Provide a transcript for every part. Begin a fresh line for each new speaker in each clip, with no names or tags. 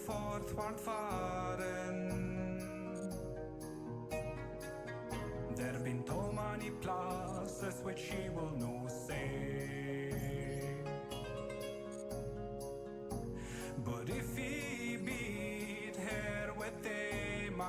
fortfarande fahren. Der bin Toman i places which she will no say. But if he beat her with them,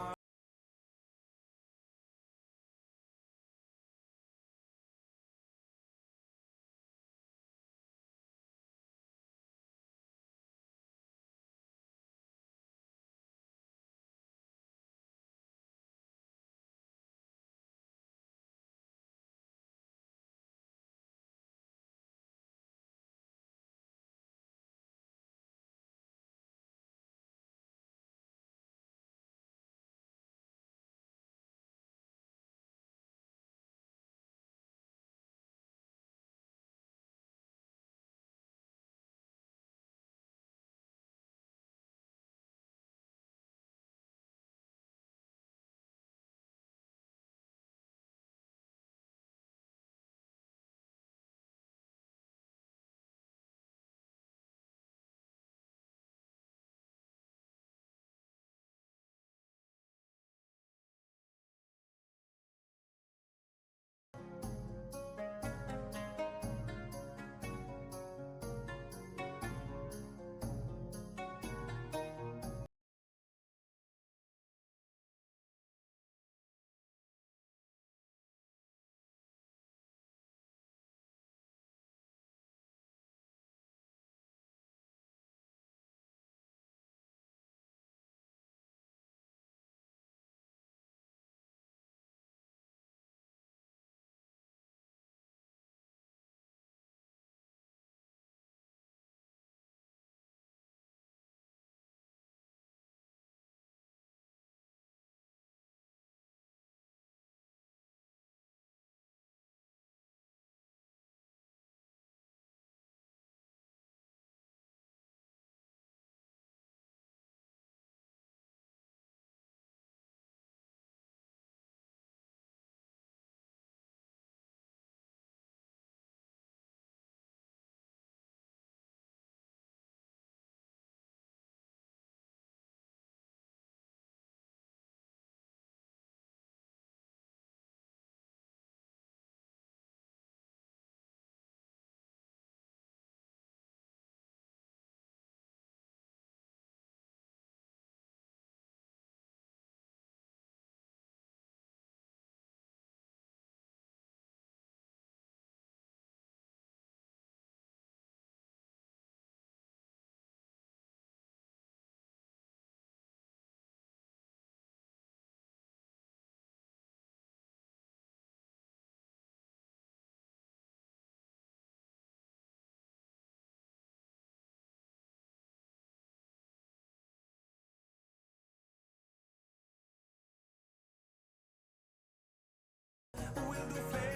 will du fly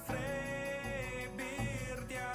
fred birdia.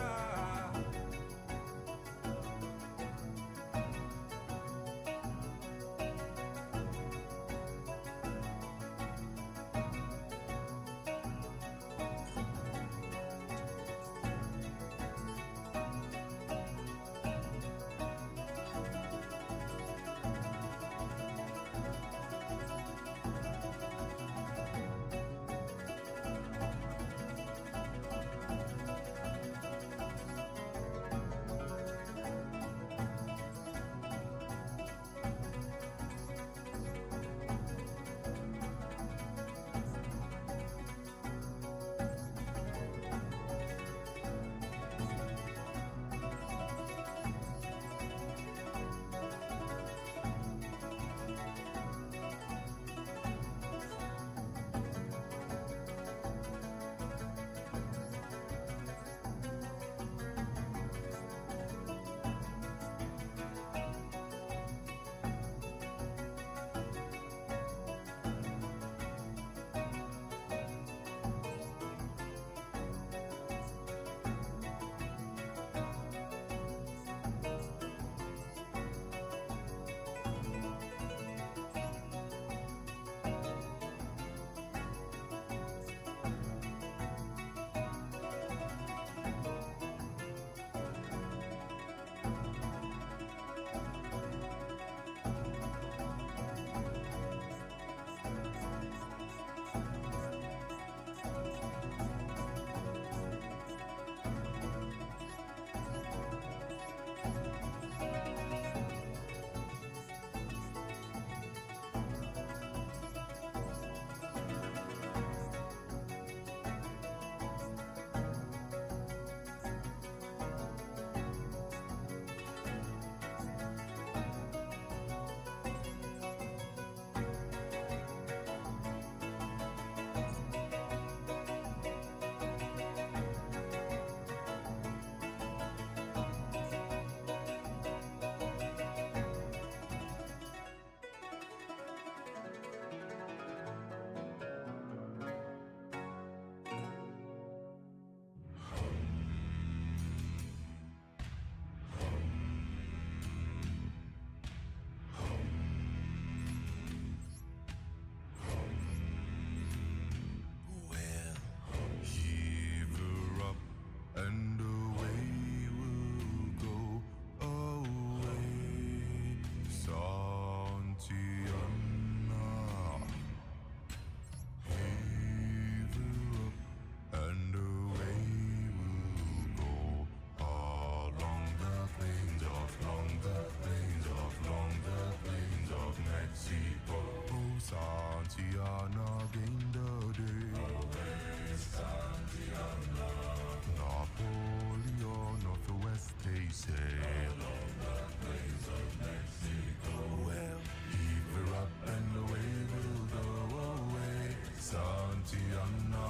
Santiana,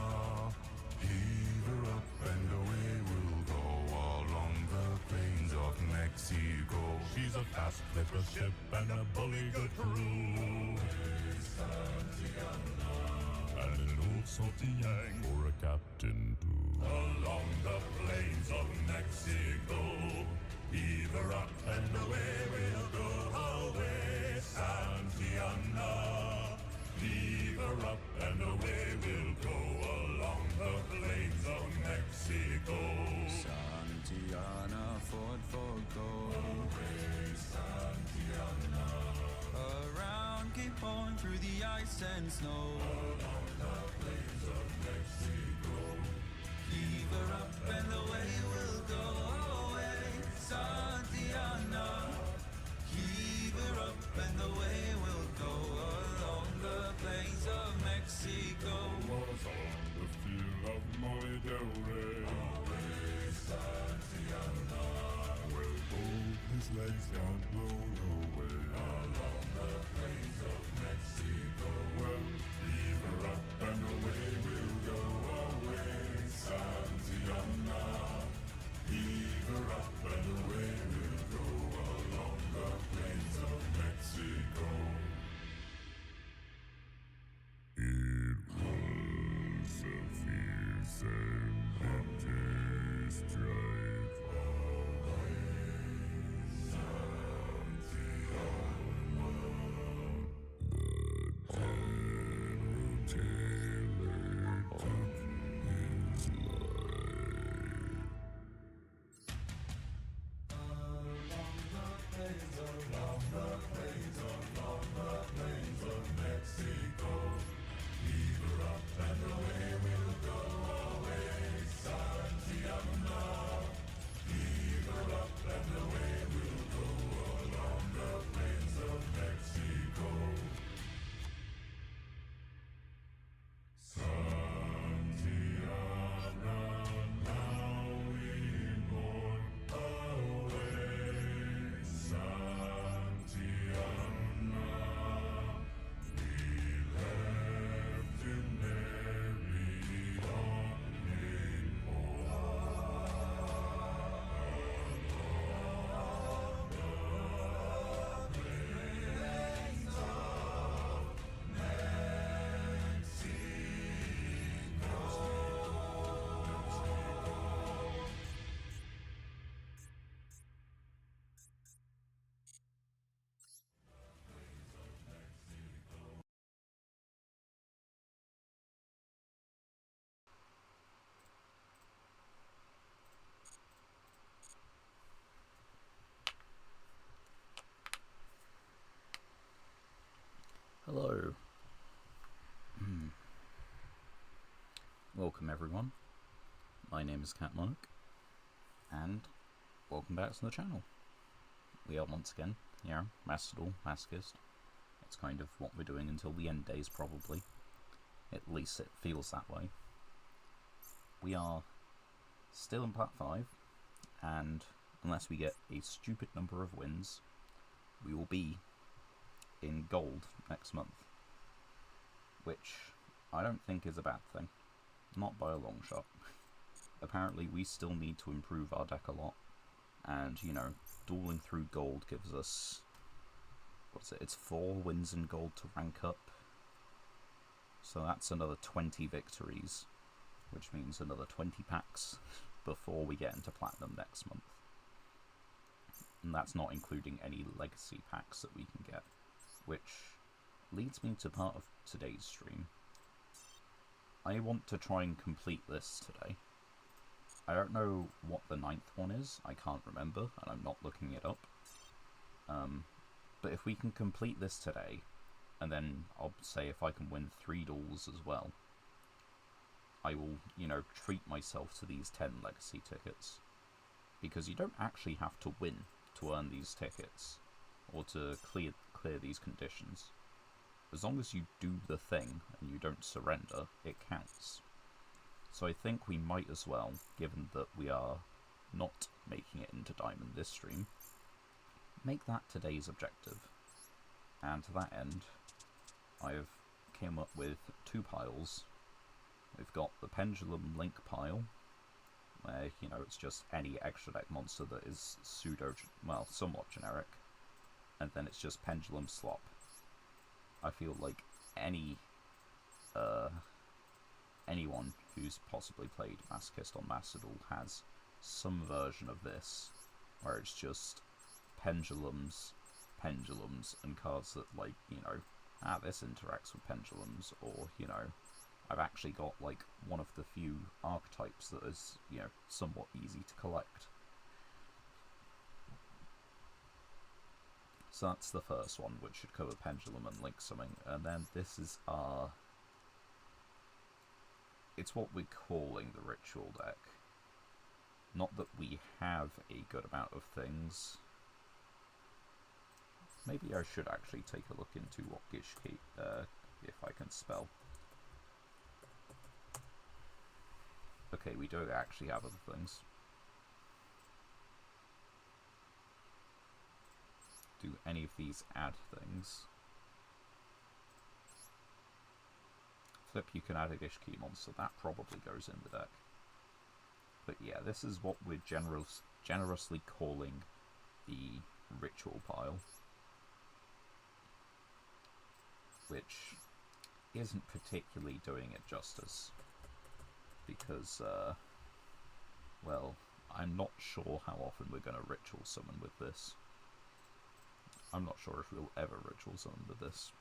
heave her up and away we'll go along the plains of Mexico. She's a fast clipper ship and a bully good crew. Santiana, and an old salty yang for a captain too. Along the plains of Mexico, heave her up and away we'll go. Away, Santiana, heave her up and away we'll go along the plains of Mexico.
Santiana, fought for gold.
Away, Santiana,
Around Cape Horn through the ice and snow.
along the plains of Mexico.
Heave her up and away we'll go. Away, Santiana. Heave her up and away we'll go along the plains of Mexico.
Was on the field of Monte del Rey. Away, Santiana, where both his legs got blown away. Along the plains of Mexico. Well, heave her up and away we'll go. Away, Santiana, heave her up and away we'll go along the plains of Mexico. It was a fierce and victorious drive. Away, Santiana, the General Taylor took his life. Along the plains of Mexico, heave her up and away we'll go. Away, Santiana, heave her up and away we'll go along the plains of Mexico. Santiana, now we mourn. Away, Santiana, we left you married on
Hello. Welcome everyone. My name is Cat Monarch, and welcome back to the channel. We are once again here, Duel Masochist. It's kind of what we're doing until the end days, probably. At least it feels that way. We are still in Plat 5, and unless we get a stupid number of wins, we will be in gold next month, which I don't think is a bad thing, not by a long shot. Apparently we still need to improve our deck a lot, and you know, dueling through gold gives us, what's it, it's 4 wins in gold to rank up, so that's another 20 victories, which means another 20 packs before we get into platinum next month, and that's not including any legacy packs that we can get. Which leads me to part of today's stream. I want to try and complete this today. I don't know what the 9th one is, I can't remember, and I'm not looking it up. But if we can complete this today, and then I'll say if I can win 3 duels as well, I will, you know, treat myself to these 10 legacy tickets. Because you don't actually have to win to earn these tickets, or to clear these conditions. As long as you do the thing and you don't surrender, it counts. So I think we might as well, given that we are not making it into Diamond this stream, make that today's objective. And to that end, I have came up with two piles. We've got the Pendulum Link pile, where, you know, it's just any extra deck monster that is somewhat generic. And then it's just Pendulum Slop. I feel like anyone who's possibly played Masochist on Master-Duel has some version of this, where it's just pendulums, and cards that, like, you know, this interacts with pendulums, or, you know, I've actually got, like, one of the few archetypes that is, you know, somewhat easy to collect. So that's the first one, which should cover Pendulum and Link Summing, and then this is it's what we're calling the Ritual deck. Not that we have a good amount of things. Maybe I should actually take a look into what Yugioh, if I can spell. Okay, we do actually have other things. Do any of these add things? Flip, you can add a Yugioh monster. That probably goes in the deck. But yeah, this is what we're generously calling the Ritual pile. Which isn't particularly doing it justice. Because, well, I'm not sure how often we're going to Ritual Summon with this. I'm not sure if we'll ever Ritual Summon with this.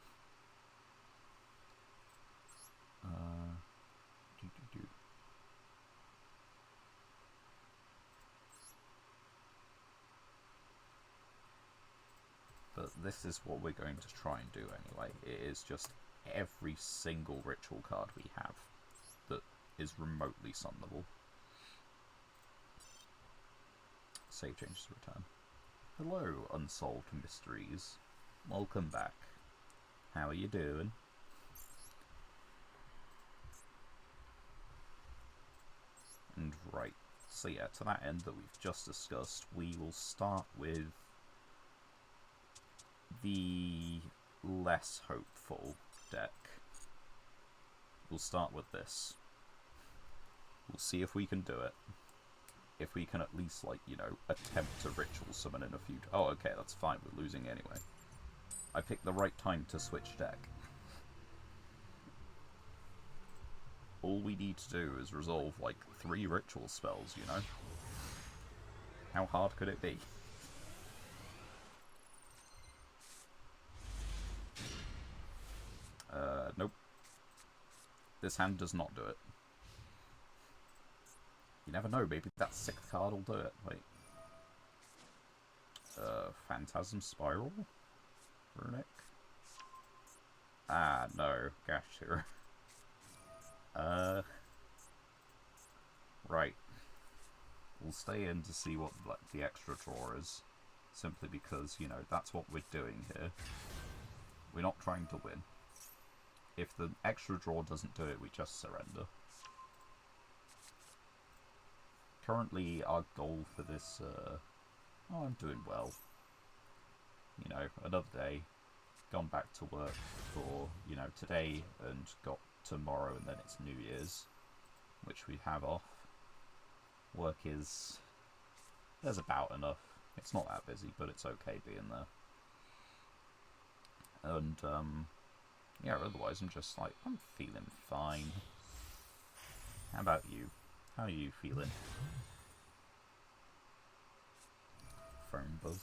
But this is what we're going to try and do anyway. It is just every single Ritual card we have that is remotely summonable. Save changes return. Hello, Unsolved Mysteries. Welcome back. How are you doing? And right, so yeah, to that end that we've just discussed, we will start with the less hopeful deck. We'll start with this. We'll see if we can do it. If we can at least, like, you know, attempt to Ritual Summon in a few... Oh, okay, that's fine, we're losing anyway. I picked the right time to switch deck. All we need to do is resolve, like, 3 Ritual spells, you know? How hard could it be? Nope. This hand does not do it. You never know, maybe that 6th card will do it. Wait. Phantasm Spiral? Runic? Ah, no. Gash right. We'll stay in to see what the extra draw is. Simply because, you know, that's what we're doing here. We're not trying to win. If the extra draw doesn't do it, we just surrender. Currently, our goal for this, oh, I'm doing well. You know, another day, gone back to work for, you know, today, and got tomorrow, and then it's New Year's, which we have off. Work is... there's about enough. It's not that busy, but it's okay being there. And, yeah, otherwise I'm just like, I'm feeling fine. How about you? How are you feeling? Phone buzz.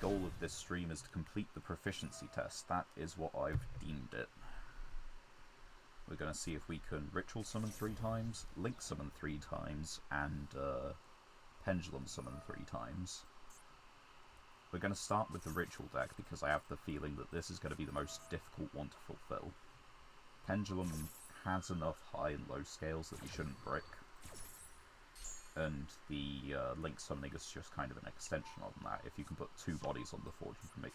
Goal of this stream is to complete the proficiency test. That is what I've deemed it. We're going to see if we can Ritual Summon 3 times, Link Summon 3 times, and Pendulum Summon 3 times. We're going to start with the Ritual deck because I have the feeling that this is going to be the most difficult one to fulfill. Pendulum has enough high and low scales that you shouldn't brick. And the Link Summoning is just kind of an extension on that. If you can put 2 bodies on the board, you can make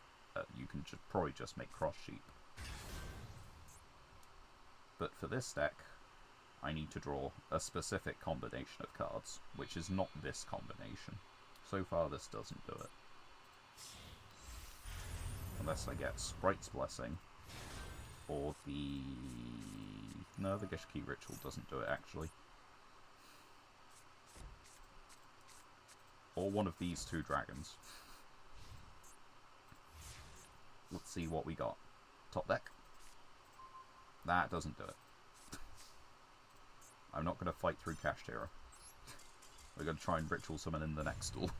probably just make Cross Sheep. But for this deck, I need to draw a specific combination of cards, which is not this combination. So far, this doesn't do it. Unless I get Sprite's Blessing, Or the... No, the Gishki ritual doesn't do it, actually. Or one of these two dragons. Let's see what we got. Top deck. That doesn't do it. I'm not going to fight through Kashtira. We're going to try and ritual summon in the next duel.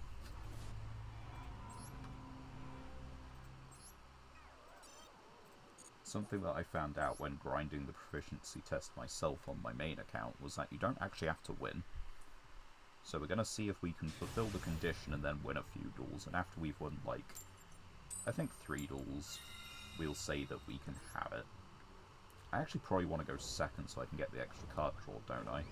Something that I found out when grinding the proficiency test myself on my main account was that you don't actually have to win. So we're going to see if we can fulfill the condition and then win a few duels. And after we've won, like, I think 3 duels, we'll say that we can have it. I actually probably want to go second so I can get the extra card draw, don't I?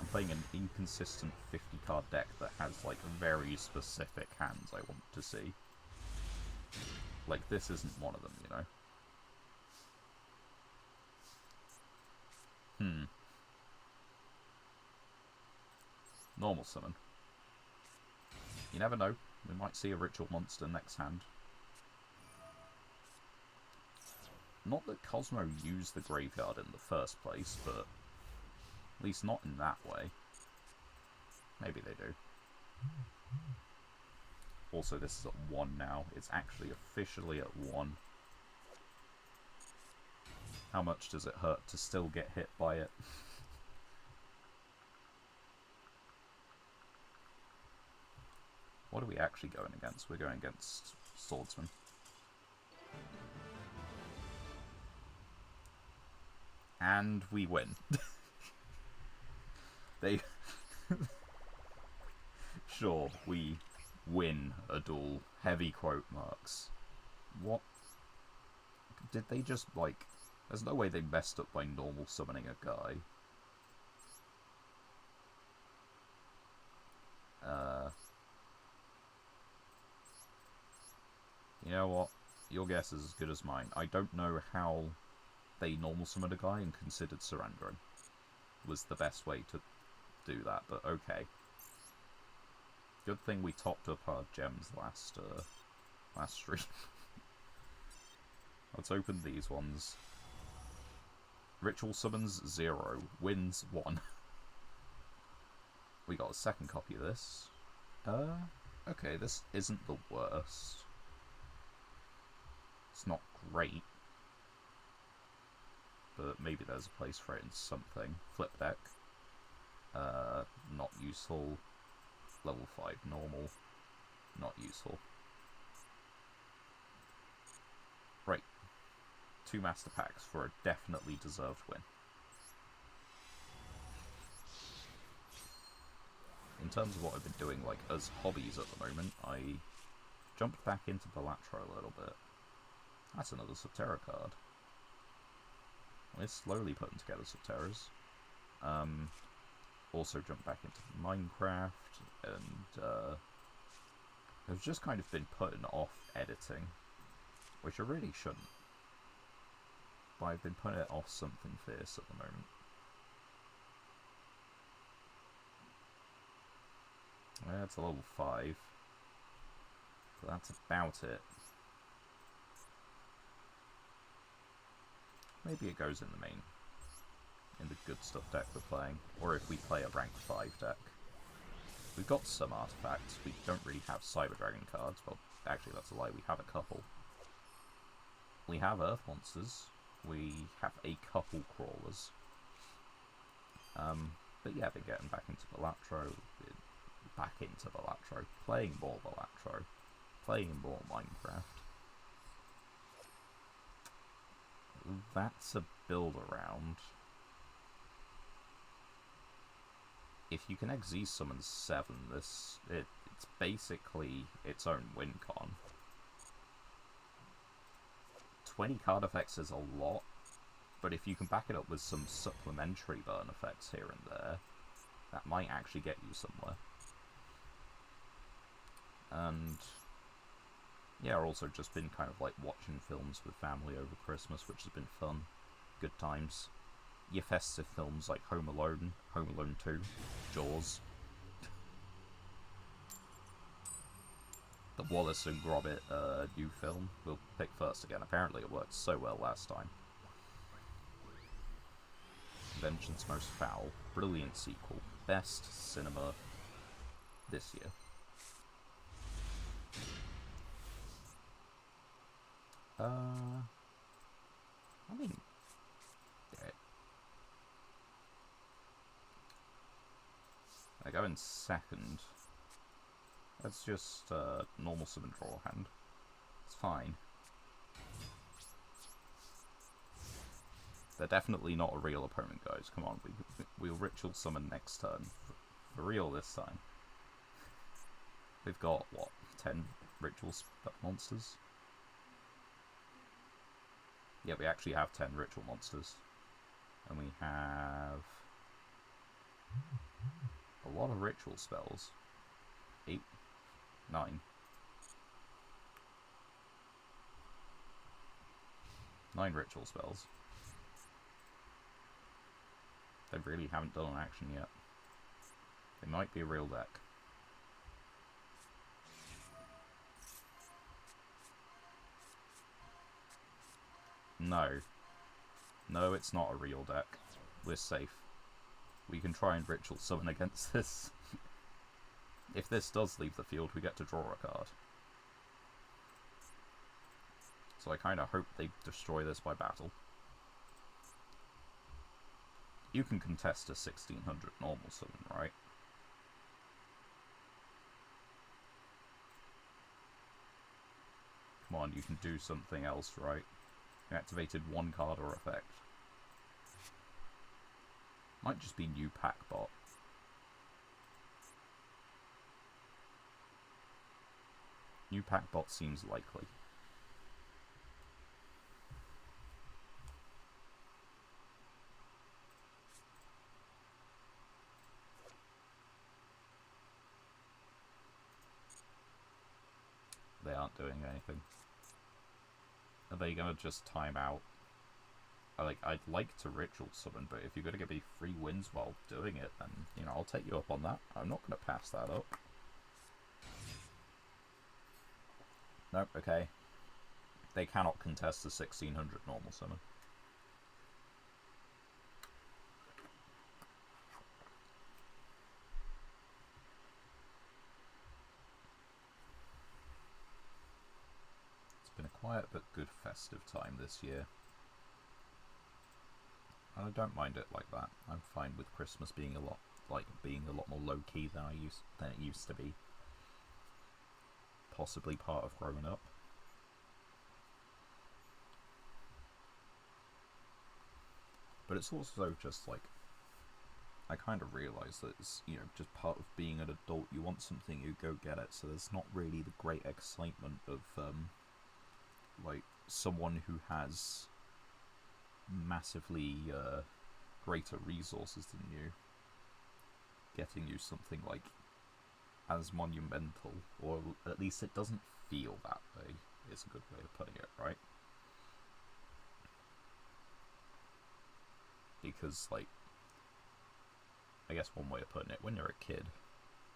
I'm playing an inconsistent 50 card deck that has, like, very specific hands I want to see. Like, this isn't one of them, you know? Normal summon. You never know. We might see a ritual monster next hand. Not that Cosmo used the graveyard in the first place, but at least not in that way. Maybe they do. Also, this is at 1 now. It's actually officially at 1. How much does it hurt to still get hit by it? What are we actually going against? We're going against Swordsman. And we win. Sure, we win a duel. Heavy quote marks. What? Did they just, like... There's no way they messed up by normal summoning a guy. You know what? Your guess is as good as mine. I don't know how they normal summoned a guy and considered surrendering was the best way to do that, but okay. Good thing we topped up our gems last stream. Let's open these ones. Ritual summons 0, wins 1. We got a second copy of this. Okay, this isn't the worst. It's not great. But maybe there's a place for it in something. Flip deck. Not useful. Level 5 normal. Not useful. Right. 2 master packs for a definitely deserved win. In terms of what I've been doing, like, as hobbies at the moment, I jumped back into Balatro a little bit. That's another Subterra card. We're slowly putting together Subterras. Also jumped back into Minecraft, and I've just kind of been putting off editing, which I really shouldn't. But I've been putting it off something fierce at the moment. Yeah, it's a level 5. So that's about it. Maybe it goes in the main, in the good stuff deck we're playing, or if we play a rank 5 deck. We've got some artifacts, we don't really have Cyber Dragon cards, well, actually that's a lie, we have a couple. We have Earth Monsters, we have a couple Crawlers. But yeah, been getting back into Balatro, playing more Balatro, playing more Minecraft. That's a build around. If you can XZ summon 7, it's basically its own win con. 20 card effects is a lot, but if you can back it up with some supplementary burn effects here and there, that might actually get you somewhere. And yeah, I've also just been kind of like watching films with family over Christmas, which has been fun. Good times. Your festive films like Home Alone, Home Alone 2, Jaws. the Wallace and Gromit new film we'll pick first again. Apparently it worked so well last time. Vengeance Most Foul. Brilliant sequel. Best cinema this year. I mean, yeah. I go in second. Let's just normal summon draw hand. It's fine. They're definitely not a real opponent, guys. Come on, we'll ritual summon next turn. For real this time. We've got, what, 10 ritual monsters? Yeah, we actually have 10 ritual monsters. And we have a lot of ritual spells. 8, 9. 9 ritual spells. They really haven't done an action yet. They might be a real deck. No. No, it's not a real deck. We're safe. We can try and ritual summon against this. If this does leave the field, we get to draw a card. So I kind of hope they destroy this by battle. You can contest a 1600 normal summon, right? Come on, you can do something else, right? You activated one card or effect. Might just be new pack bot. New pack bot seems likely. They aren't doing anything. Are they gonna just time out? I'd like to ritual summon, but if you're gonna give me free wins while doing it, then, you know, I'll take you up on that. I'm not gonna pass that up. Nope, okay. They cannot contest the 1600 normal summon. It's been a quiet but good festive time this year. And I don't mind it like that. I'm fine with Christmas being a lot more low key than it used to be. Possibly part of growing up. But it's also just like, I kind of realise that it's, you know, just part of being an adult. You want something, you go get it. So there's not really the great excitement of like someone who has massively greater resources than you getting you something like as monumental, or at least it doesn't feel that way, is a good way of putting it, right? Because, like, I guess one way of putting it, when you're a kid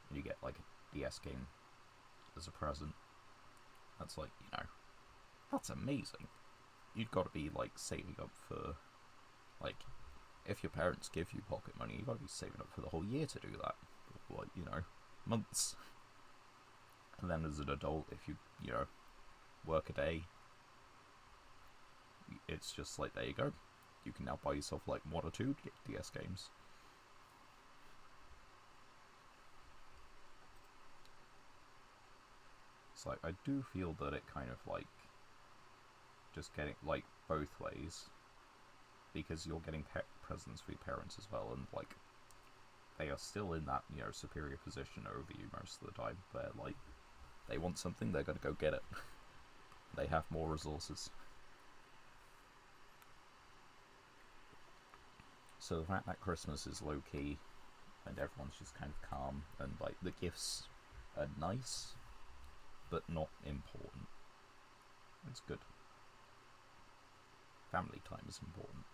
and you get like a DS game as a present, that's like, you know, that's amazing. You've got to be like saving up for, like, if your parents give you pocket money, you've got to be saving up for the whole year to do that. Like, you know, months. And then as an adult, if you know, work a day, it's just like, there you go. You can now buy yourself like 1 or 2 DS games. It's like, I do feel that it kind of like, just getting like both ways, because you're getting presents for your parents as well, and like, they are still in that, you know, superior position over you most of the time. They're like, they want something, they're going to go get it. They have more resources. So the fact that Christmas is low-key, and everyone's just kind of calm, and like, the gifts are nice, but not important. It's good. Family time is important.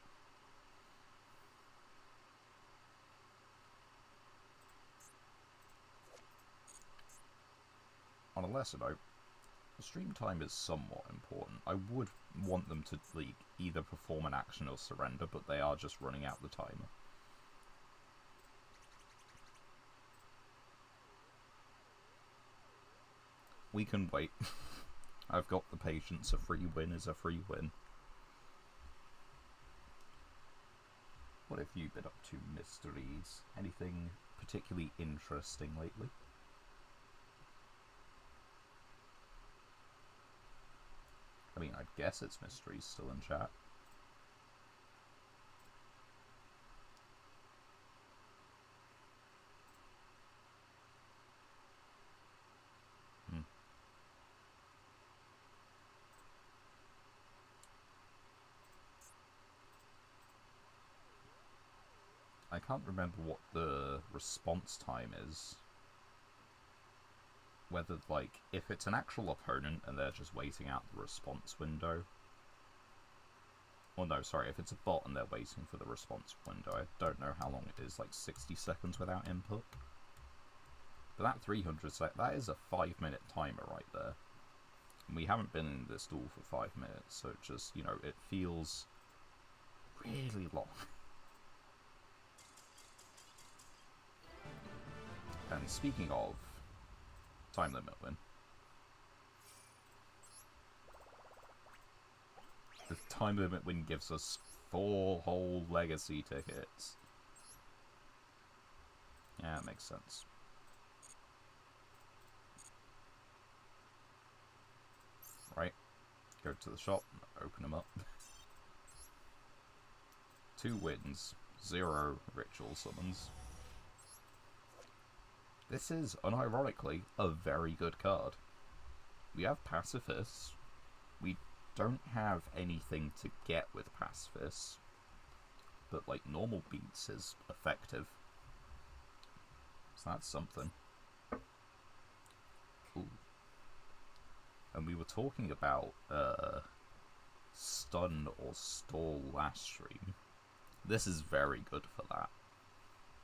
On a lesser note, stream time is somewhat important. I would want them to like either perform an action or surrender, but they are just running out the timer. We can wait. I've got the patience. A free win is a free win. What have you been up to, mysteries? Anything particularly interesting lately? I mean, I guess it's mysteries still in chat. I can't remember what the response time is. Whether, like, if it's an actual opponent and they're just waiting out the response window. Well, no, sorry, if it's a bot and they're waiting for the response window, I don't know how long it is, like 60 seconds without input. But that 300 that is a 5-minute timer right there. And we haven't been in this duel for 5 minutes, so it just, you know, it feels really long. And speaking of time limit win, the time limit win gives us 4 whole legacy tickets. Yeah, that makes sense. Right, go to the shop, open them up. 2 wins, 0 ritual summons. This is, unironically, a very good card. We have Pacifists. We don't have anything to get with Pacifists. But, like, normal beats is effective. So that's something. Ooh. And we were talking about, stun or stall last stream. This is very good for that.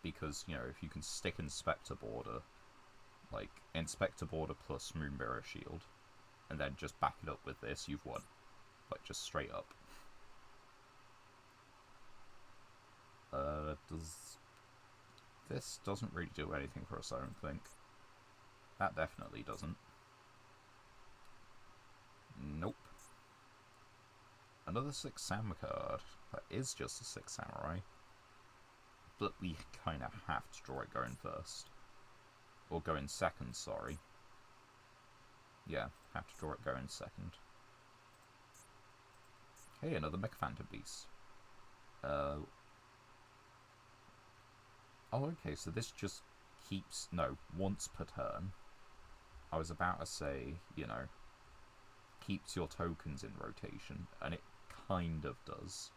Because, you know, if you can stick Inspector Border, like, Inspector Border plus Moon Mirror Shield, and then just back it up with this, you've won. Like, just straight up. This doesn't really do anything for us, I don't think. That definitely doesn't. Nope. Another 6 Sam card. That is just a 6 Samurai. But we kind of have to draw it going first. Or go in second, sorry. Yeah, have to draw it going second. Hey, another Mech Phantom Beast. Oh, okay, so this just keeps... No, once per turn. I was about to say, you know, keeps your tokens in rotation, and it kind of does.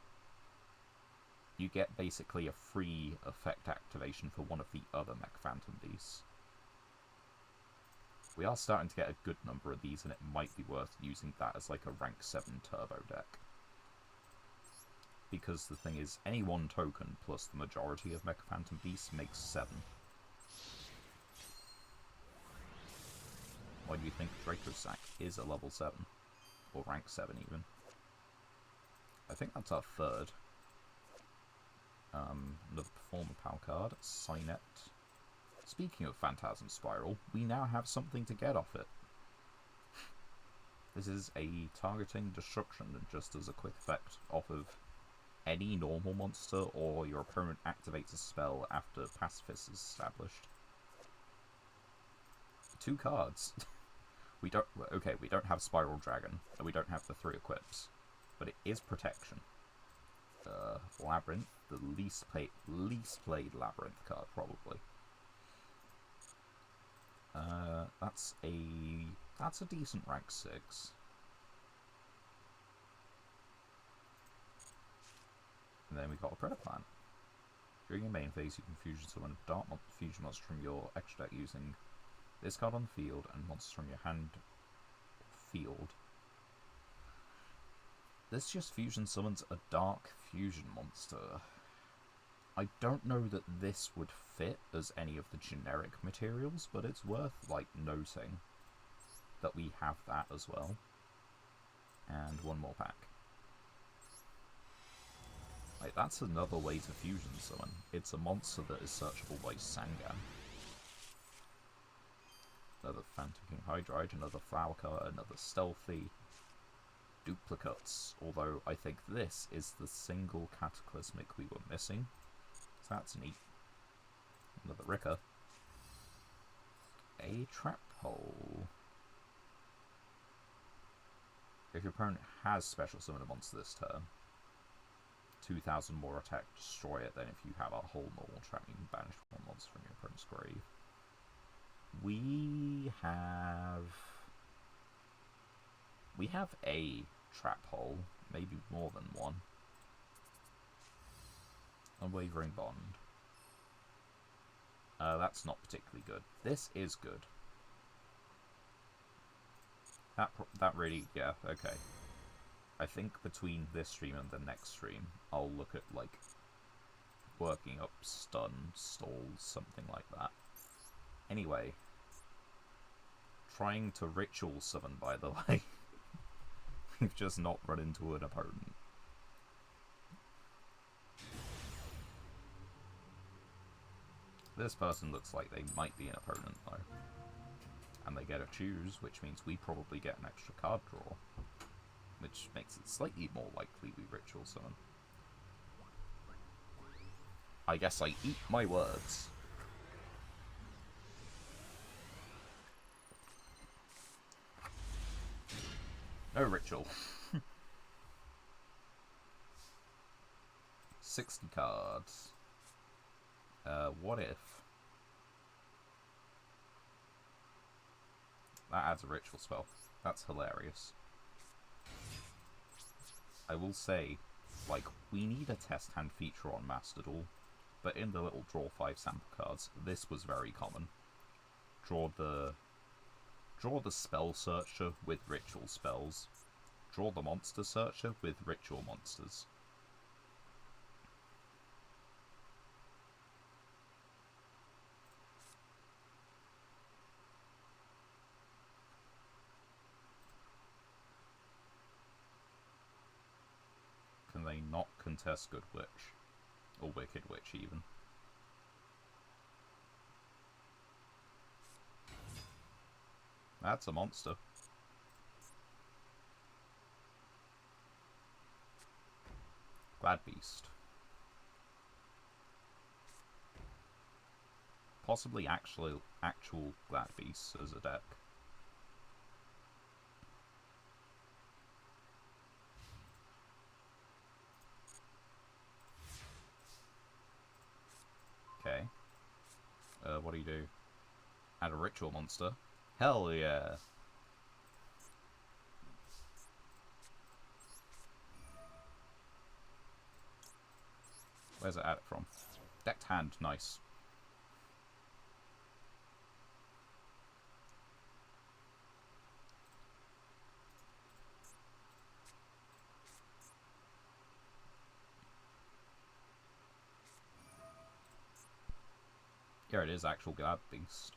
You get basically a free effect activation for one of the other Mech Phantom Beasts. We are starting to get a good number of these, and it might be worth using that as like a rank 7 turbo deck. Because the thing is, any one token plus the majority of Mech Phantom Beasts makes 7. Why do you think Draco Sack is a level 7? Or rank 7 even? I think that's our 3rd. Another Performer Pal card, Signet. Speaking of Phantasm Spiral, we now have something to get off it. This is a targeting destruction that just does a quick effect off of any normal monster, or your opponent activates a spell after Pacifist is established. 2 cards. We don't have Spiral Dragon, and we don't have the 3 equips, but it is protection. Labyrinth, the least played Labyrinth card, probably. That's a decent rank 6. And then we got a Predator Plant. During your main phase, you can fusion summon a Dark Fusion monster from your extra deck using this card on the field and monsters from your hand field. This just fusion summons a Dark Fusion monster. I don't know that this would fit as any of the generic materials, but it's worth, like, noting. that we have that as well. And one more pack. Like, that's another way to fusion summon. It's a monster that is searchable by Sangan. Another Phantom King Hydride, another Flower Cutter, another Stealthy. Duplicates, although I think this is the single Cataclysmic we were missing. So that's neat. Another Ricker. A Trap Hole. If your opponent has special summon a monster this turn, 2,000 more attack, destroy it. Then if you have a whole normal trap, you can banish one monster from your opponent's grave. We have a trap hole, maybe more than one. Unwavering Bond. That's not particularly good. This is good. That really, yeah, okay. I think between this stream and the next stream, I'll look at, like, working up stun, stalls, something like that. Anyway. Trying to ritual summon, by the way. We've just not run into an opponent. This person looks like they might be an opponent, though. And they get a choose, which means we probably get an extra card draw. Which makes it slightly more likely we ritual summon. I guess I eat my words. No ritual. 60 cards. What if? That adds a ritual spell. That's hilarious. I will say, like, we need a test hand feature on Master Duel, but in the little draw 5 sample cards, this was very common. Draw the spell searcher with ritual spells. Draw the monster searcher with ritual monsters. Can they not contest Good Witch? Or Wicked Witch, even? That's a monster. Glad Beast. Possibly actual Glad Beasts as a deck. Okay. What do you do? Add a ritual monster. Hell yeah! Where's it add it from? Decked hand, nice. Here it is, actual Glad Beast.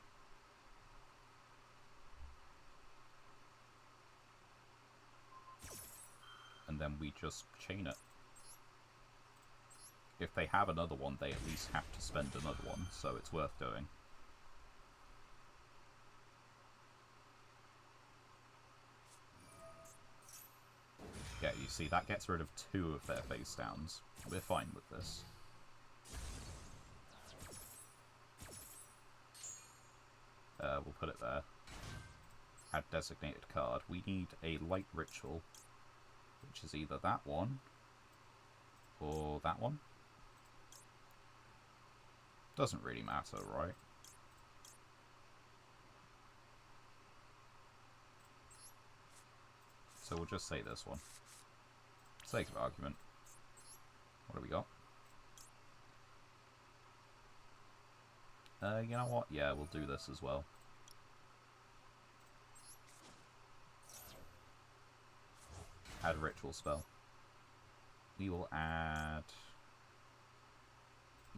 And then we just chain it. If they have another one, they at least have to spend another one, so it's worth doing. Yeah, you see, that gets rid of 2 of their face downs. We're fine with this. We'll put it there. Add designated card. We need a light ritual, which is either that one or that one. Doesn't really matter, right? So we'll just say this one. For sake of argument. What do we got? You know what? Yeah, we'll do this as well. Add a ritual spell. We will add...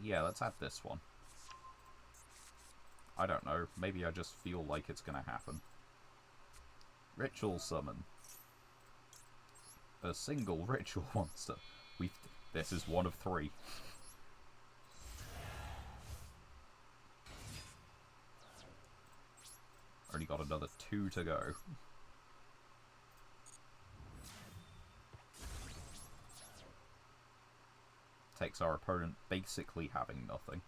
Yeah, let's add this one. I don't know. Maybe I just feel like it's gonna happen. Ritual summon. A single ritual monster. This is one of 3. Already got another 2 to go. Takes our opponent basically having nothing.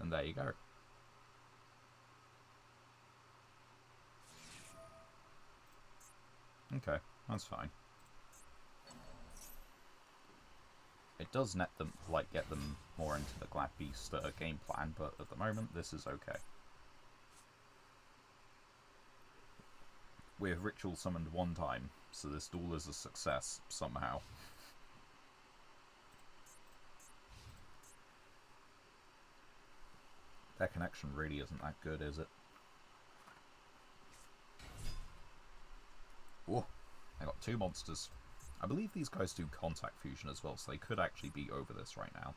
And there you go. Okay, that's fine. It does net them, like, get them more into the Glad Beast game plan, but at the moment this is okay. We have ritual summoned 1 time, so this duel is a success somehow. Their connection really isn't that good, is it? Oh, I got 2 monsters. I believe these guys do contact fusion as well, so they could actually be over this right now.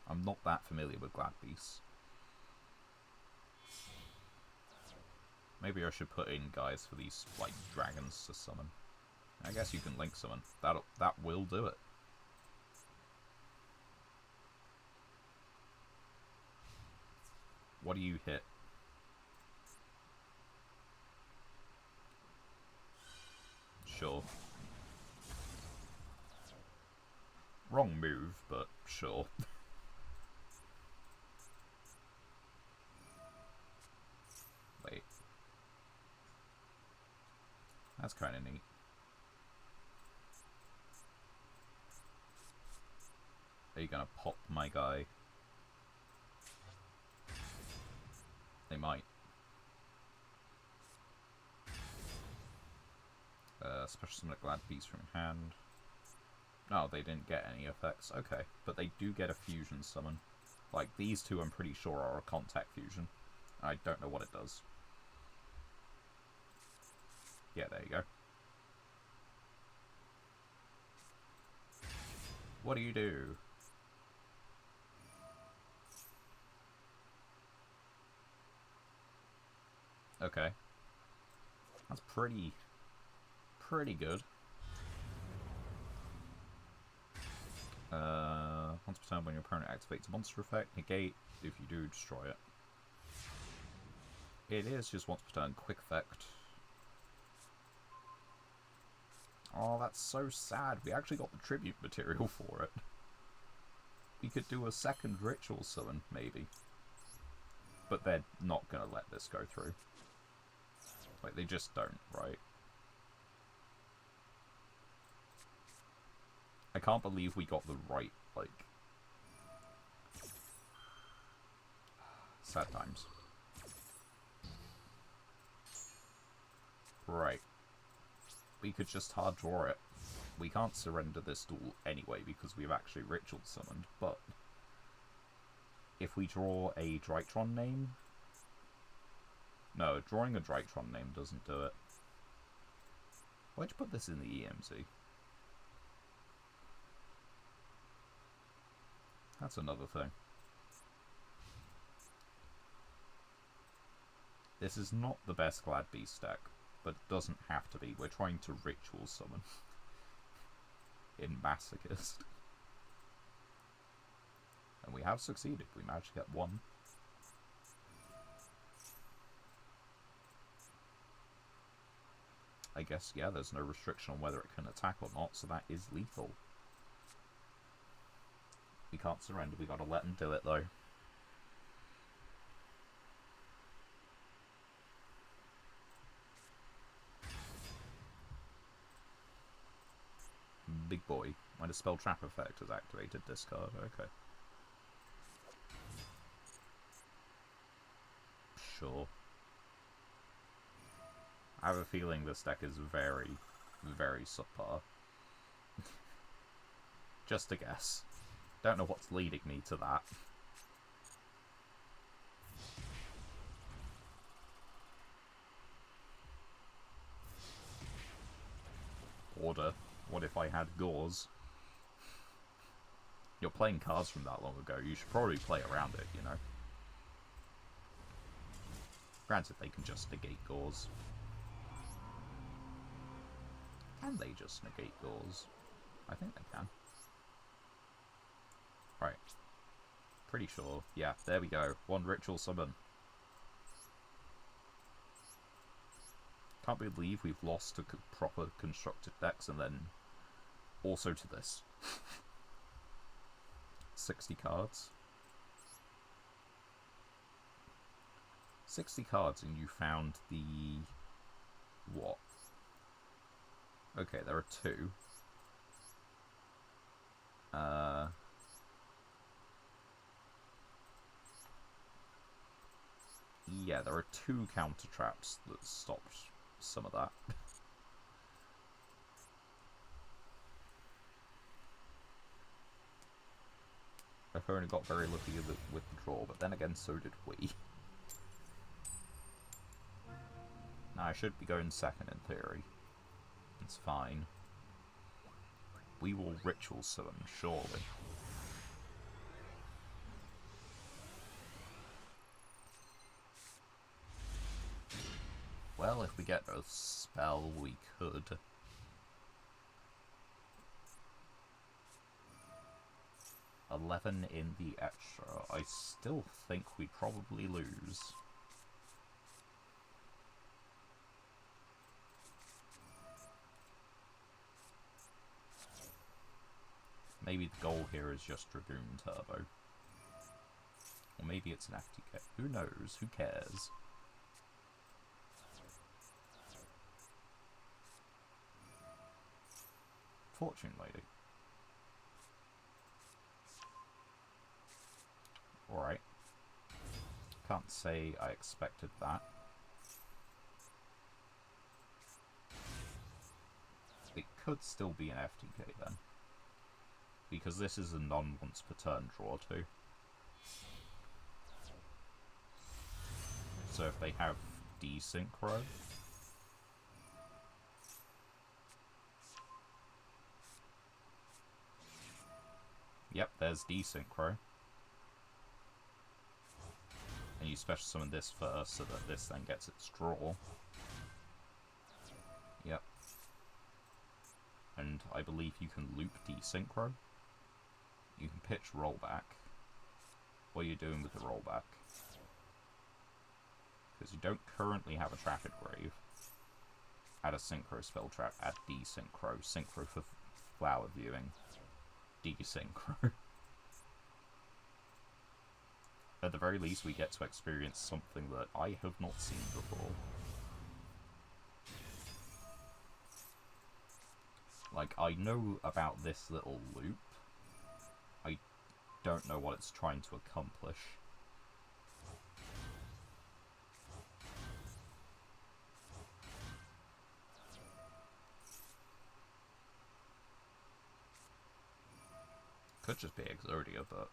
I'm not that familiar with Glad Beasts. Maybe I should put in guys for these, like, dragons to summon. I guess you can link summon. That will do it. What do you hit? Sure. Wrong move, but sure. Wait. That's kind of neat. Are you gonna pop my guy? They might. Special summon a Glad Beast from hand. No, they didn't get any effects. Okay, but they do get a fusion summon. Like, these 2 I'm pretty sure are a contact fusion. I don't know what it does. Yeah, there you go. What do you do? Okay. That's pretty good. Once per turn when your opponent activates a monster effect, negate. If you do, destroy it. It is just once per turn, quick effect. Oh, that's so sad. We actually got the tribute material for it. We could do a second ritual summon, maybe. But they're not gonna let this go through. Like, they just don't, right? I can't believe we got the right, like... Sad times. Right. We could just hard draw it. We can't surrender this duel anyway because we've actually ritual summoned, but... If we draw a Drytron name... No, drawing a Drytron name doesn't do it. Why'd you put this in the EMZ? That's another thing. This is not the best Glad Beast deck, but it doesn't have to be. We're trying to ritual summon in Masochist. And we have succeeded. We managed to get 1. I guess, yeah, there's no restriction on whether it can attack or not, so that is lethal. We can't surrender, we gotta let them do it, though. Big boy. When a spell trap effect is activated, discard. Okay. Sure. I have a feeling this deck is very, very subpar. Just a guess. Don't know what's leading me to that. Order. What if I had Gauze? You're playing cards from that long ago. You should probably play around it, you know. Granted, they can just negate Gauze. Can they just negate Gauze? I think they can. Right. Pretty sure. Yeah, there we go. 1 ritual summon. Can't believe we've lost to proper constructed decks and then also to this. 60 cards. 60 cards and you found the... what? Okay, there are 2. Yeah, there are 2 counter traps that stopped some of that. I've only got very lucky with the draw, but then again, so did we. Now, I should be going second in theory. It's fine. We will ritual summon, surely. Well, if we get a spell, we could. $11 in the extra. I still think we'd probably lose. Maybe the goal here is just Dragoon Turbo. Or maybe it's an FTK. Who knows? Who cares? Fortune Lady. Alright. Can't say I expected that. It could still be an FTK then. Because this is a non-once per turn draw too. So if they have desynchro... Yep, there's desynchro. And you special summon this first so that this then gets its draw. Yep. And I believe you can loop desynchro. You can pitch rollback. What are you doing with the rollback? Because you don't currently have a Traffic Grave. Add a synchro spell trap, add desynchro. Synchro for flower viewing. Desynchro. At the very least, we get to experience something that I have not seen before. Like, I know about this little loop. I don't know what it's trying to accomplish. Could just be Exodia, but...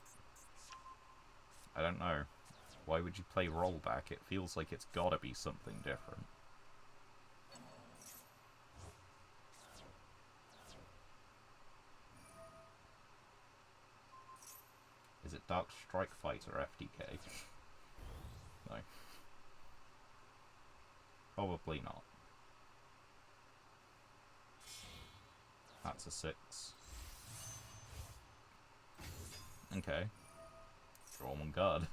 I don't know. Why would you play rollback? It feels like it's gotta be something different. Is it Dark Strike Fighter FTK? No. Probably not. That's a 6. Okay. Draw 1 card.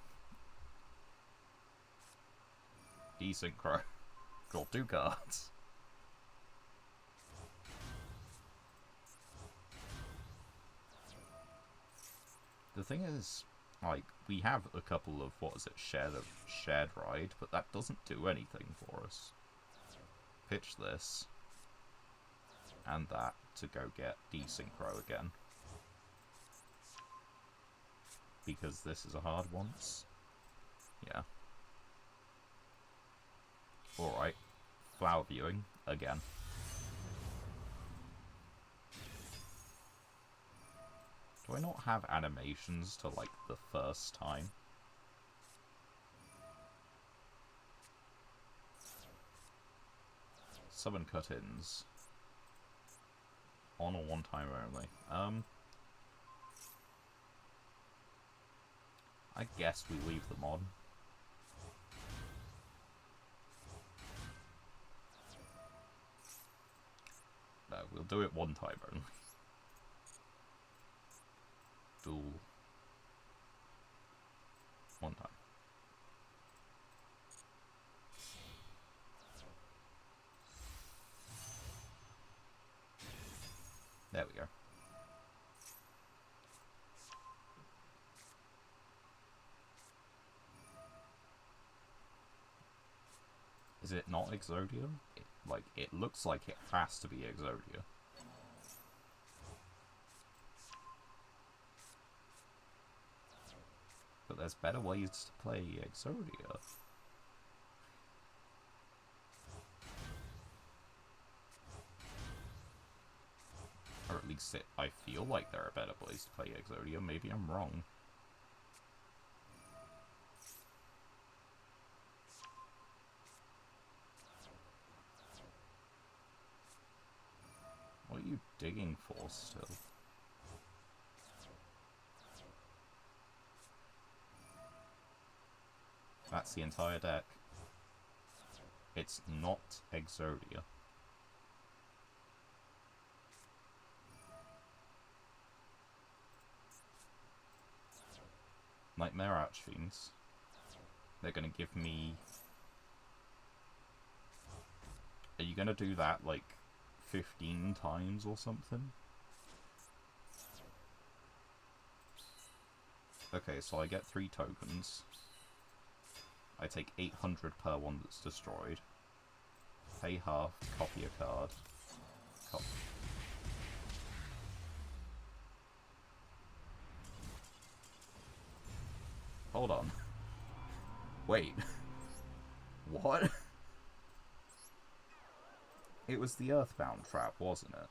Desynchro. Draw 2 cards. The thing is, like, we have a couple of, what is it, shared ride, but that doesn't do anything for us. Pitch this. And that to go get desynchro again. Because this is a hard once. Yeah. Alright. Flower viewing again. Do I not have animations to, like, the first time? Summon cut-ins. On or one time only. I guess we leave them on. No, we'll do it one time only. Duel. One time. There we go. Is it not Exodia? It looks like it has to be Exodia. But there's better ways to play Exodia. Or at least I feel like there are better ways to play Exodia. Maybe I'm wrong. What are you digging for still? That's the entire deck. It's not Exodia. Nightmare Archfiends. They're gonna give me... Are you gonna do that, like, 15 times or something? Okay, so I get 3 tokens. I take 800 per one that's destroyed. Pay half, copy a card. Hold on. Wait. What? It was the Earthbound trap, wasn't it?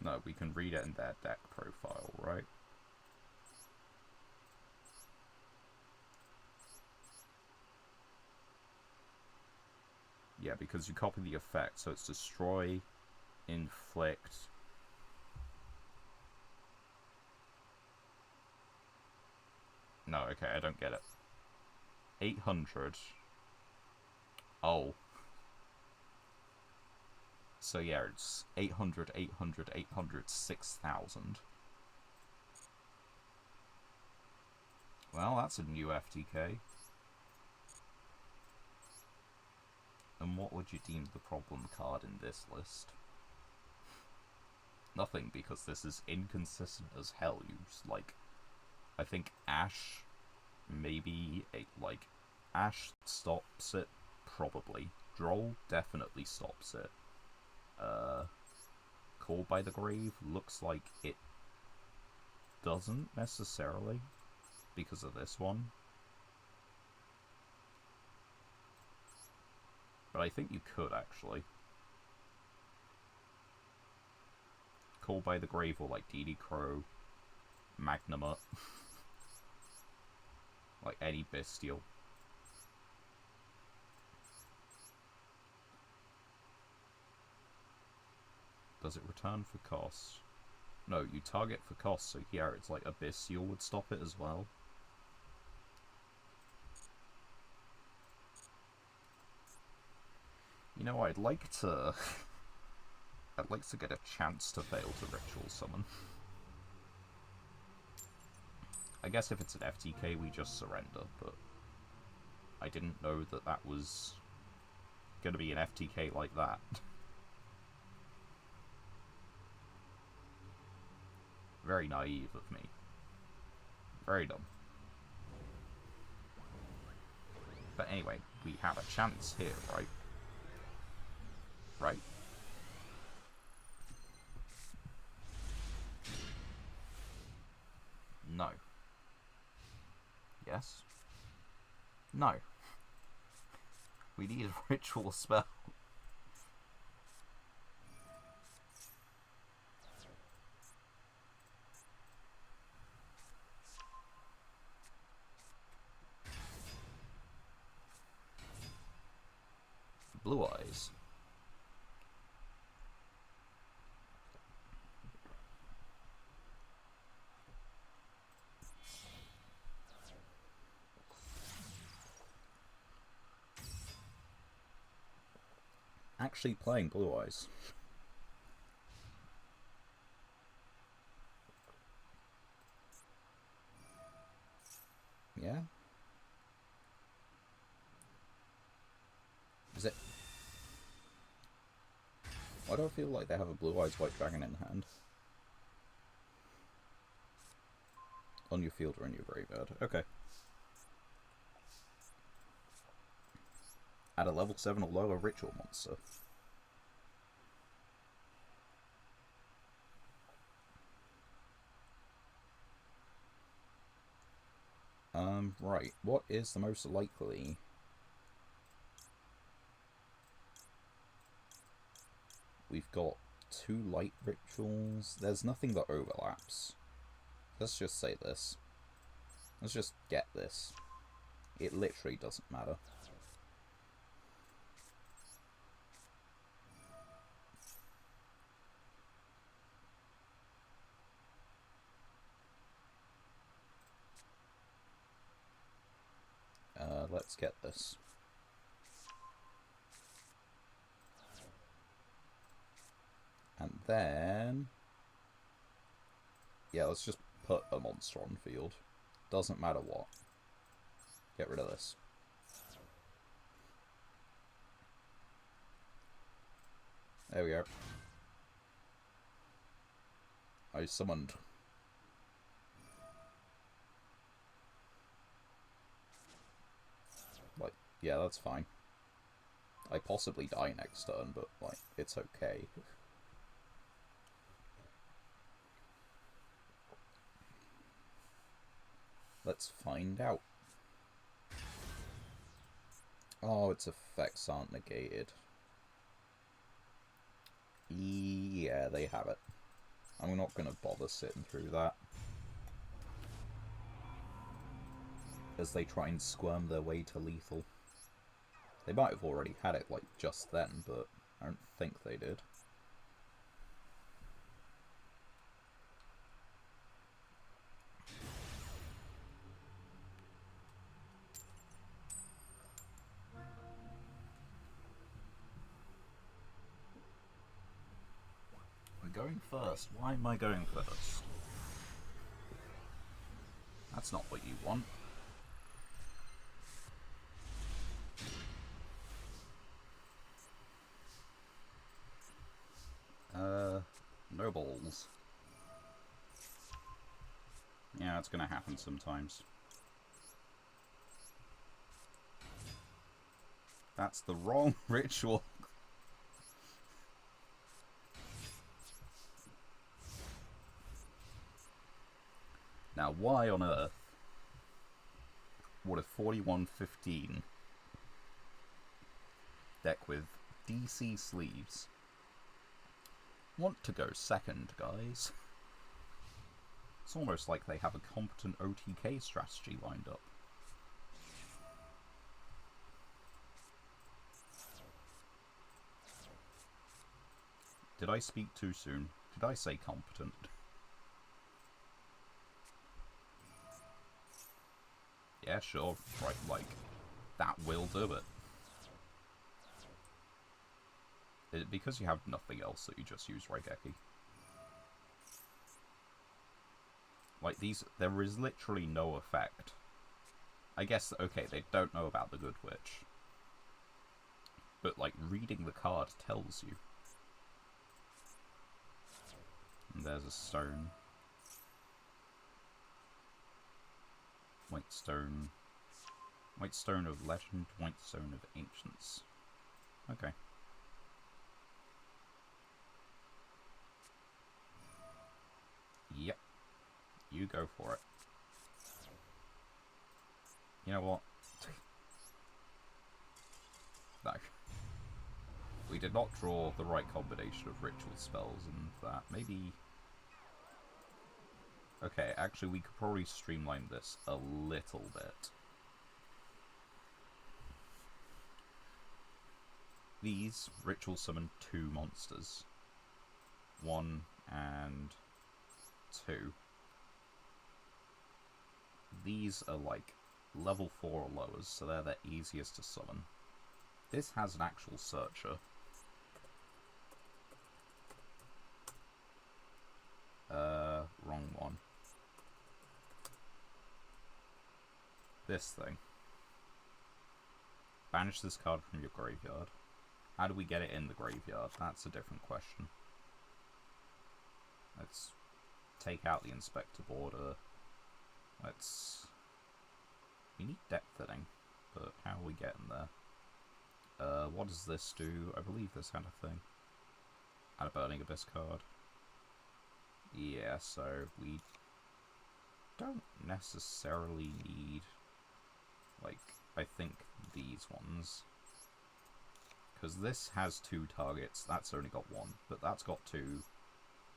No, we can read it in their deck profile, right? Yeah, because you copy the effect, so it's destroy, inflict... No, okay, I don't get it. 800. Oh. So yeah, it's 800, 800, 800, 6,000. Well, that's a new FTK. And what would you deem the problem card in this list? Nothing, because this is inconsistent as hell. You just, like... I think Ash, maybe, Ash stops it, probably. Droll definitely stops it. Call by the Grave looks like it doesn't necessarily, because of this one. But I think you could, actually. Call by the Grave or, like, DD Crow, Magnamut. Like any bestial. Does it return for cost? No, you target for cost, so here it's like a bestial would stop it as well. You know, I'd like to get a chance to fail to ritual summon. I guess if it's an FTK, we just surrender, but I didn't know that that was going to be an FTK like that. Very naive of me. Very dumb. But anyway, we have a chance here, right? Right? No. Yes? No. We need a ritual spell. Blue Eyes. actually playing Blue Eyes. Yeah? Is it? Why do I feel like they have a Blue Eyes White Dragon in hand? On your field or in your graveyard. Okay. Add a level 7 or lower ritual monster. Right. What is the most likely? We've got 2 light rituals. There's nothing that overlaps. Let's just say this. Let's just get this. It literally doesn't matter. Let's get this. And then... yeah, let's just put a monster on field. Doesn't matter what. Get rid of this. There we go. I summoned. Like, yeah, that's fine. I possibly die next turn, but, like, it's okay. Let's find out. Oh, its effects aren't negated. Yeah, they have it. I'm not going to bother sitting through that. As they try and squirm their way to lethal. They might have already had it, like, just then, but I don't think they did. I'm going first. Why am I going first? That's not what you want. No balls. Yeah, it's gonna happen sometimes. That's the wrong ritual. Now, why on earth would a 4115 deck with DC sleeves want to go second, guys? It's almost like they have a competent OTK strategy lined up. Did I speak too soon? Did I say competent? Yeah, sure. Right, like, that will do it. Is it because you have nothing else that you just use Raigeki? Like, these, there is literally no effect. I guess, okay, they don't know about the Good Witch. But, like, reading the card tells you. And there's a stone. White stone. White stone of legend, white stone of ancients. Okay. Yep. You go for it. You know what? No. We did not draw the right combination of ritual spells and that. Maybe... okay, actually we could probably streamline this a little bit. These ritual summon 2 monsters. 1 and 2. These are like level 4 or lowers, so they're the easiest to summon. This has an actual searcher, Wrong one. This thing. Banish this card from your graveyard. How do we get it in the graveyard? That's a different question. Let's take out the Inspector Border. Let's... We need deck thinning, but how are we getting there? What does this do? I believe this kind of thing. Add a Burning Abyss card. Yeah, so we don't necessarily need, like, I think these ones. Because this has 2 targets, that's only got 1, but that's got 2.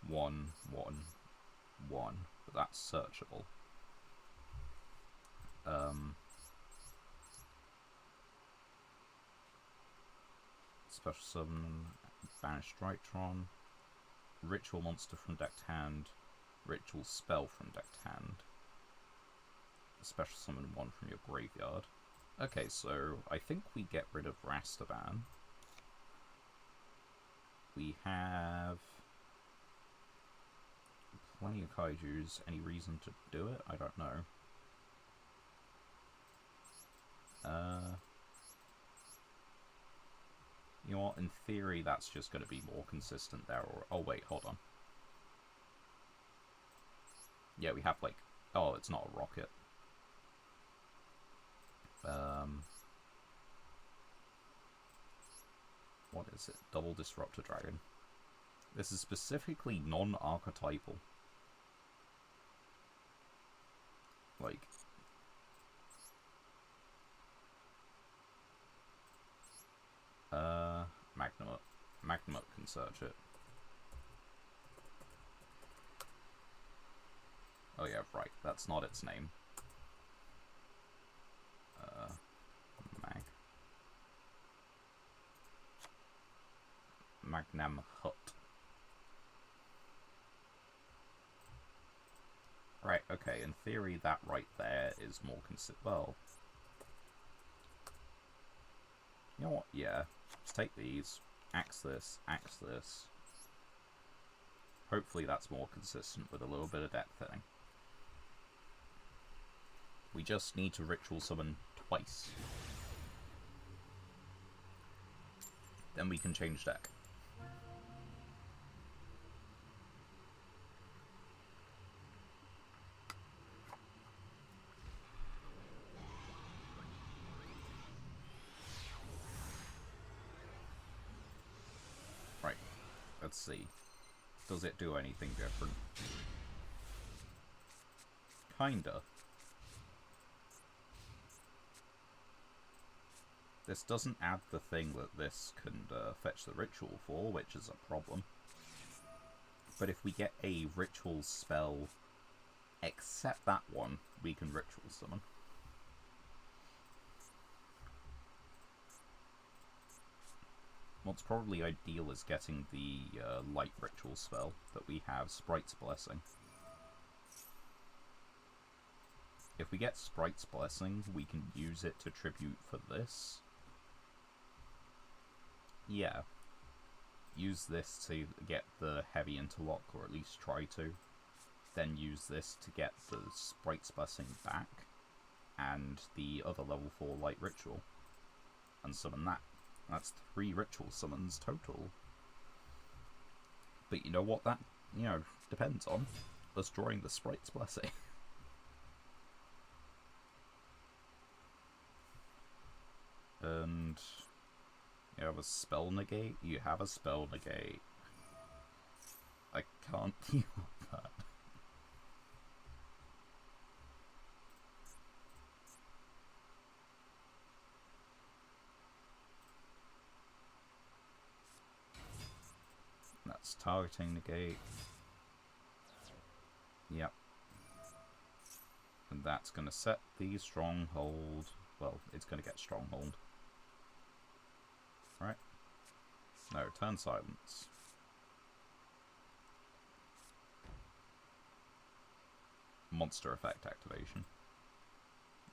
1, 1, 1, but that's searchable. Special summon, banish Drytron, ritual monster from decked hand, ritual spell from decked hand, special summon 1 from your graveyard. Okay, so I think we get rid of Rastaban. We have plenty of kaijus. Any reason to do it? I don't know. You know what, in theory that's just going to be more consistent there, or... Oh wait, hold on. Yeah, we have like... Oh, it's not a rocket. What is it? Double Disruptor Dragon. This is specifically non-archetypal. Like... Magnamut can search it. Oh yeah, right, that's not its name. Magnam Hut. Right, okay, in theory that right there is more well... You know what, yeah. Let's take these, axe this, axe this. Hopefully that's more consistent with a little bit of deck thinning. We just need to ritual summon twice. Then we can change deck. Right, let's see. Does it do anything different? Kinda. This doesn't add the thing that this can fetch the ritual for, which is a problem. But if we get a ritual spell, except that one, we can ritual summon. What's probably ideal is getting the light ritual spell that we have, Sprite's Blessing. If we get Sprite's Blessing, we can use it to tribute for this. Yeah. Use this to get the heavy interlock, or at least try to. Then use this to get the Sprite's Blessing back, and the other level 4 light ritual. And summon that. That's 3 ritual summons total. But you know what that, depends on? Us drawing the Sprite's Blessing. And you have a spell negate? You have a spell negate. I can't deal with that. That's targeting negate. Yep. And that's going to set the stronghold. Well, it's going to get stronghold. Right? No, turn silence. Monster effect activation.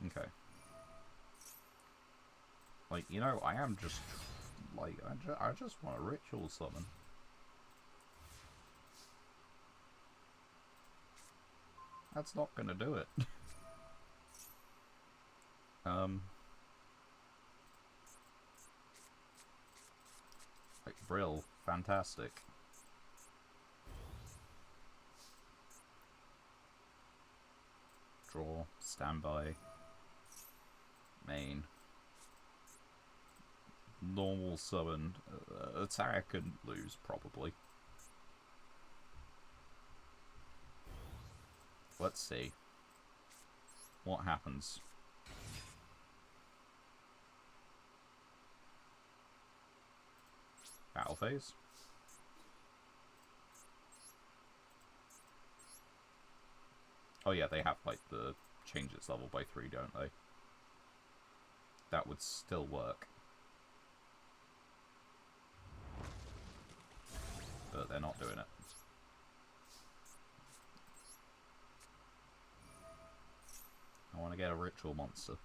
Okay. Like, I am just... Like, I just want a ritual summon. That's not gonna do it. Like, Brill, fantastic. Draw, standby, main. Normal summon, attack and lose, probably. Let's see. What happens? Battle phase? Oh yeah, they have, like, the change its level by 3, don't they? That would still work. But they're not doing it. I want to get a ritual monster.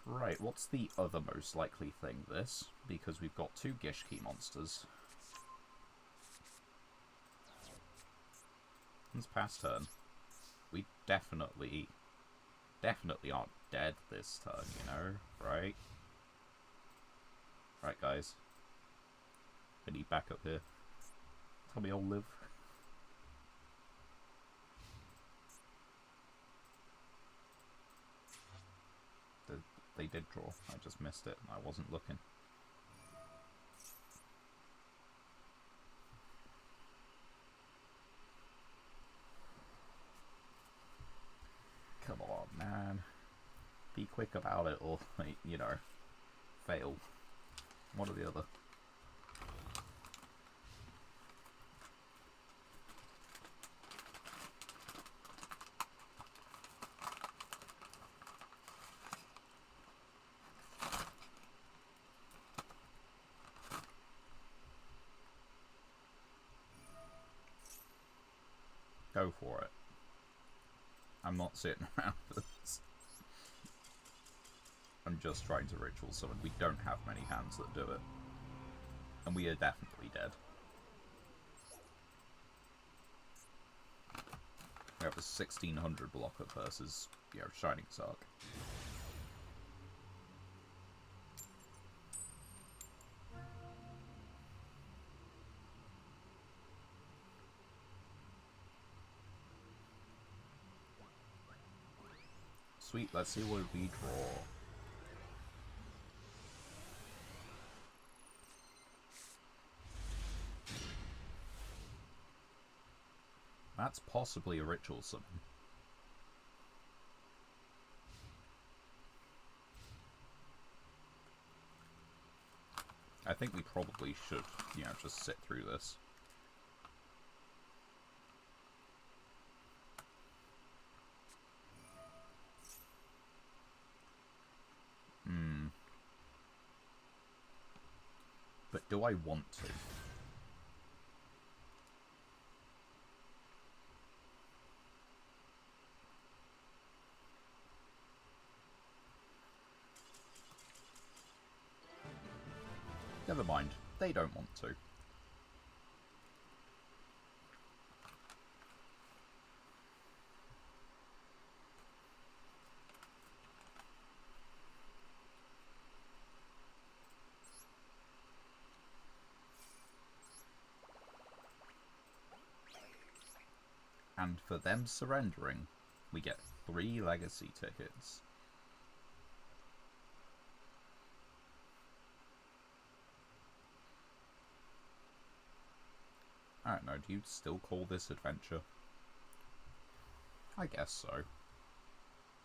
Right, what's the other most likely thing this? Because we've got 2 Gishki monsters. It's past turn. We definitely aren't dead this turn, you know, right? Right, guys. I need backup here. Tell me I'll live. They did draw. I just missed it. I wasn't looking. Come on, man. Be quick about it or, you know, fail. One or the other. Go for it. I'm not sitting around for this. I'm just trying to ritual summon. We don't have many hands that do it. And we are definitely dead. We have a 1600 blocker versus, you know, Shining Sark. Sweet, let's see what we draw. That's possibly a ritual summon. I think we probably should, you know, just sit through this. But do I want to? Never mind. They don't want to. And for them surrendering, we get 3 legacy tickets. I don't know, do you still call this adventure? I guess so.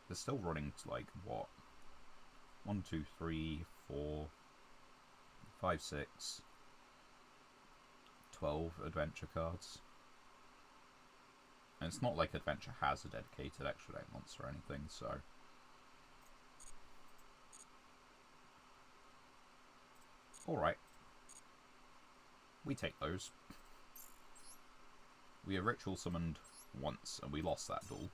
They're still running to, like, what? 1, 2, 3, 4, 5, 6, 12 adventure cards. And it's not like Adventure has a dedicated extra deck monster or anything, so... Alright. We take those. We have ritual summoned once, and we lost that duel.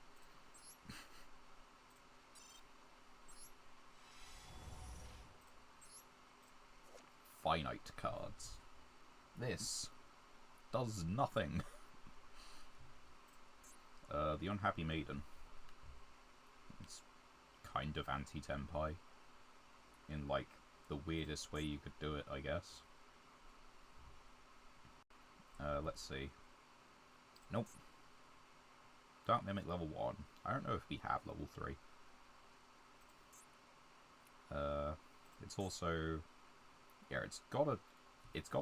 Finite cards. This does nothing. The Unhappy Maiden. It's kind of anti-Tenpai. In, like, the weirdest way you could do it, I guess. Let's see. Nope. Dark Mimic level 1. I don't know if we have level 3. It's also... yeah, it's got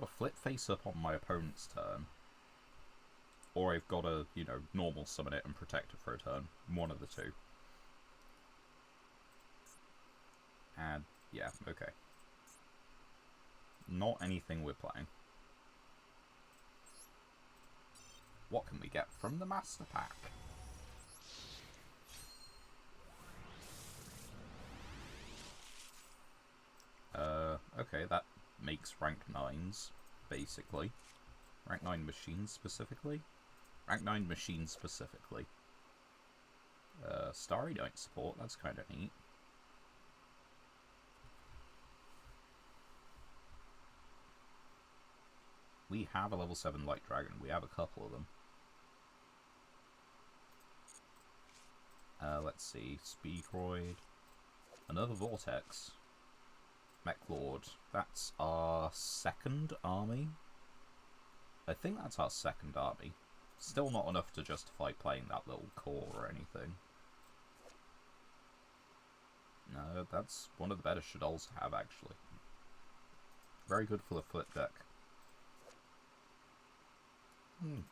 a flip face up on my opponent's turn. Or I've got to, you know, normal summon it and protect it for a turn. One of the two. And, yeah, okay. Not anything we're playing. What can we get from the Master Pack? Okay, that makes rank 9s, basically. Rank 9 machines, specifically? Rank 9 machines, specifically. Starry Night support, that's kind of neat. We have a level 7 Light Dragon, we have a couple of them. Let's see, Speedroid. Another Vortex. Mechlord. That's our second army. I think that's our second army. Still not enough to justify playing that little core or anything. No, that's one of the better Shaddolls to have, actually. Very good for the flip deck.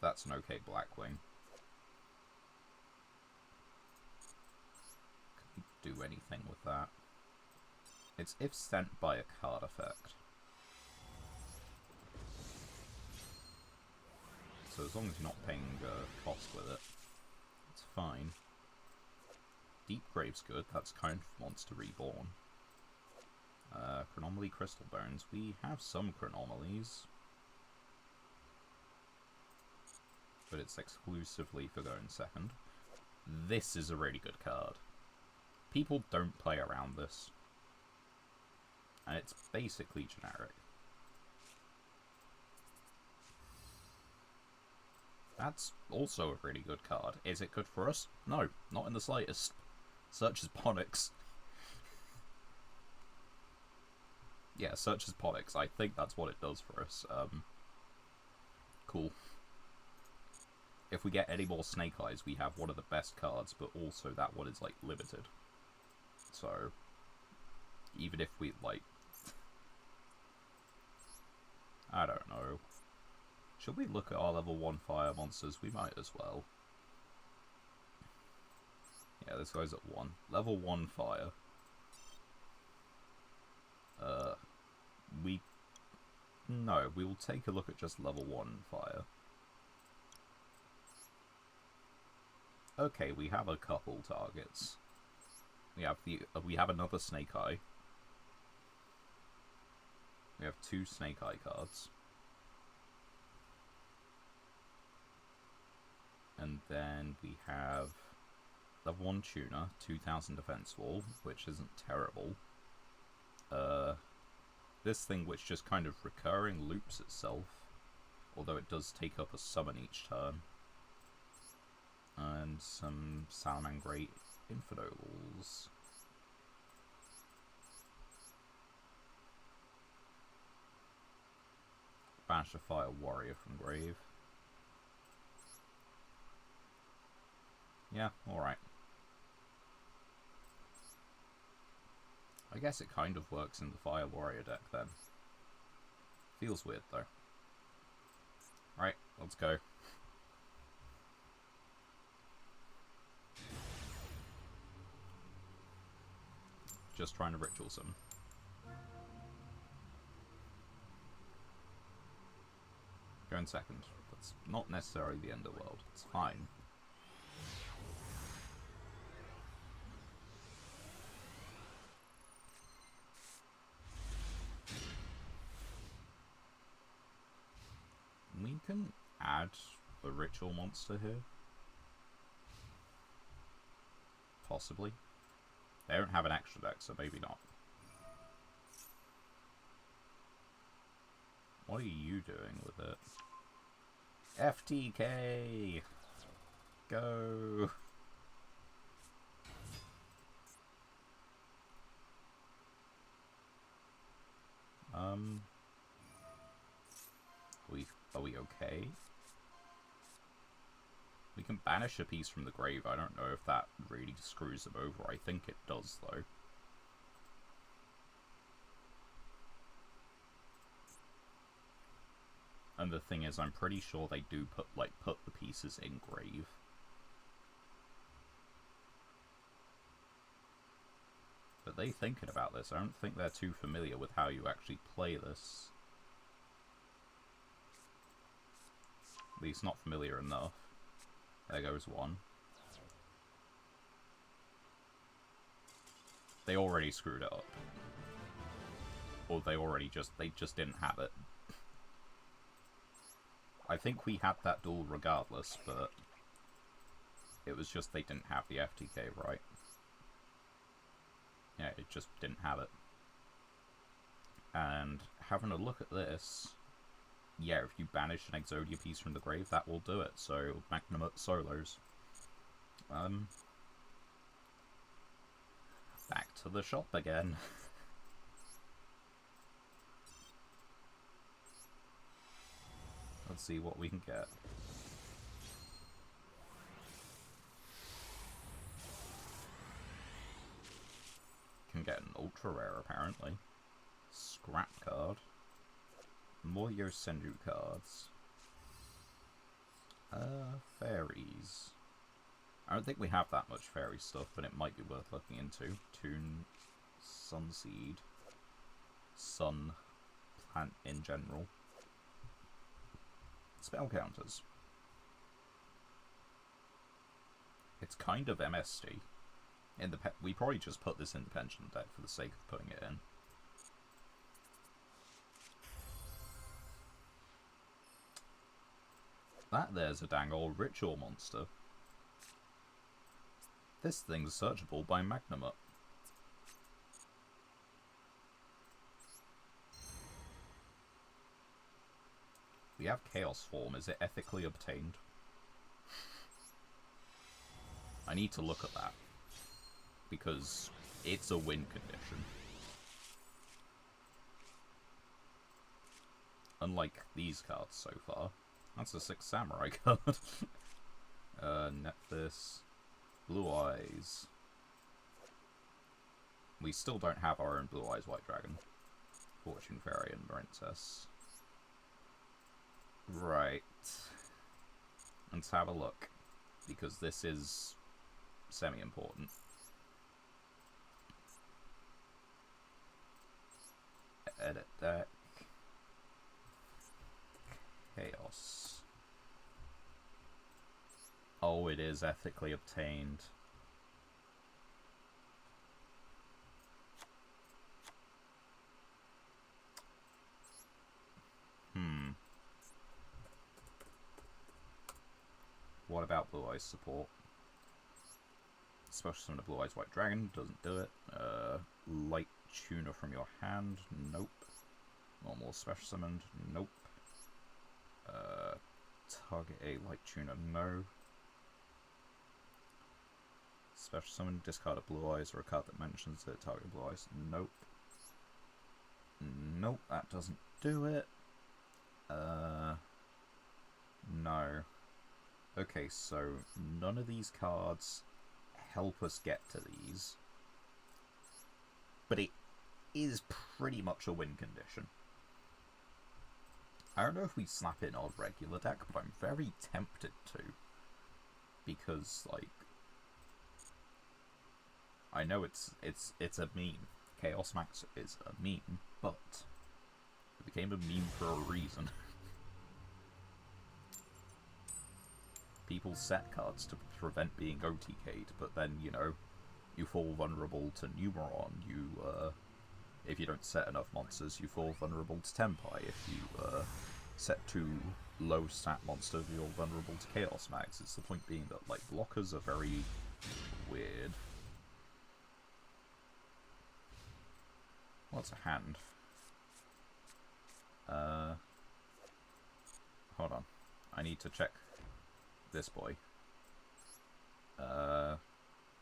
That's an okay Blackwing. Couldn't do anything with that. It's if sent by a card effect. So as long as you're not paying cost with it, it's fine. Deep Grave's good, that's kind of Monster Reborn. Chronomaly Crystal Bones. We have some Chronomalies. But it's exclusively for going second. This is a really good card. People don't play around this. And it's basically generic. That's also a really good card. Is it good for us? No, not in the slightest. Search as Ponix. Yeah, search as Ponix. I think that's what it does for us. Cool. If we get any more Snake Eyes, we have one of the best cards, but also that one is, like, limited. So, even if we, like... I don't know. Should we look at our level 1 fire monsters? We might as well. Yeah, this guy's at 1. Level 1 fire. No, we will take a look at just level 1 fire. Okay, we have a couple targets. We have another Snake Eye. We have 2 Snake Eye cards. And then we have level 1 Tuner, 2000 defense wall, which isn't terrible. This thing which just kind of recurring loops itself, although it does take up a summon each turn. And some Salamangreat Infidoles. Banish a Fire Warrior from Grave. Yeah, alright. I guess it kind of works in the Fire Warrior deck then. Feels weird though. Right, let's go. Just trying to ritual summon. Going second. That's not necessarily the end of the world. It's fine. We can add a ritual monster here. Possibly. They don't have an extra deck, so maybe not. What are you doing with it? FTK! Go! Are we okay? We can banish a piece from the grave. I don't know if that really screws them over. I think it does, though. And the thing is, I'm pretty sure they do put the pieces in grave. But they thinking about this. I don't think they're too familiar with how you actually play this. At least not familiar enough. There goes one. They already screwed it up. Or they just didn't have it. I think we had that duel regardless, but it was just they didn't have the FTK right. Yeah, it just didn't have it. And having a look at this, yeah, if you banish an Exodia piece from the grave, that will do it. So, Magnum solos. Back to the shop again. Let's see what we can get. Can get an ultra rare apparently. Scrap card. More Yosenju cards. Fairies. I don't think we have that much fairy stuff, but it might be worth looking into. Toon, Sunseed, Sun, plant in general. Spell counters. It's kind of MSD. We probably just put this in the pension deck for the sake of putting it in. That there's a dang old ritual monster. This thing's searchable by Magnum. We have Chaos form. Is it ethically obtained? I need to look at that. Because it's a win condition. Unlike these cards so far. That's a 6 samurai card. Nephthys. Blue Eyes. We still don't have our own Blue Eyes White Dragon. Fortune Fairy and Princess. Right. Let's have a look. Because this is semi-important. Edit deck. Chaos. Oh, it is ethically obtained. What about Blue Eyes support? Special summon a Blue Eyes White Dragon, doesn't do it. Light Tuner from your hand, nope. Normal special summoned, nope. Target a Light Tuner, no. Special summon, discard a Blue Eyes or a card that mentions it. Target Blue Eyes, nope. Nope, that doesn't do it. No. Okay, so none of these cards help us get to these. But it is pretty much a win condition. I don't know if we slap it in our regular deck, but I'm very tempted to. Because, like, I know it's a meme. Chaos Max is a meme, but it became a meme for a reason. People set cards to prevent being OTK'd, but then, you know, you fall vulnerable to Numeron. If you don't set enough monsters, you fall vulnerable to Tempai. If you set too low stat monsters, you're vulnerable to Chaos Max. It's the point being that, like, blockers are very weird. What's a hand? Hold on. I need to check this boy.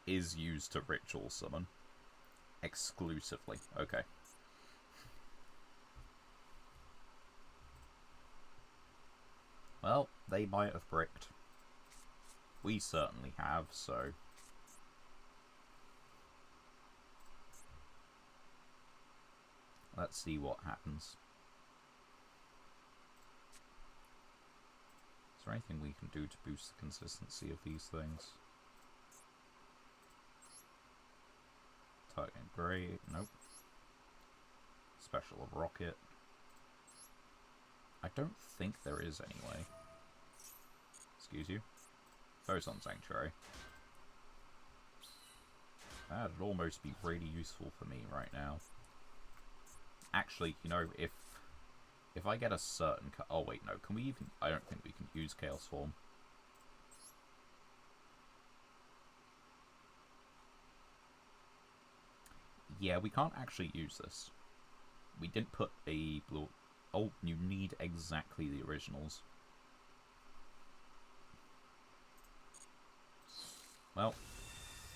Is used to ritual summon. Exclusively. Okay. Well, they might have bricked. We certainly have, so... Let's see what happens. Is there anything we can do to boost the consistency of these things? Target Grey, nope. Special of Rocket. I don't think there is anyway. Excuse you. Photon Sanctuary. That'd almost be really useful for me right now. Actually, you know, if I get a certain... Oh, wait, no. Can we even... I don't think we can use Chaos Form. Yeah, we can't actually use this. We didn't put a blue... Oh, you need exactly the originals. Well,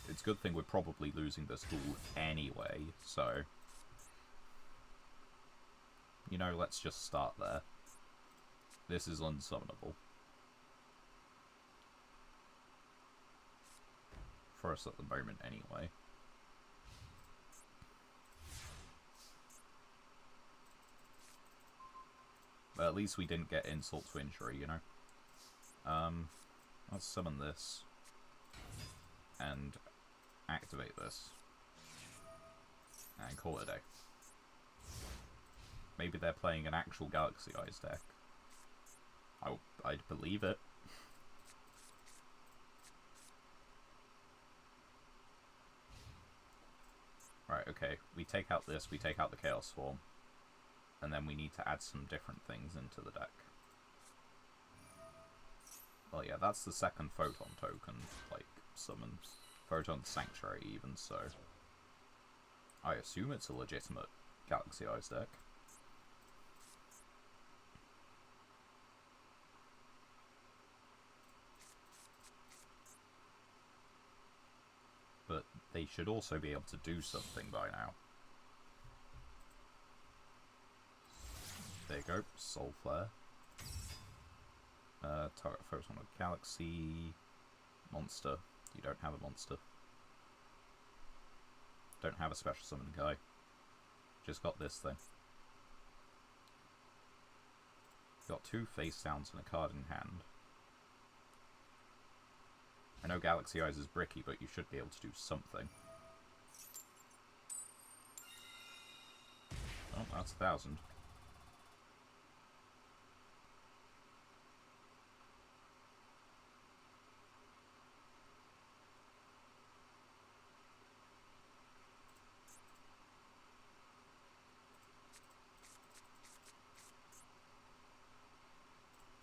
it's a good thing we're probably losing this duel anyway, so... You know, let's just start there. This is unsummonable. For us at the moment, anyway. But at least we didn't get insult to injury, you know? Let's summon this. And activate this. And call it a day. Maybe they're playing an actual Galaxy Eyes deck. I'd believe it. Right, okay. We take out this, we take out the Chaos Form. And then we need to add some different things into the deck. Well, yeah, that's the second Photon token, like, summon. Photon Sanctuary, even, so... I assume it's a legitimate Galaxy Eyes deck. But they should also be able to do something by now. There you go, Soul Flare. Target Photon of Galaxy. Monster. You don't have a monster. Don't have a special summon guy. Just got this thing. Got 2 face downs and a card in hand. I know Galaxy Eyes is bricky, but you should be able to do something. Oh, that's 1,000.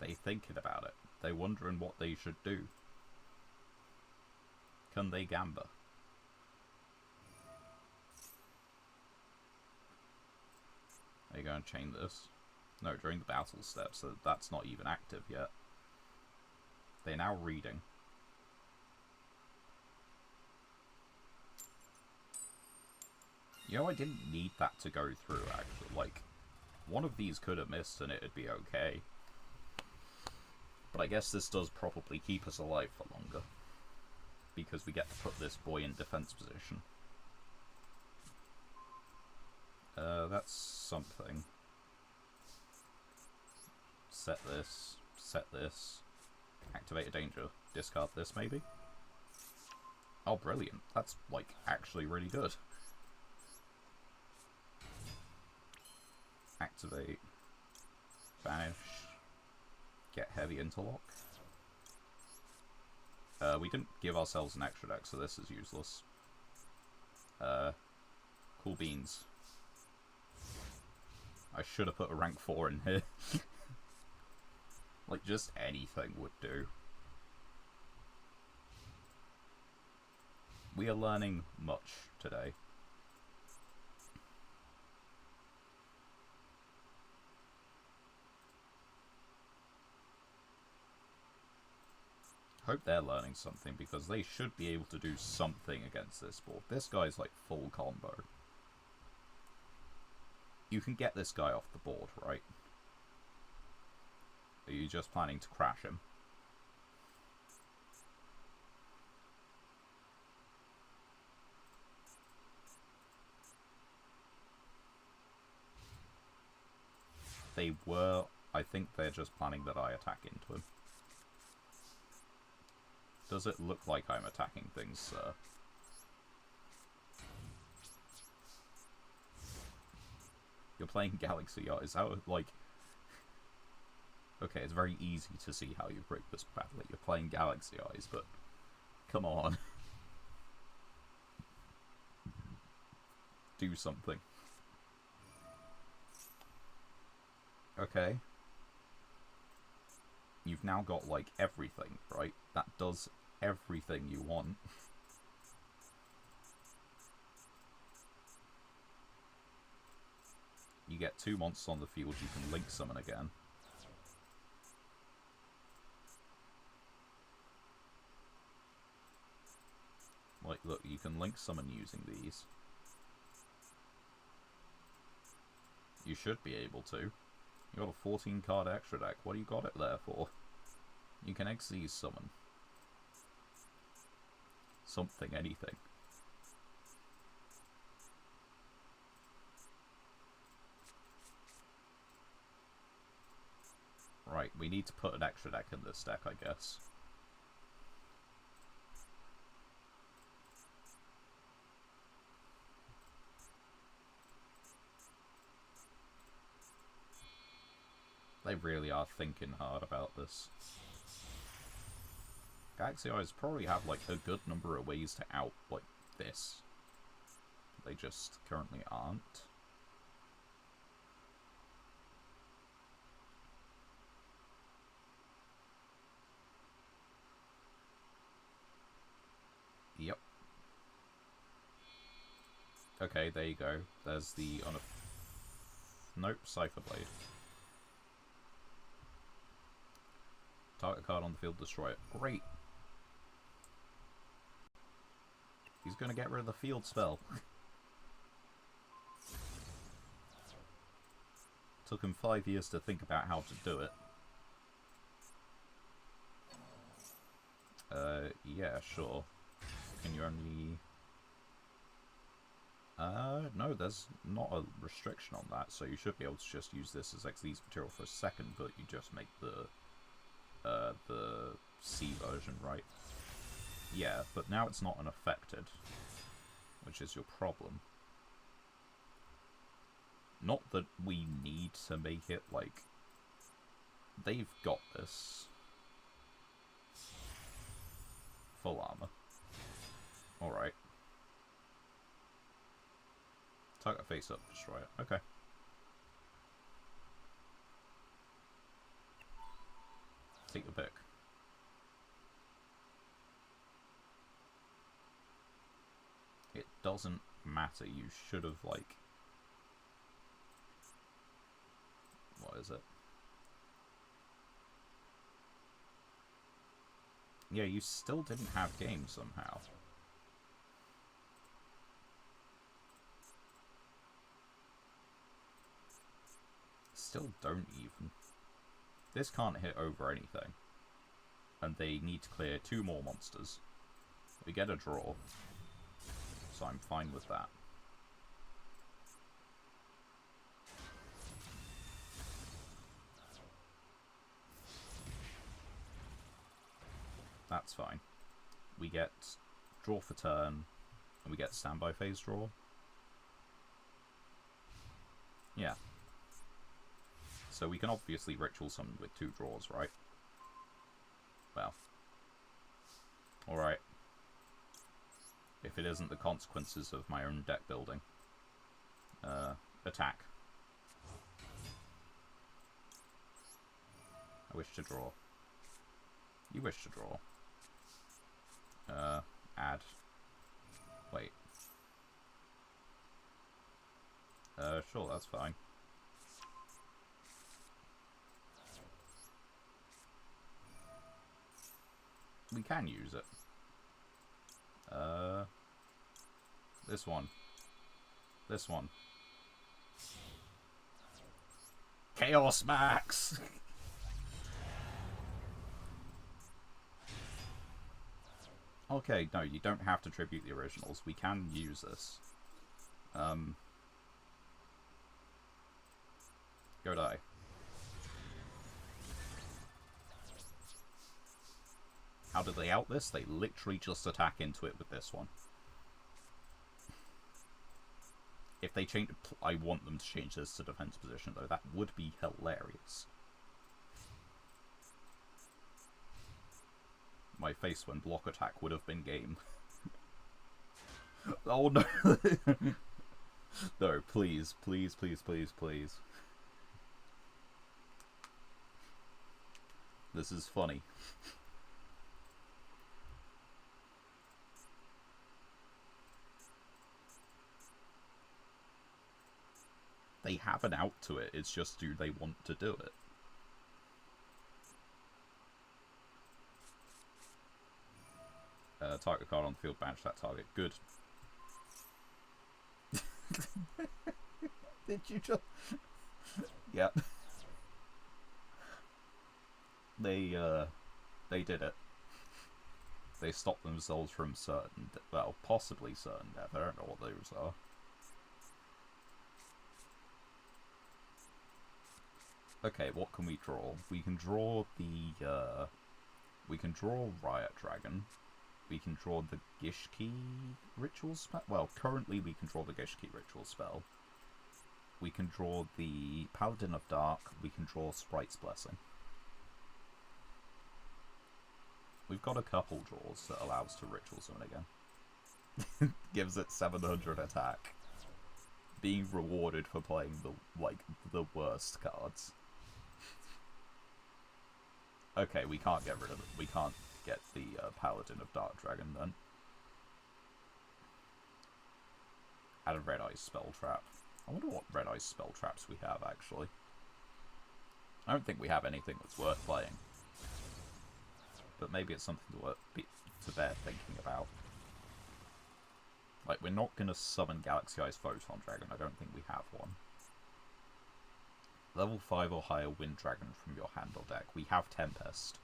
They thinking about it. They wondering what they should do. Can they gamba? Are you going to chain this? No, during the battle step, so that's not even active yet. They're now reading. You know, I didn't need that to go through, actually. Like, one of these could have missed and it'd be okay. But I guess this does probably keep us alive for longer. Because we get to put this boy in defense position. That's something. Set this. Activate a danger. Discard this, maybe? Oh, brilliant. That's, like, actually really good. Activate. Banish. Get heavy interlock. We didn't give ourselves an extra deck, so this is useless. Cool beans. I should have put a rank 4 in here. Like, just anything would do. We are learning much today. hope they're learning something, because they should be able to do something against this board. This guy's like full combo. You can get this guy off the board, right? Are you just planning to crash him? They were... I think they're just planning that I attack into him. Does it look like I'm attacking things, sir? You're playing Galaxy Art. Is that, like... Okay, it's very easy to see how you break this badly. You're playing Galaxy Eyes, but... Come on. Do something. Okay. You've now got, like, everything, right? That does everything you want. You get 2 monsters on the field, you can link summon again. Like, look, you can link summon using these. You should be able to. You got a 14 card extra deck. What do you got it there for? You can XZ summon. Something, anything. Right, we need to put an extra deck in this deck, I guess. They really are thinking hard about this. Galaxy Eyes probably have, like, a good number of ways to out, like, this. They just currently aren't. Yep. Okay, there you go. There's the... Nope, Cypher Blade. Target card on the field, destroy it. Great. He's gonna get rid of the field spell. Took him 5 years to think about how to do it. Yeah, sure. Can you only... no, there's not a restriction on that, so you should be able to just use this as XD's material for a second, but you just make the C version, right? Yeah, but now it's not unaffected, which is your problem. Not that we need to make it, like... They've got this. Full armor. Alright. Target face up, destroy it. Okay. Take your pick. It doesn't matter. You should have, like... What is it? Yeah, you still didn't have game somehow. Still don't even. This can't hit over anything. And they need to clear 2 more monsters. We get a draw. So I'm fine with that. That's fine. We get draw for turn, and we get standby phase draw. Yeah. So we can obviously ritual summon with 2 draws, right? Well. Alright. If it isn't the consequences of my own deck building. Attack. I wish to draw. You wish to draw. Add. Wait. Sure, that's fine. We can use it. This one. This one. Chaos Max! Okay, no, you don't have to tribute the originals. We can use this. Go die. How did they out this? They literally just attack into it with this one. If they change... I want them to change this to defense position, though. That would be hilarious. My face when block attack would have been game. Oh no! No, please, please, please, please, please. This is funny. They have an out to it, it's just do they want to do it? Target card on the field, banish that target. Good. Did you just... Yep. They did it. They stopped themselves from certain... Well, possibly certain death. I don't know what those are. Okay, what can we draw? We can draw the, we can draw Riot Dragon. We can draw the Gishki Ritual spell. Well, currently we can draw the Gishki Ritual spell. We can draw the Paladin of Dark. We can draw Sprite's Blessing. We've got a couple draws that allow us to Ritual Summon again. Gives it 700 attack. Being rewarded for playing the worst cards. Okay, we can't get rid of it. We can't get the Paladin of Dark Dragon then. Add a Red Ice Spell Trap. I wonder what Red Ice Spell Traps we have, actually. I don't think we have anything that's worth playing. But maybe it's something to bear thinking about. Like, we're not going to summon Galaxy Eyes Photon Dragon. I don't think we have one. Level 5 or higher Wind Dragon from your hand or deck. We have Tempest.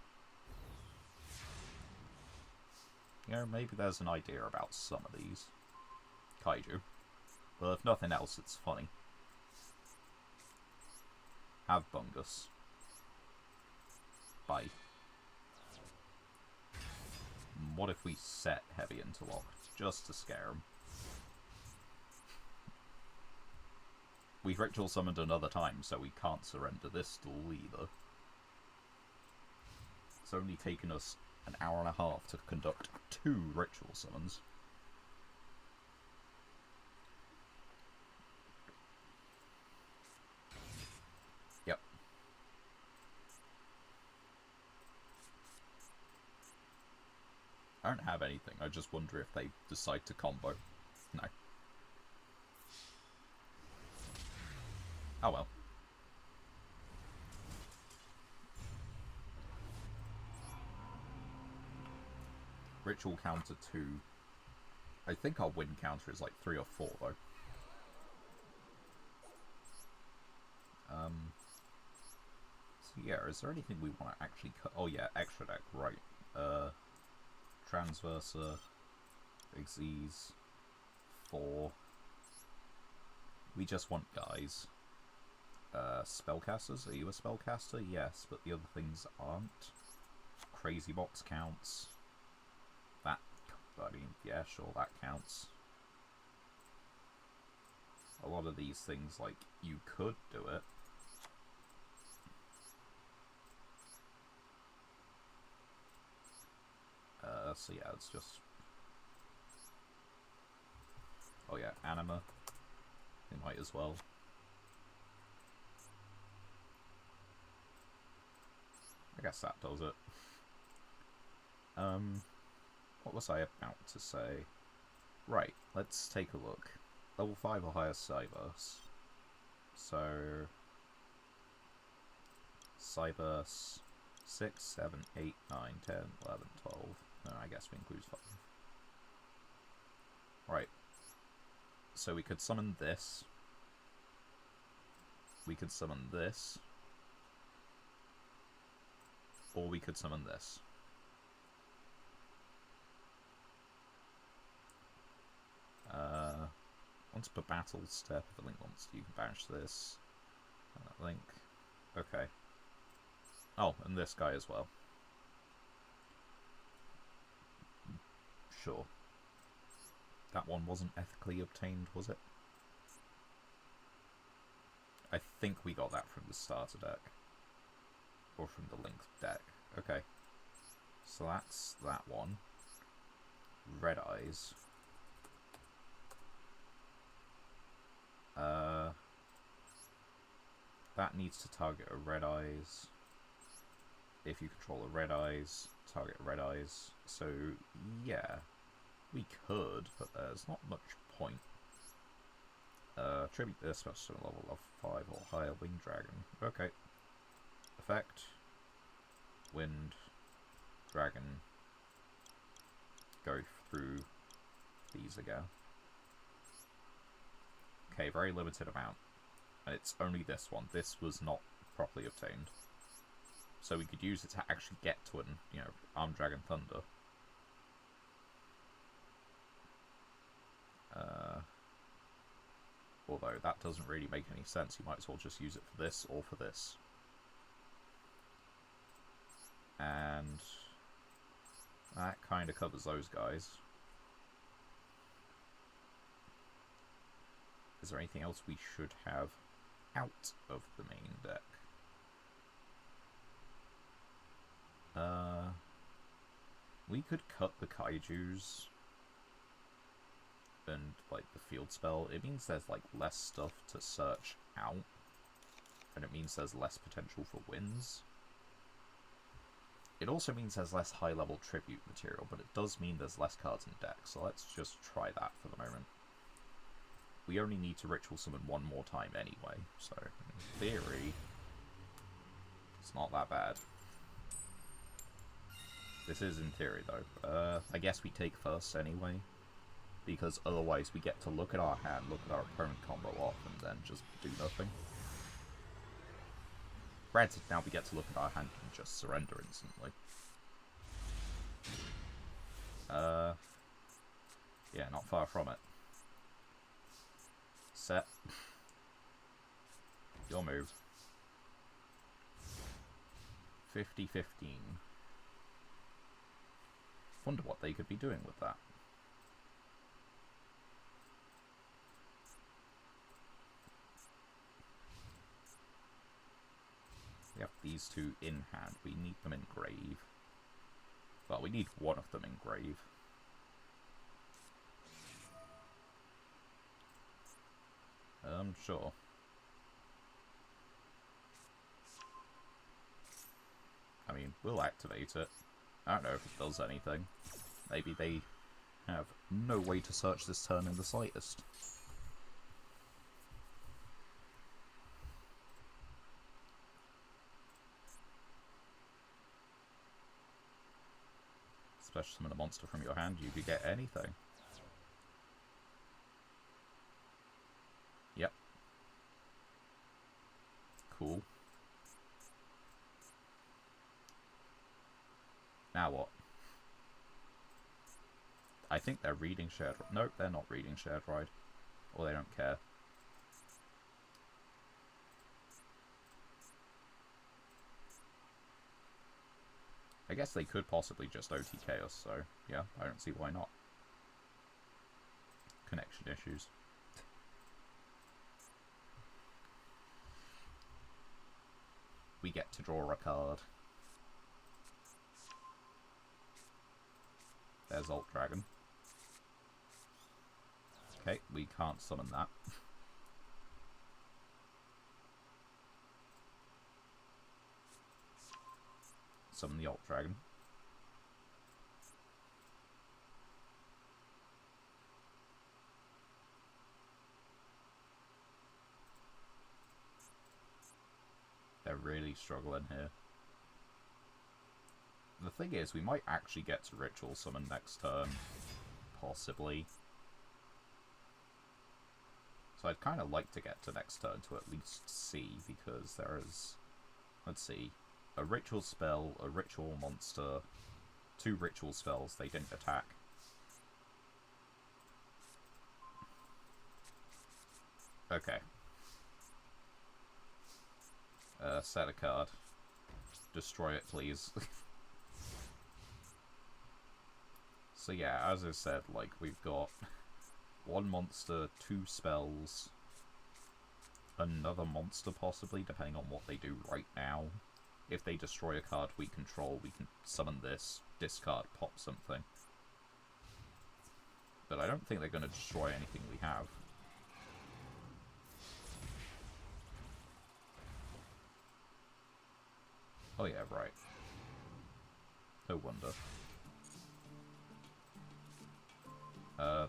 You know, maybe there's an idea about some of these. Kaiju. Well, if nothing else, it's funny. Have Bungus. Bye. What if we set Heavy Interlock, just to scare him? We've ritual summoned another time, so we can't surrender this duel either. It's only taken us an hour and a half to conduct 2 ritual summons. Yep. I don't have anything, I just wonder if they decide to combo. No. Oh well. Ritual counter 2. I think our win counter is like 3 or 4 though. So yeah, is there anything we want to actually cut? Oh yeah, extra deck, right. Transverser, Xyz, 4. We just want guys. Spellcasters? Are you a spellcaster? Yes, but the other things aren't. Crazy Box counts. That, I mean, yeah, sure, that counts. A lot of these things, like, you could do it. So yeah, it's just... Oh yeah, Anima. You might as well. I guess that does it. What was I about to say? Right, let's take a look. Level 5 or higher Cyberse. So... Cyberse... 6, 7, 8, 9, 10, 11, 12. No, I guess we include 5. Right. So we could summon this. We could summon this. Or we could summon this. Once per battle step, if a link monster, you can banish this. And that link. Okay. Oh, and this guy as well. Sure. That one wasn't ethically obtained, was it? I think we got that from the starter deck. Or from the linked deck. Okay. So that's that one. Red Eyes. That needs to target a Red Eyes. If you control a Red Eyes, target Red Eyes. So, yeah. We could, but there's not much point. Tribute this special level of 5 or higher Winged Dragon. Okay. Effect. Wind. Dragon. Go through these again. Okay, very limited amount. And it's only this one. This was not properly obtained. So we could use it to actually get to an, Armed Dragon Thunder. Although that doesn't really make any sense. You might as well just use it for this or for this. And that kind of covers those guys. Is there anything else we should have out of the main deck? We could cut the kaijus and like the field spell. It means there's like less stuff to search out, and it means there's less potential for wins. It also means there's less high level tribute material, but it does mean there's less cards in deck, so let's just try that for the moment. We only need to ritual summon one more time anyway, so in theory it's not that bad. This is in theory though. I guess we take first anyway, because otherwise we get to look at our hand, look at our opponent combo off, and then just do nothing. Granted, now we get to look at our hand and just surrender instantly. Yeah, not far from it. Set. Your move. 50-15. Wonder what they could be doing with that. We have these two in hand. We need them in grave. Well, we need one of them in grave. Sure. I mean, we'll activate it. I don't know if it does anything. Maybe they have no way to search this turn in the slightest. Special summon a monster from your hand, you could get anything. Yep. Cool. Now what? I think they're reading Shared Ride. Nope, they're not reading Shared Ride. Or they don't care. I guess they could possibly just OTK us, so yeah, I don't see why not. Connection issues. We get to draw a card. There's Alt Dragon. Okay, we can't summon that. Summon the Alt Dragon. They're really struggling here. The thing is, we might actually get to Ritual Summon next turn. Possibly. So I'd kind of like to get to next turn to at least see, because there is... Let's see. A Ritual spell, a Ritual monster, 2 Ritual spells, they didn't attack. Okay. Set a card. Destroy it, please. So yeah, as I said, like, we've got 1 monster, 2 spells, another monster possibly, depending on what they do right now. If they destroy a card we control, we can summon this, discard, pop something. But I don't think they're going to destroy anything we have. Oh yeah, right. No wonder.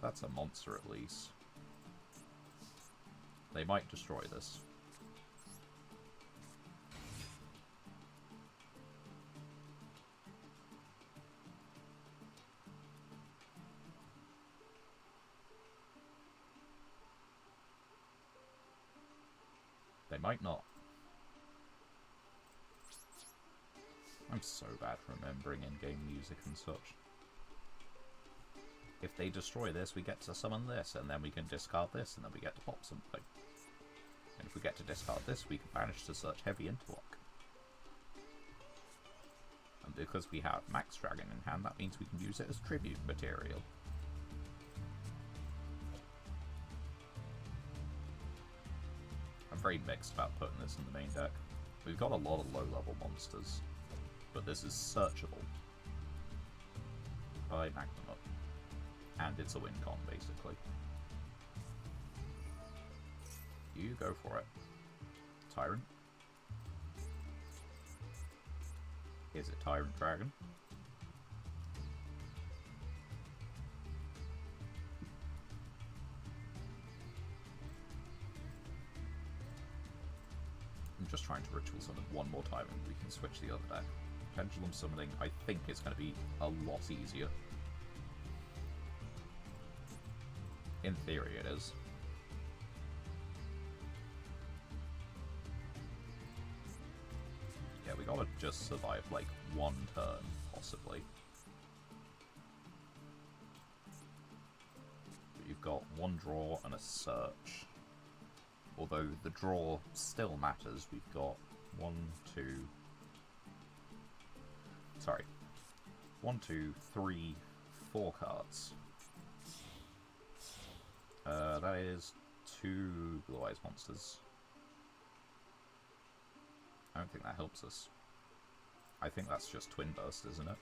That's a monster at least. They might destroy this. They might not. I'm so bad remembering in-game music and such. If they destroy this, we get to summon this, and then we can discard this, and then we get to pop something. And if we get to discard this, we can banish to search Heavy Interlock. And because we have Max Dragon in hand, that means we can use it as tribute material. I'm very mixed about putting this in the main deck. We've got a lot of low-level monsters, but this is searchable by Magnum Up. And it's a win con, basically. You go for it. Tyrant. Is it Tyrant Dragon? I'm just trying to Ritual Summon one more time and we can switch the other deck. Pendulum Summoning, I think, is going to be a lot easier. In theory, it is. Yeah, we gotta just survive, like, 1 turn, possibly. But you've got 1 draw and a search. Although the draw still matters. We've got 1, 2... Sorry. 1, 2, 3, 4 cards. That is 2 Blue Eyes monsters. I don't think that helps us. I think that's just Twin Burst, isn't it?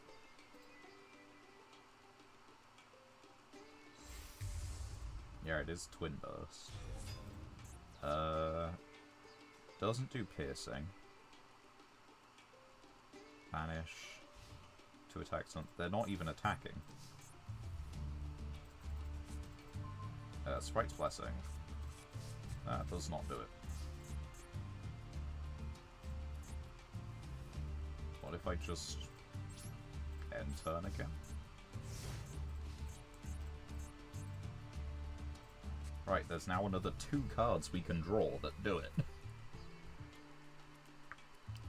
Yeah, it is Twin Burst. Doesn't do piercing. Banish. 2 attacks on... They're not even attacking. Sprite's Blessing. That does not do it. What if I just end turn again? Right, there's now another 2 cards we can draw that do it.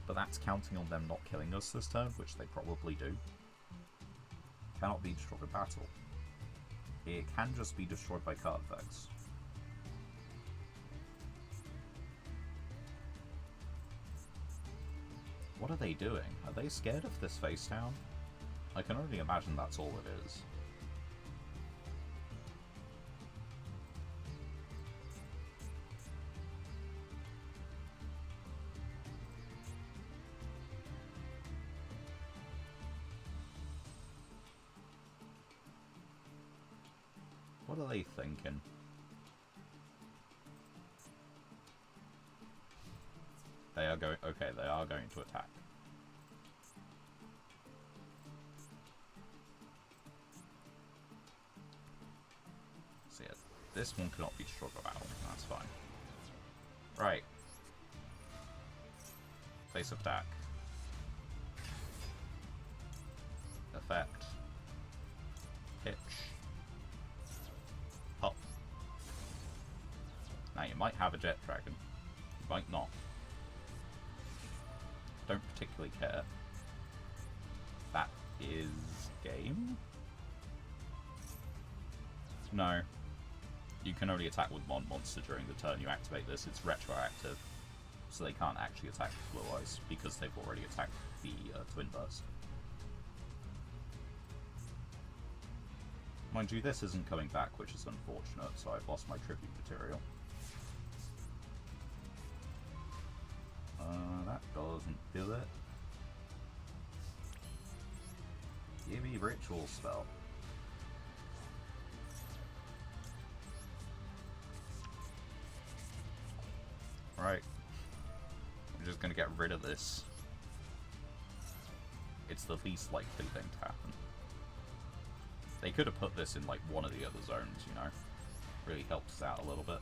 But that's counting on them not killing us this turn, which they probably do. Cannot be destroyed in battle. It can just be destroyed by card effects. What are they doing? Are they scared of this face down? I can only imagine that's all it is. What are they thinking? They are going... Okay, they are going to attack. So yeah, this one cannot be destroyed by battle. That's fine. Right. Face of attack. effect, pitch, up. Now you might have a jet dragon, you might not. Don't particularly care. That is game? No. You can only attack with one monster during the turn you activate this. It's retroactive, so they can't actually attack with Blue Eyes because they've already attacked the Twin Burst. Mind you, this isn't coming back, which is unfortunate, so I've lost my tribute material. That doesn't do it. Give me Ritual Spell. Right. I'm just gonna get rid of this. It's the least likely thing to happen. They could have put this in like one of the other zones, you know. Really helped us out a little bit.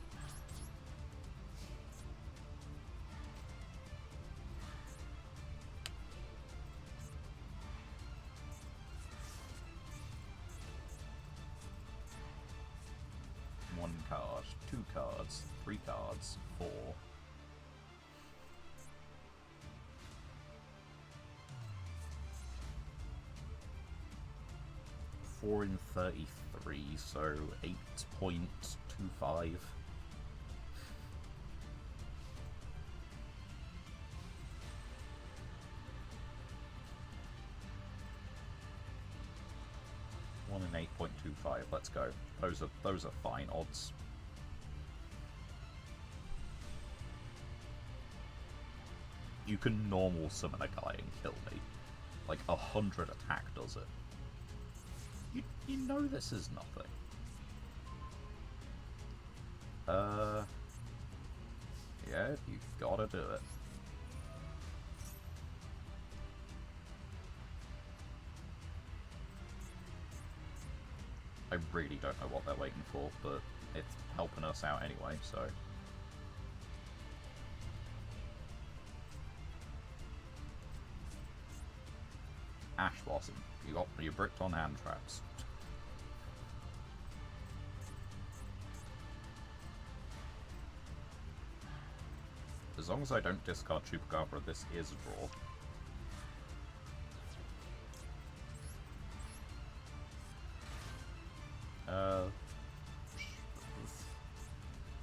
One card, 2 cards, 3 cards, 4. Four in 33, so 8.25. One in 8.25. Let's go. Those are fine odds. You can normal summon a guy and kill me. Like 100 attack does it. You know this is nothing. Yeah, you've gotta do it. I really don't know what they're waiting for, but it's helping us out anyway, so... Ash Blossom. You bricked on hand traps. As long as I don't discard Chupacabra, this is a draw.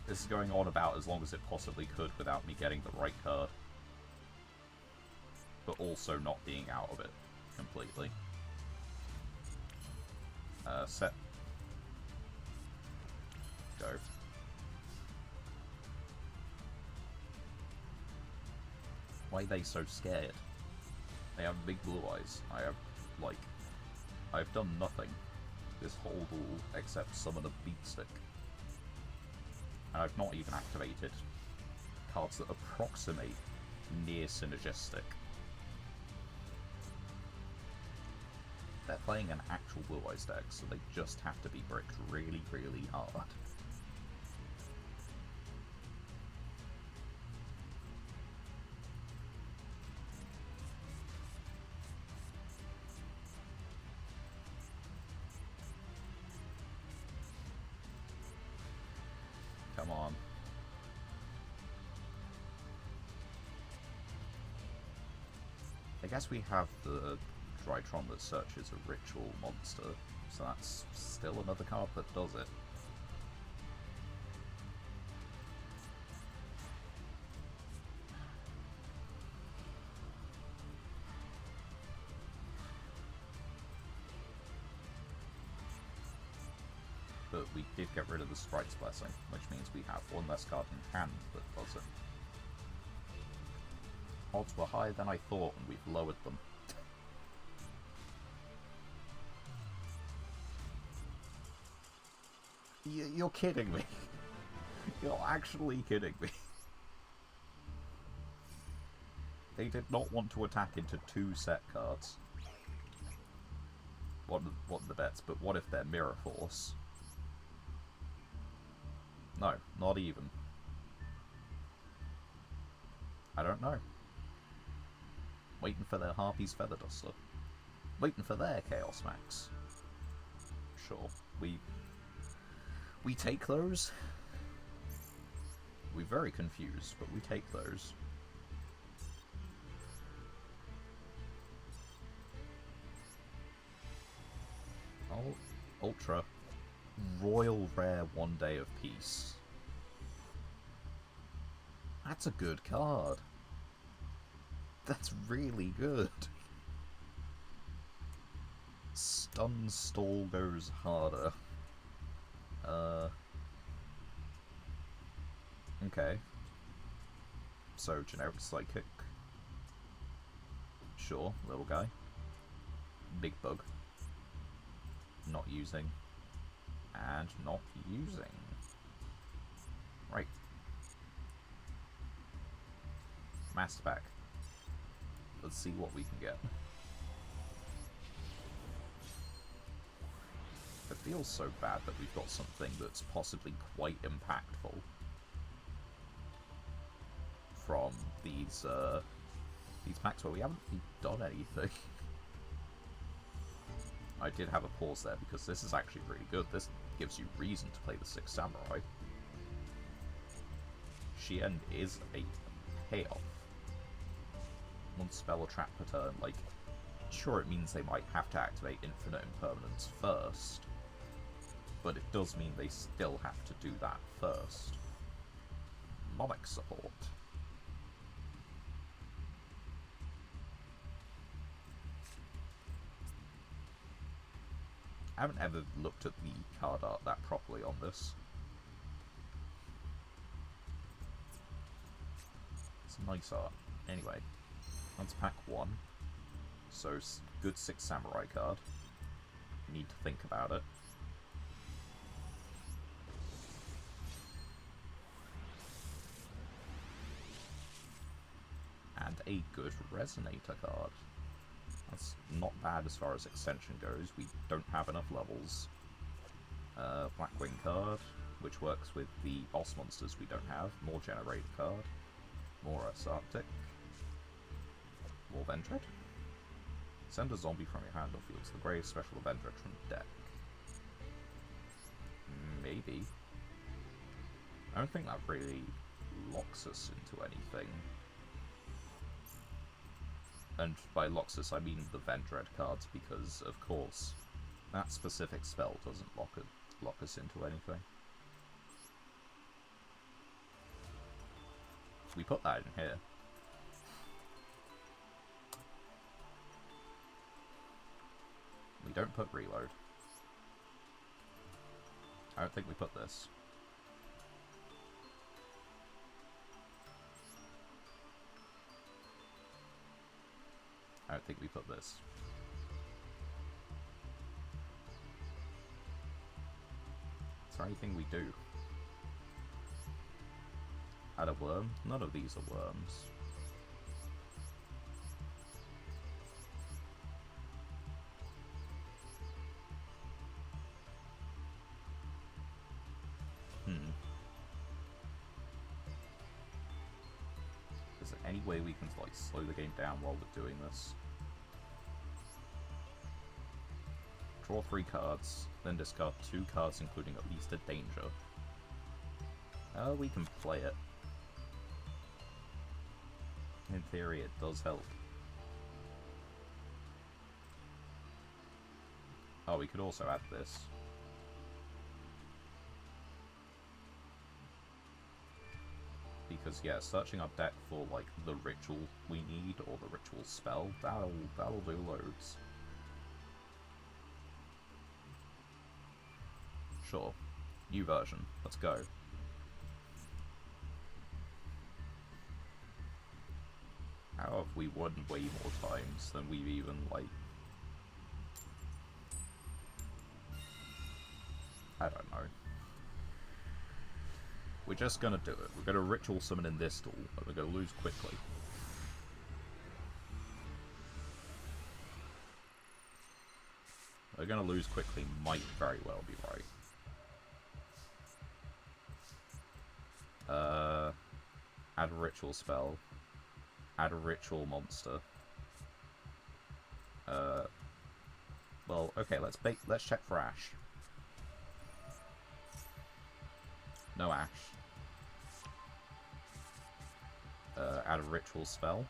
This is going on about as long as it possibly could without me getting the right card. But also not being out of it completely. Set. Go. Why are they so scared? They have big blue eyes. I've done nothing this whole duel except summon a beat stick. And I've not even activated cards that approximate near synergistic. They're playing an actual Blue Eyes deck, so they just have to be bricked really, really hard. Come on. I guess we have the Drytron that searches a ritual monster, so that's still another card that does it. But we did get rid of the Sprite's Blessing, which means we have one less card in hand that does it. Odds were higher than I thought, and we've lowered them. You're kidding me. You're actually kidding me. They did not want to attack into 2 set cards. What are the bets? But what if they're Mirror Force? No, not even. I don't know. Waiting for their Harpy's Feather Duster. waiting for their Chaos Max. Sure, we take those. We're very confused, but we take those. Oh, Ultra. Royal Rare One Day of Peace. That's a good card. That's really good. Stun Stall goes harder. Okay. So, generic Psychic. Sure, little guy. Big Bug. Not using. And not using. Right. Master Pack. Let's see what we can get. It feels so bad that we've got something that's possibly quite impactful from these packs where we haven't really done anything. I did have a pause there because this is actually really good. This gives you reason to play the Sixth Samurai. Shien is a payoff. One spell or trap per turn, like, sure, it means they might have to activate Infinite Impermanence first, but it does mean they still have to do that first. Monarch support. I haven't ever looked at the card art that properly on this. It's nice art. Anyway, that's pack 1. So, good Sixth Samurai card. Need to think about it. And a good Resonator card. That's not bad as far as extension goes. We don't have enough levels. Blackwing card, which works with the boss monsters we don't have. More Generator card. More Arctic. More Vendred. Send a zombie from your hand or field to the grave. Special Vendred from deck. Maybe. I don't think that really locks us into anything. And by locks us, I mean the Vendred cards, because, of course, that specific spell doesn't lock us into anything. We put that in here. We don't put Reload. I don't think we put this. I don't think we put this. Is there anything we do? Add a worm? None of these are worms. Is there any way we can, like, slow the game down while we're doing this? Draw 3 cards, then discard 2 cards including at least a danger. We can play it. In theory, it does help. Oh, we could also add this. Because, yeah, searching our deck for, like, the ritual we need, or the ritual spell, that'll do loads. Sure. New version. Let's go. How have we won way more times than we've even, like... I don't know. We're just gonna do it. We're gonna ritual summon in this duel, and we're gonna lose quickly. We're gonna lose quickly might very well be right. Add a ritual spell. Add a ritual monster. Well, okay, let's check for Ash. No Ash. Add a ritual spell.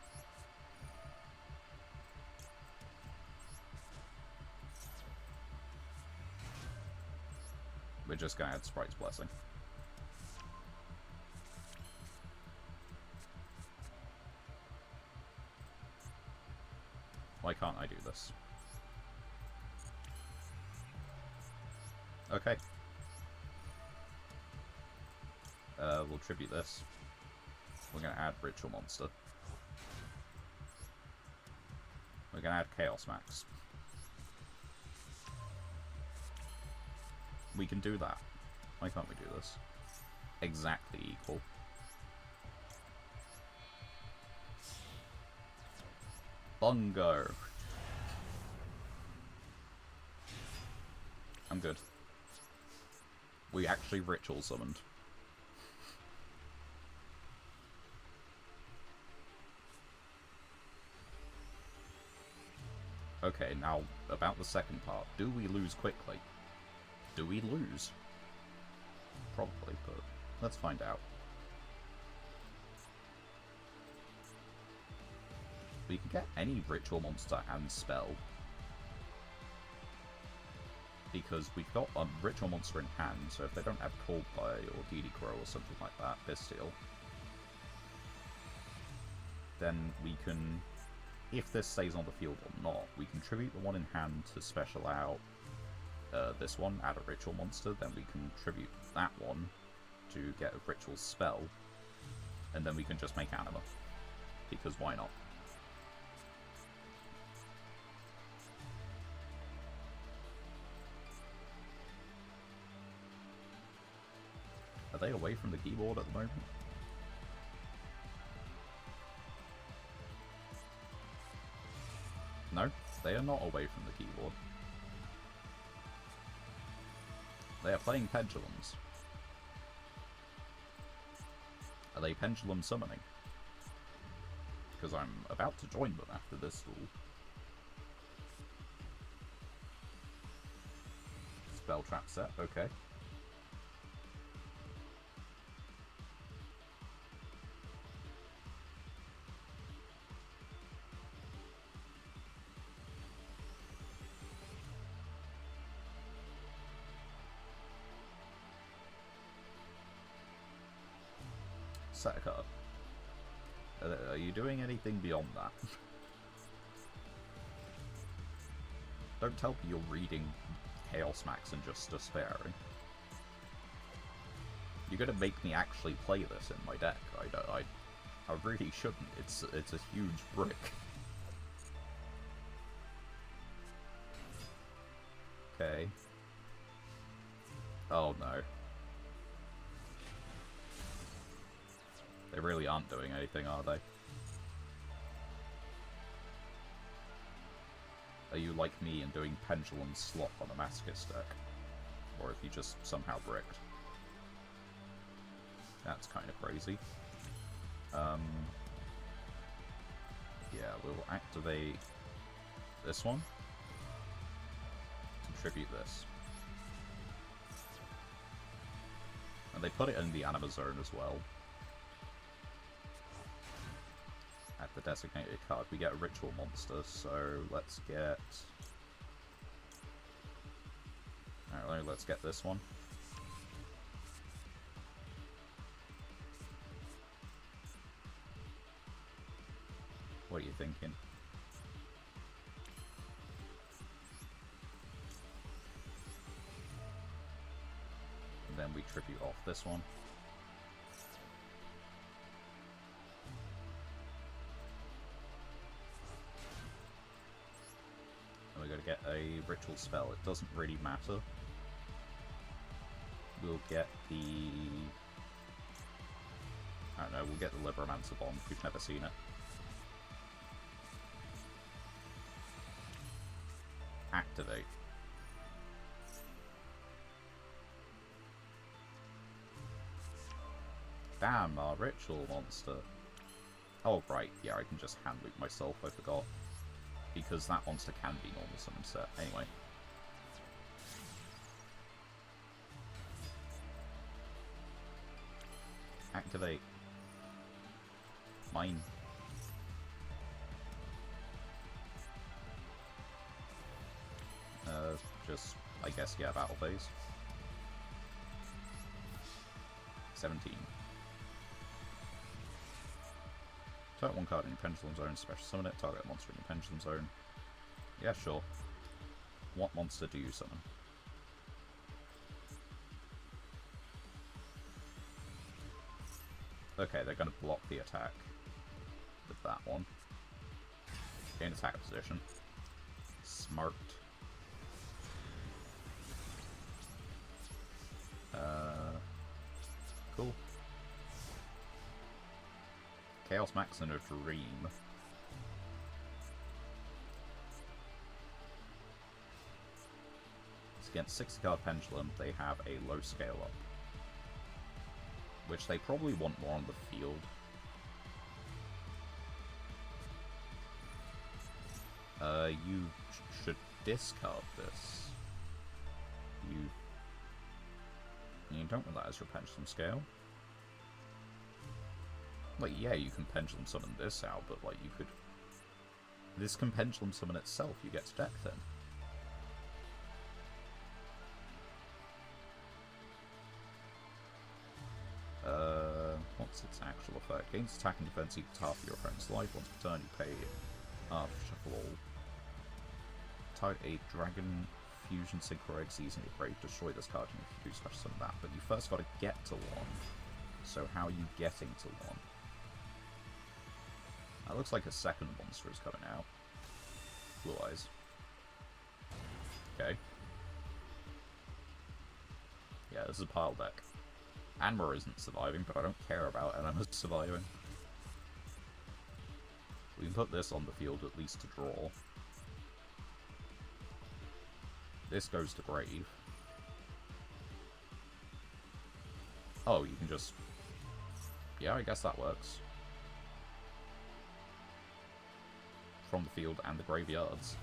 We're just gonna add Sprite's Blessing. Why can't I do this? Okay. We'll tribute this. We're gonna add Ritual Monster. We're gonna add Chaos Max. We can do that. Why can't we do this? Exactly equal. Bungo! I'm good. We actually ritual summoned. Okay, now about the second part. Do we lose quickly? Do we lose? Probably, but let's find out. We can get any ritual monster and spell. Because we've got a ritual monster in hand, so if they don't have Coldplay or DD Crow or something like that, Bestial, then we can, if this stays on the field or not, we can tribute the one in hand to special out this one, add a ritual monster, then we can tribute that one to get a ritual spell, and then we can just make Anima. Because why not? Are they away from the keyboard at the moment? No, they are not away from the keyboard. They are playing pendulums. Are they pendulum summoning? Because I'm about to join them after this duel. Spell trap set, okay. Set a card. Are you doing anything beyond that? Don't tell me you're reading Chaos Max and just despairing. You're gonna make me actually play this in my deck. I really shouldn't. It's a huge brick. Okay. Oh no. They really aren't doing anything, are they? Are you like me and doing Pendulum Slot on a Masochist deck? Or if you just somehow bricked? That's kind of crazy. Yeah, we'll activate this one. Contribute this. And they put it in the Anima Zone as well. At the designated card, we get a ritual monster, so let's get... Alright, let's get this one. What are you thinking? And then we tribute off this one. And we're going to get a ritual spell. It doesn't really matter. We'll get the... I don't know, we'll get the Liberamancer Bomb. We've never seen it. Activate. Damn, our ritual monster. Oh, right, yeah, I can just hand loop myself, I forgot. Because that monster can be normal summon set. Anyway, Activate. Mine. Just, I guess, yeah, battle phase. 17. Target one card in your pendulum zone, special summon it, target a monster in your pendulum zone. Yeah, sure. What monster do you summon? Okay, they're going to block the attack with that one. Gain attack position. Smart. Cool. Chaos Max and a Dream. It's against 60 card Pendulum, they have a low scale up. Which they probably want more on the field. You should discard this. You don't want that as your Pendulum scale. Like, yeah, you can Pendulum summon this out, but, like, you could... This can Pendulum summon itself, you get to deck then. What's its actual effect? Gains attack and defense equals half of your opponent's life. Once per turn, you pay half, shuffle all. Type a Dragon Fusion Synchro Egg season your grave. Destroy this card and if you do special summon that. But you first got to get to one. So how are you getting to one? That looks like a second monster is coming out. Blue Eyes. Okay. Yeah, this is a pile deck. Anma isn't surviving, but I don't care about Anma surviving. We can put this on the field at least to draw. This goes to grave. Oh, you can just... Yeah, I guess that works. From the field and the graveyards.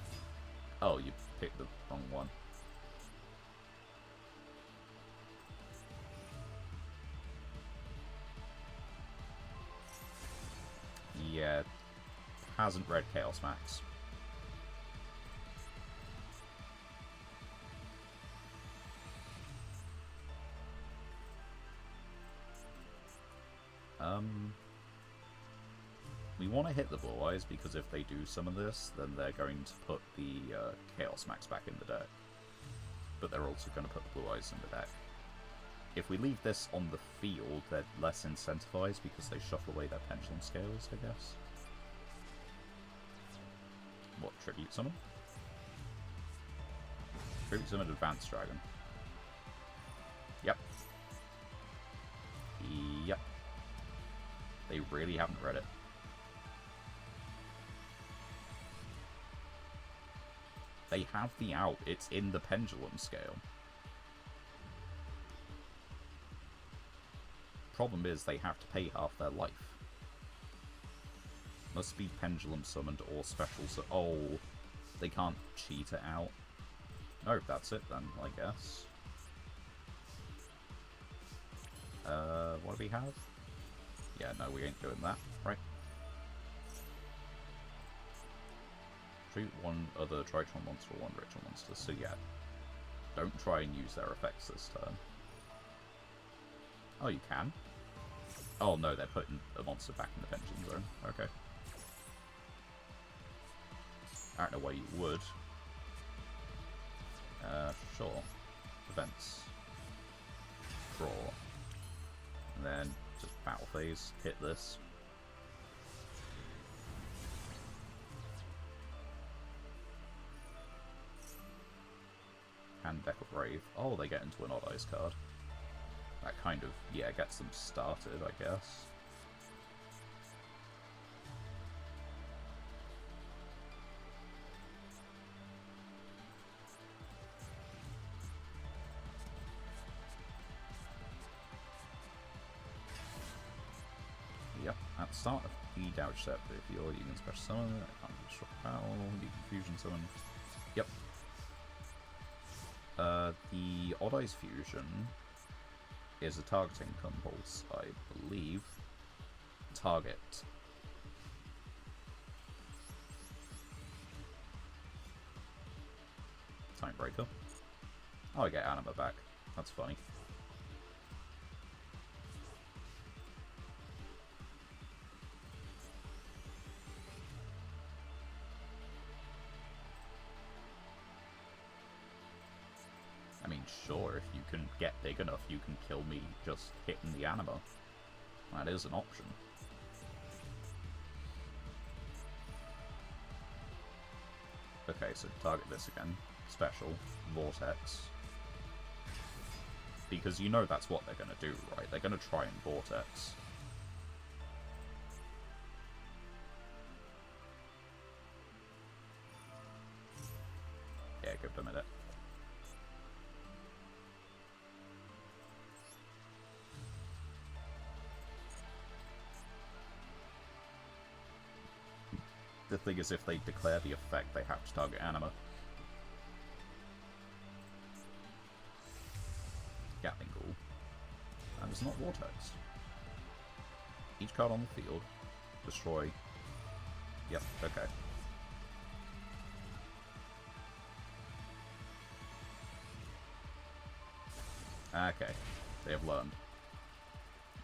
Oh, you picked the wrong one. Yeah, hasn't read Chaos Max. We want to hit the Blue Eyes because if they do summon this, then they're going to put the Chaos Max back in the deck. But they're also going to put the Blue Eyes in the deck. If we leave this on the field, they're less incentivized because they shuffle away their Pendulum Scales, I guess. What, Tribute Summon? Tribute Summon Advanced Dragon. Yep. Yep. They really haven't read it. They have the out. It's in the Pendulum Scale. Problem is, they have to pay half their life. Must be Pendulum summoned or special oh, they can't cheat it out. No, that's it then, I guess. What do we have? Yeah, no, we ain't doing that, right? Treat one other Tritron monster or one ritual monster, so yeah. Don't try and use their effects this turn. Oh, you can? Oh no, they're putting a monster back in the Pendulum Zone. Okay. I don't know why you would. Sure. Events. Draw. And then just battle phase. Hit this. And deck a Brave. Oh, they get into an Odd Eyes card. That kind of, yeah, gets them started, I guess. Yep, at the start of the damage step, if you can special summon it, I can't destroy battle, you can fusion summon. Yep. The Odd Eyes Fusion is a targeting compulse, I believe, target. Timebreaker. Oh, I get Anima back. That's funny. I mean, sure, if you can get big enough, you can kill me just hitting the Anima. That is an option. Okay, so target this again. Special. Vortex. Because you know that's what they're going to do, right? They're going to try and Vortex. Yeah, give them a minute. The thing is, if they declare the effect, they have to target Anima. Gatling Ghoul. And it's not Vortex. Each card on the field. Destroy. Yep, okay. Okay, they have learned.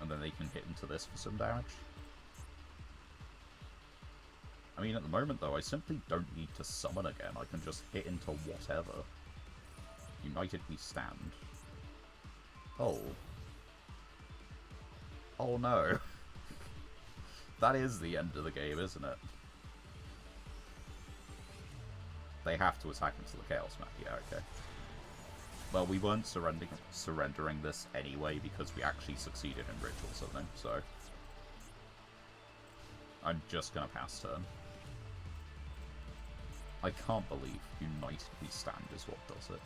And then they can hit into this for some damage. I mean, at the moment, though, I simply don't need to summon again. I can just hit into whatever. United we stand. Oh. Oh no. That is the end of the game, isn't it? They have to attack into the Chaos Map. Yeah, okay. Well, we weren't surrendering this anyway because we actually succeeded in Ritual Summoning, so... I'm just gonna pass turn. I can't believe United we stand is what does it.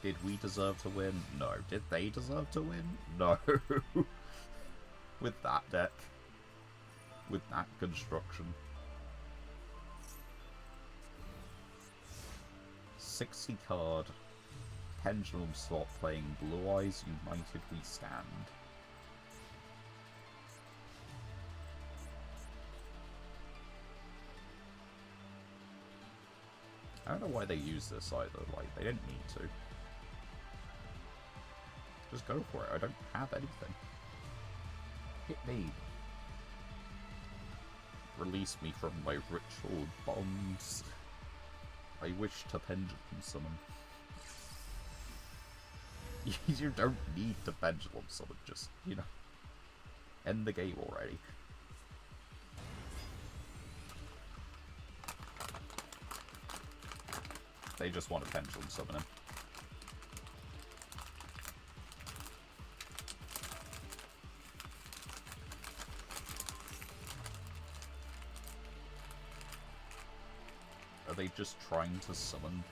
Did we deserve to win? No. Did they deserve to win? No. With that deck. With that construction. 60 card Pendulum slot playing Blue Eyes United we stand. I don't know why they use this either, like, they didn't need to. Just go for it, I don't have anything. Hit me. Release me from my ritual bonds. I wish to pendulum summon. You don't need to pendulum summon, just, you know, end the game already. They just want to pendulum summon him. Are they just trying to summon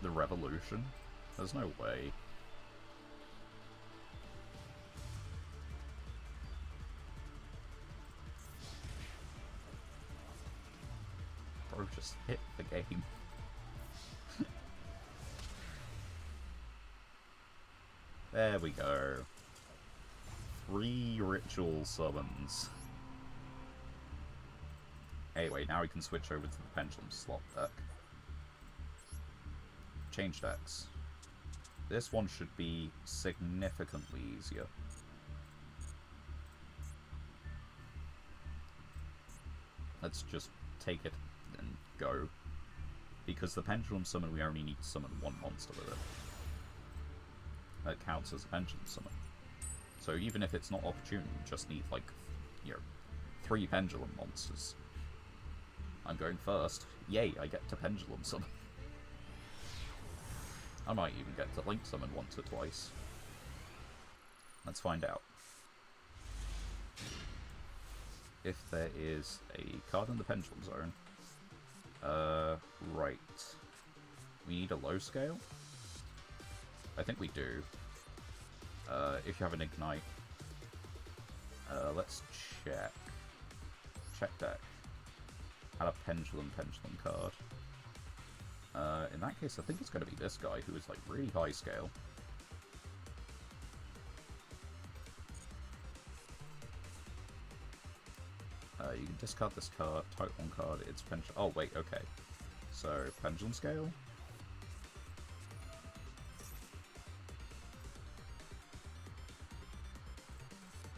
the revolution? There's no way. Bro, just hit the game. There we go. 3 ritual summons. Anyway, now we can switch over to the Pendulum slot deck. Change decks. This one should be significantly easier. Let's just take it and go. Because the Pendulum Summon, we only need to summon 1 monster with it. That counts as a Pendulum Summon. So even if it's not opportune, you just need, like, you know, 3 Pendulum monsters. I'm going first. Yay, I get to Pendulum Summon. I might even get to Link Summon once or twice. Let's find out. If there is a card in the Pendulum Zone. Right. We need a low scale? I think we do. If you have an Ignite. Let's check. Check deck. Add a Pendulum card. In that case, I think it's going to be this guy who is like really high scale. You can discard this card, type 1 card, it's pendulum. Oh, wait, okay. So, pendulum scale?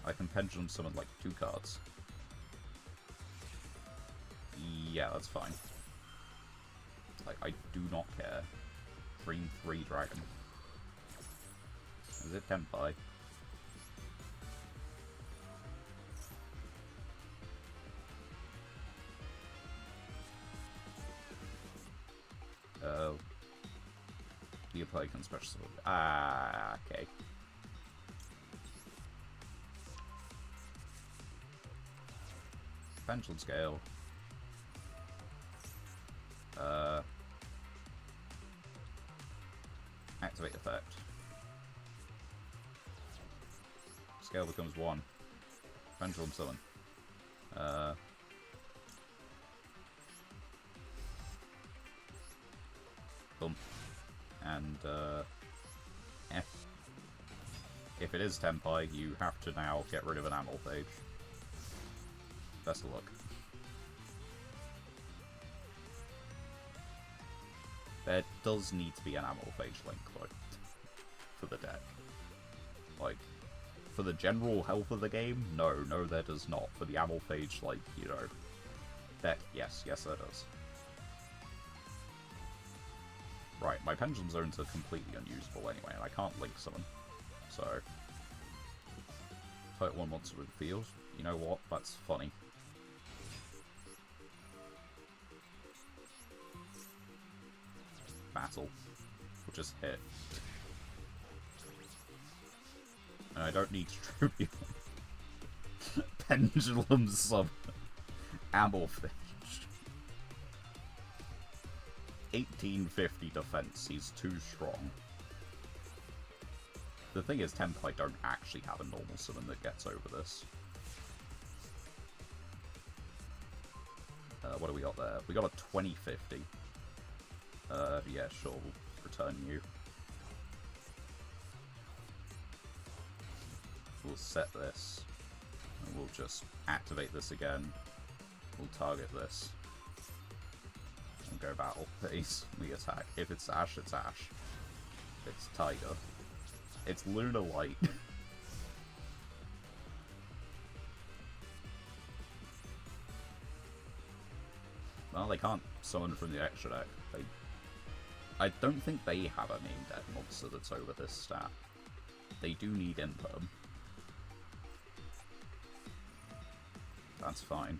I can pendulum summon like 2 cards. Yeah, that's fine. Like, I do not care. Green 3 dragon. Is it Tenpai? You play can special summon. Ah, okay. Pendulum scale. Activate effect. Scale becomes 1. Pendulum summon. Boom. And, if it is Tenpai, you have to now get rid of an Amalphage. Best of luck. There does need to be an Amalphage link, like, for the deck. Like, for the general health of the game, no, there does not. For the Amalphage, like, you know, deck, yes, there does. Right, my Pendulum Zones are completely unusable anyway, and I can't link summon. So, type 1 monster with field. You know what? That's funny. Battle. We'll just hit. And I don't need tribute. Pendulum sub Amalphage. 1850 defense, he's too strong. The thing is, Tenpai don't actually have a normal summon that gets over this. What do we got there? We got a 2050. Yeah, sure, we'll return you. We'll set this. And we'll just activate this again. We'll target this. And go battle phase. We attack. If it's Ash, it's Ash. It's Tiger. It's Lunar Light. Well, they can't summon from the extra deck. I don't think they have a main deck monster that's over this stat. They do need Imperm. That's fine.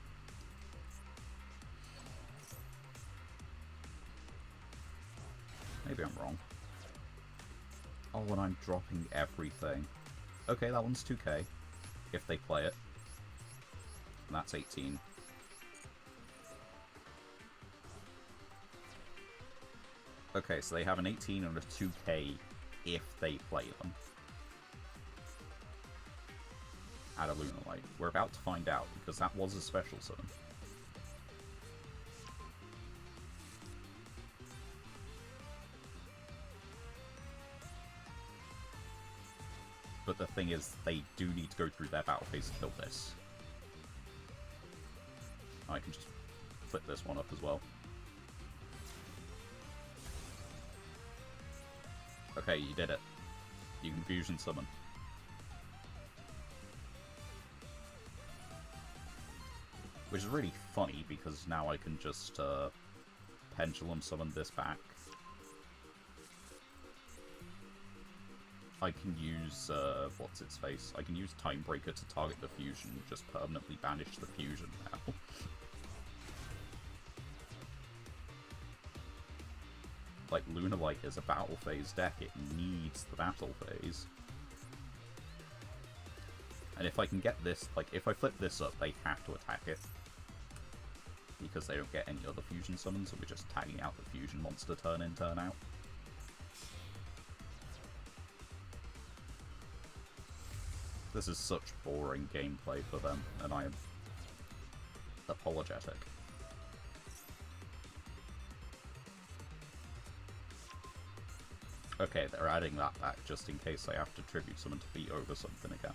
Maybe I'm wrong. Oh, and I'm dropping everything. Okay, that one's 2k. If they play it. And that's 18. Okay, so they have an 18 and a 2k if they play them. Add a Lunar Light. We're about to find out, because that was a special summon. But the thing is, they do need to go through their battle phase to kill this. I can just flip this one up as well. Okay, you did it. You can fusion summon. Which is really funny, because now I can just pendulum summon this back. I can use, what's its face? I can use Timebreaker to target the fusion, and just permanently banish the fusion now. Like, Lunar Light is a battle phase deck, it needs the battle phase. And if I can get this, like, if I flip this up, they have to attack it. Because they don't get any other fusion summons, so we're just tagging out the fusion monster turn in, turn out. This is such boring gameplay for them, and I am apologetic. Okay, they're adding that back just in case they have to tribute summon to beat over something again.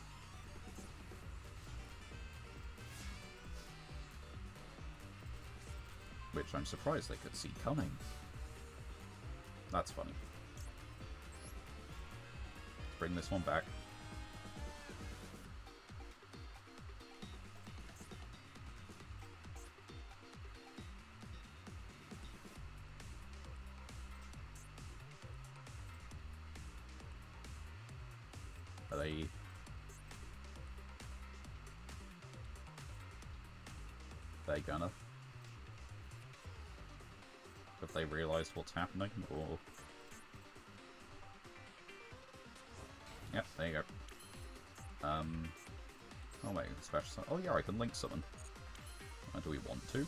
Which I'm surprised they could see coming. That's funny. Bring this one back. Are they gonna? Have they realised what's happening, or... Yep, there you go. Oh wait, special... Oh yeah, I can link summon. Do we want to?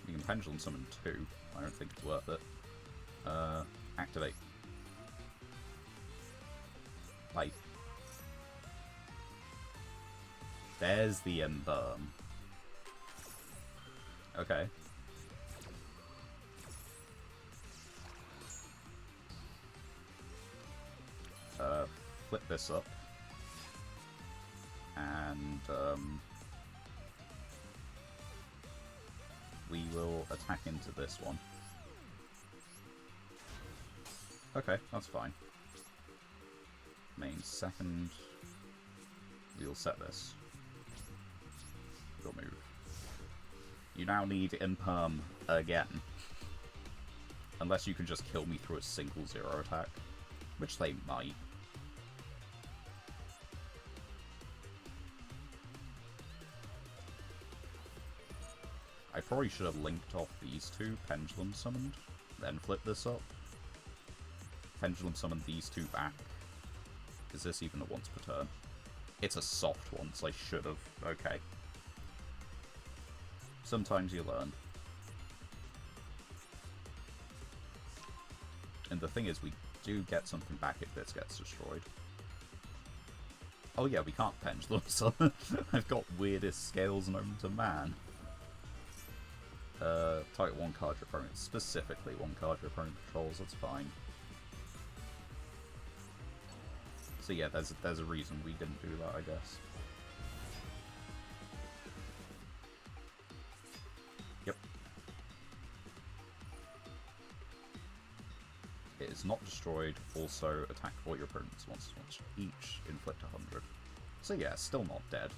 We can pendulum summon too. I don't think it's worth it. Activate. Bye. There's the Emburm. Okay. Flip this up. And, we will attack into this one. Okay, that's fine. Main second. We'll set this. Your move. You now need Imperm again. Unless you can just kill me through a single 0 attack. Which they might. I probably should have linked off these two, Pendulum Summoned, then flip this up. Pendulum Summon these two back. Is this even a once per turn? It's a soft one, so I should have. Okay. Sometimes you learn. And the thing is, we do get something back if this gets destroyed. Oh yeah, we can't Pendulum Summon. I've got weirdest scales known to man. Target one card your opponent. Specifically one card your opponent controls, that's fine. So yeah, there's a reason we didn't do that, I guess. Yep. It is not destroyed, also attack all your opponents once, each inflict 100. So yeah, still not dead.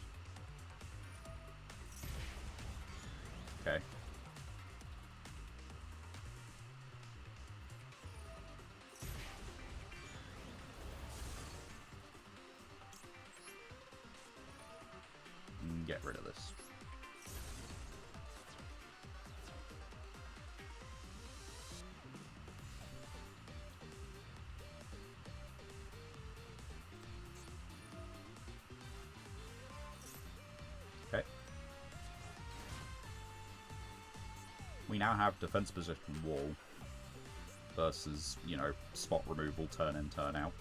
Okay. Get rid of this. Okay. We now have defense position wall versus, you know, spot removal, turn in, turn out.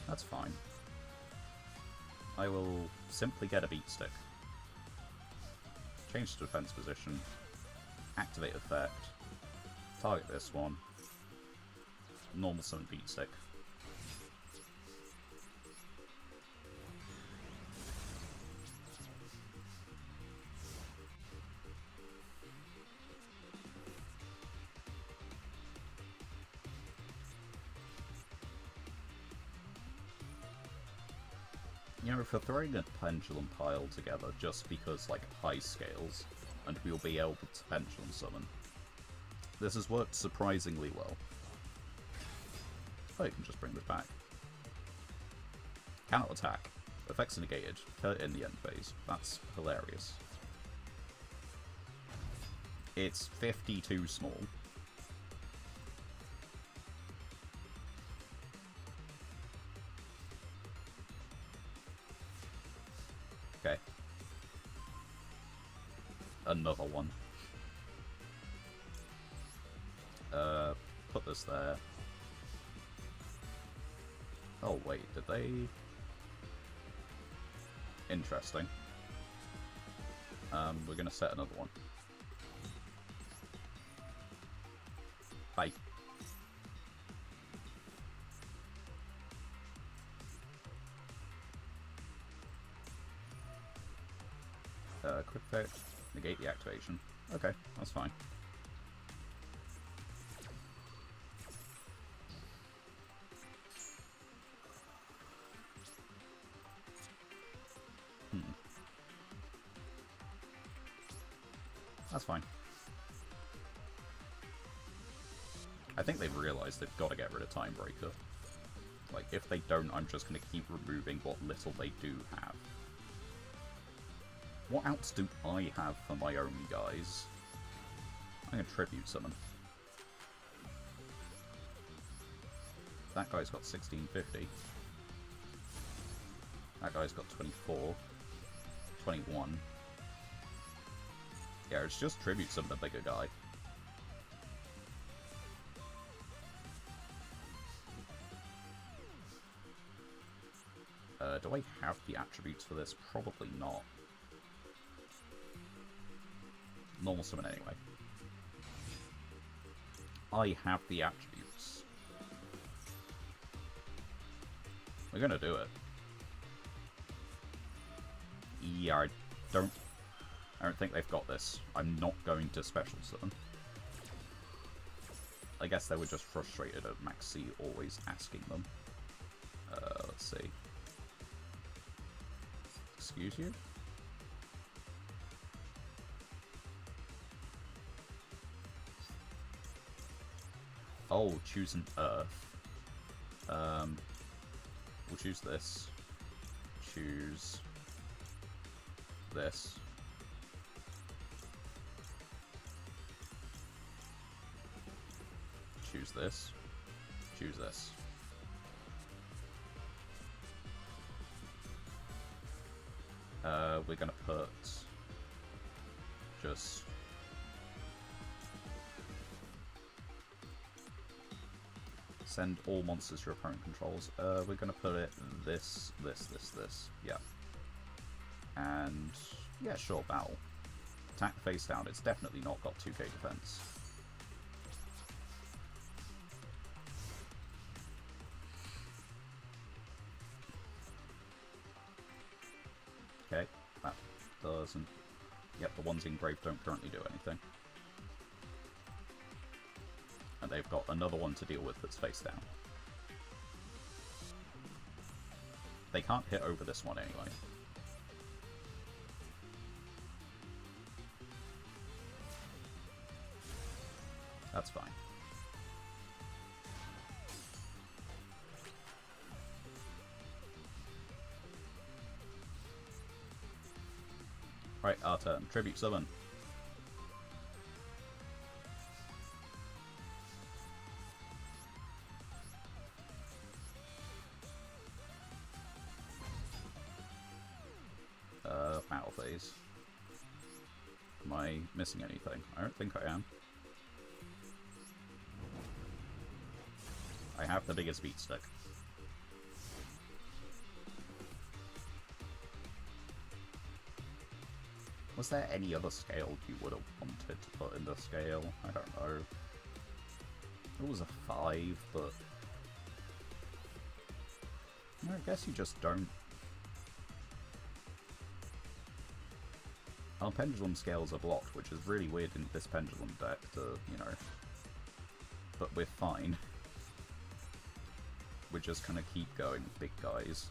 That's fine. I will simply get a beat stick. Change to defense position. Activate effect. Target this one. Normal summon beat stick. You know, for throwing a pendulum pile together just because, like, high scales, and we'll be able to pendulum summon, this has worked surprisingly well. Oh, you can just bring this back. Cannot attack. Effects negated. Kill it in the end phase. That's hilarious. It's 52 small. Okay. Another one. Put this there. Oh wait, did they... Interesting. We're gonna set another one. Bye. Quick effect, negate the activation. Okay, that's fine. That's fine. I think they've realised they've got to get rid of Timebreaker. Like, if they don't, I'm just going to keep removing what little they do have. What outs do I have for my own guys? I'm going to Tribute Summon. That guy's got 1650. That guy's got 24. 21. Yeah, it's just Tribute Summon a bigger guy. Do I have the attributes for this? Probably not. Normal summon anyway. I have the attributes. We're gonna do it. Yeah, I don't think they've got this. I'm not going to special summon. I guess they were just frustrated at Maxi always asking them. Let's see. Excuse you? Oh, choose an Earth. We'll choose this. Choose this. Choose this. Choose this. We're gonna put just send all monsters your opponent controls. We're gonna put it this. Yeah. And yeah, sure, battle. Attack face down. It's definitely not got 2k defense. Okay, that doesn't... Yep, the ones engraved don't currently do anything. And they've got another one to deal with that's face down. They can't hit over this one anyway. That's fine. Right, our turn. Tribute Summon. Battle phase. Am I missing anything? I don't think I am. I have the biggest beat stick. Was there any other scale you would have wanted to put in the scale? I don't know. It was a 5, but... I guess you just don't. Our pendulum scales are blocked, which is really weird in this pendulum deck to, you know... But we're fine. We're just gonna keep going with big guys.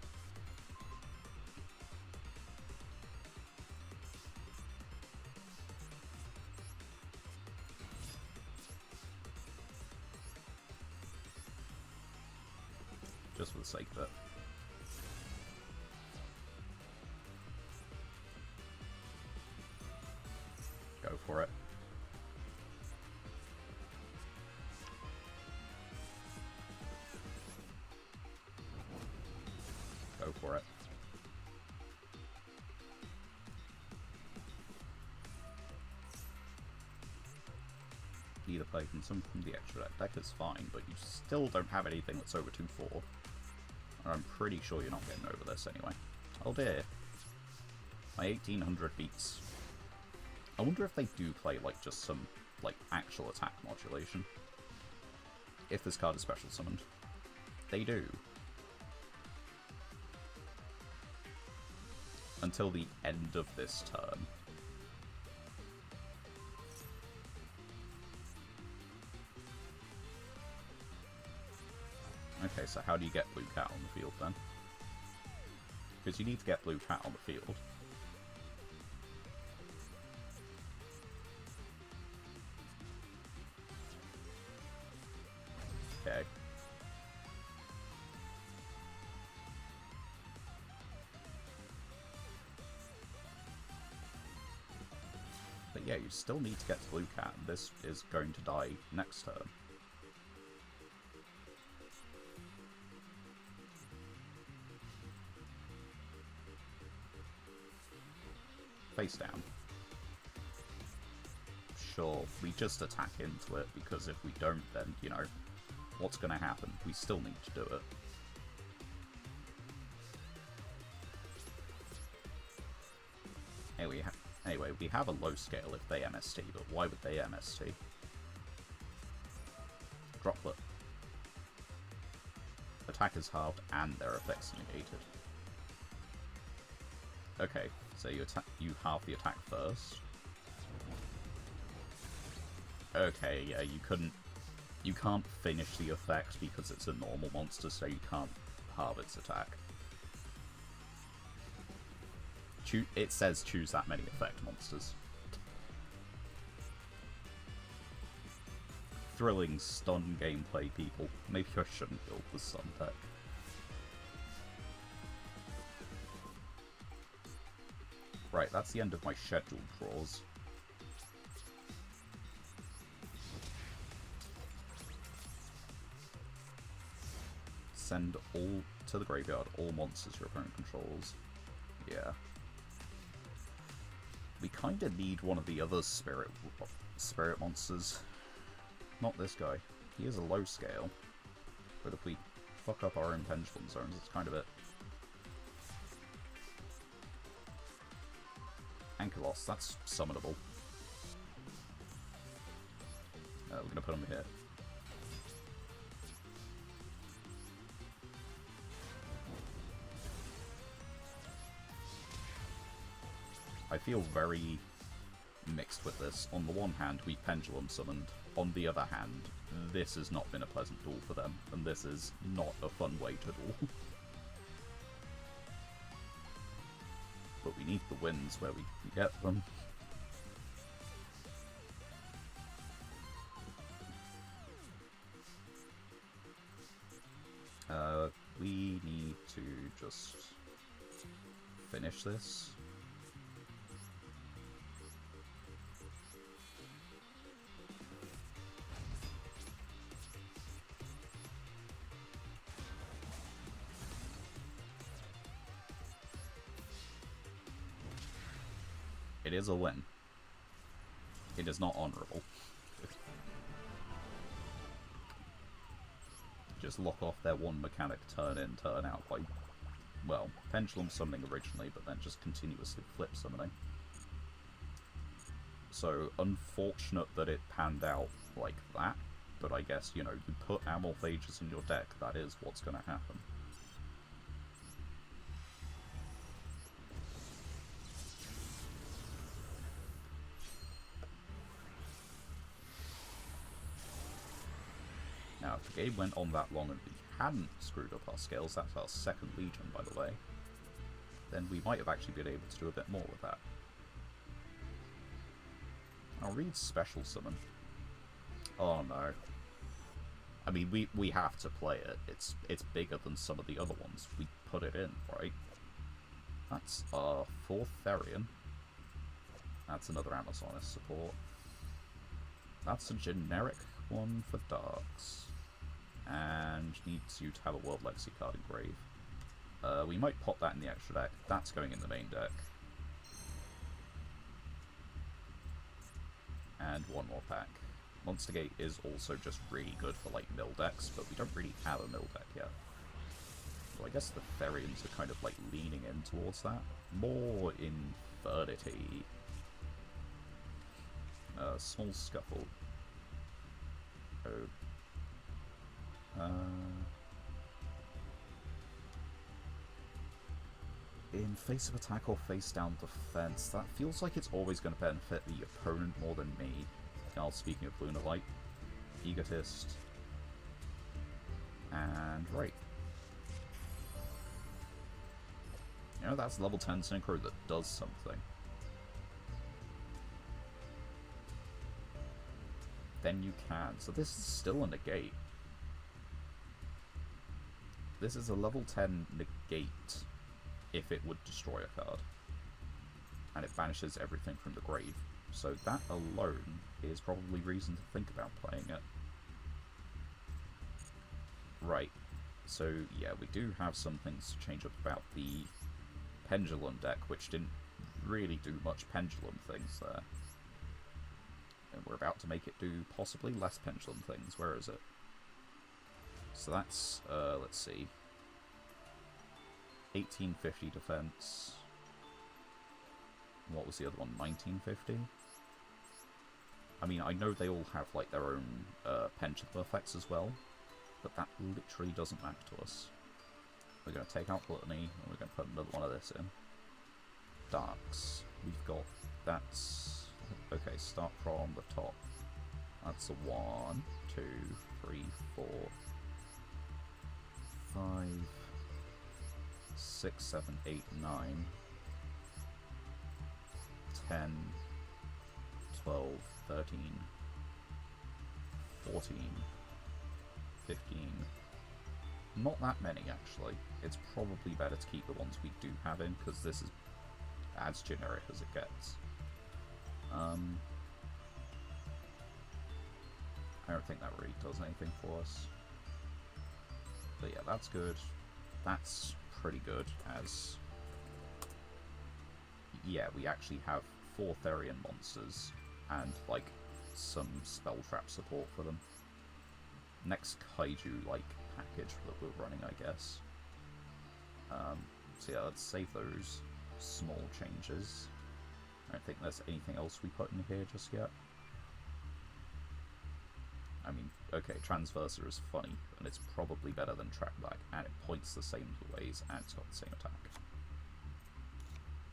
Just for the sake of it. Go for it. Go for it. Either play from some from the extra deck is fine, but you still don't have anything that's over 2-4. And I'm pretty sure you're not getting over this anyway. Oh dear. My 1800 beats. I wonder if they do play like just some like actual attack modulation. if this card is special summoned. They do. Until the end of this turn. Okay, so how do you get Blue Cat on the field then? Because you need to get Blue Cat on the field. Okay. But yeah, you still need to get to Blue Cat, and this is going to die next turn. Face down. Sure, we just attack into it, because if we don't, then, you know, what's going to happen? We still need to do it. Anyway, we have a low scale if they MST, but why would they MST? Droplet. Attack is halved and their effects negated. Okay, so you halve the attack first. Okay, yeah, you can't finish the effect because it's a normal monster, so you can't halve its attack. It says choose that many effect monsters. Thrilling stun gameplay, people. Maybe I shouldn't build the stun deck. Right, that's the end of my scheduled draws. Send all to the graveyard, all monsters your opponent controls. Yeah. We kinda need one of the other spirit monsters. Not this guy. He is a low scale. But if we fuck up our own pendulum zones, it's kind of it. Ankylos, that's summonable. We're gonna put him here. I feel very mixed with this. On the one hand, we pendulum summoned. On the other hand, this has not been a pleasant duel for them, and this is not a fun way to duel. But we need the wins where we can get them. We need to just finish this. It is a win. It is not honourable. Just lock off their one mechanic turn in, turn out by, well, pendulum summoning originally, but then just continuously flip summoning. So, unfortunate that it panned out like that, but I guess, you know, you put Amorphages in your deck, that is what's going to happen. Now, if the game went on that long and we hadn't screwed up our scales, that's our second Legion, by the way, then we might have actually been able to do a bit more with that. I'll read Special Summon. Oh no. I mean, we have to play it. It's bigger than some of the other ones. We put it in, right? That's our fourth Therian. That's another Amazoness support. That's a generic one for Darks. And needs you to have a World Legacy card engraved. We might pop that in the extra deck. That's going in the main deck. And one more pack. Monster Gate is also just really good for, like, mill decks, but we don't really have a mill deck yet. So I guess the Therians are kind of, like, leaning in towards that. More Infernity. Small Scuffle. Oh. In face of attack or face down defense, that feels like it's always going to benefit the opponent more than me. Now, speaking of Lunar Light, Egotist, and right. You know, that's level 10 Synchro that does something. Then you can. So this is still a negate. This is a level 10 negate if it would destroy a card. And it banishes everything from the grave. So that alone is probably reason to think about playing it. Right. So yeah, we do have some things to change up about the Pendulum deck, which didn't really do much Pendulum things there. And we're about to make it do possibly less Pendulum things. Where is it? So that's, let's see. 1850 defense. What was the other one? 1950? I mean, I know they all have, like, their own pendulum effects as well, but that literally doesn't matter to us. We're going to take out Gluttony, and we're going to put another one of this in. Darks. We've got... That's... Okay, start from the top. That's a 1, 2, 3, 4, 5, 6, 7, 8, 9, 10, 12, 13, 14, 15. Not that many, actually. It's probably better to keep the ones we do have in, because this is as generic as it gets. I don't think that really does anything for us. But yeah, that's good. That's pretty good, as... Yeah, we actually have 4 Therian monsters, and, like, some spell trap support for them. Next Kaiju-like package that we're running, I guess. So yeah, let's save those small changes. I don't think there's anything else we put in here just yet. I mean, okay, Transverser is funny, and it's probably better than Trackback, and it points the same ways, and it's got the same attack.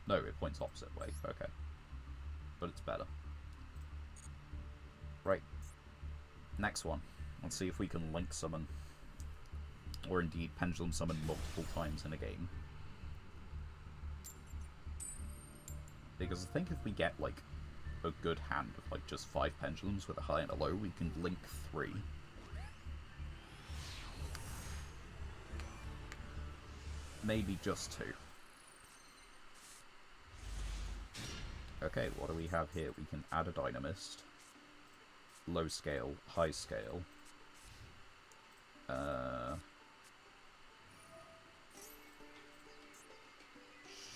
No, it points opposite way, okay. But it's better. Right. Next one. Let's see if we can Link Summon. Or indeed, Pendulum Summon multiple times in a game. Because I think if we get, like, a good hand of, like, just 5 Pendulums with a high and a low, we can Link 3. Maybe just 2. Okay, what do we have here? We can add a Dynamist. Low scale, high scale.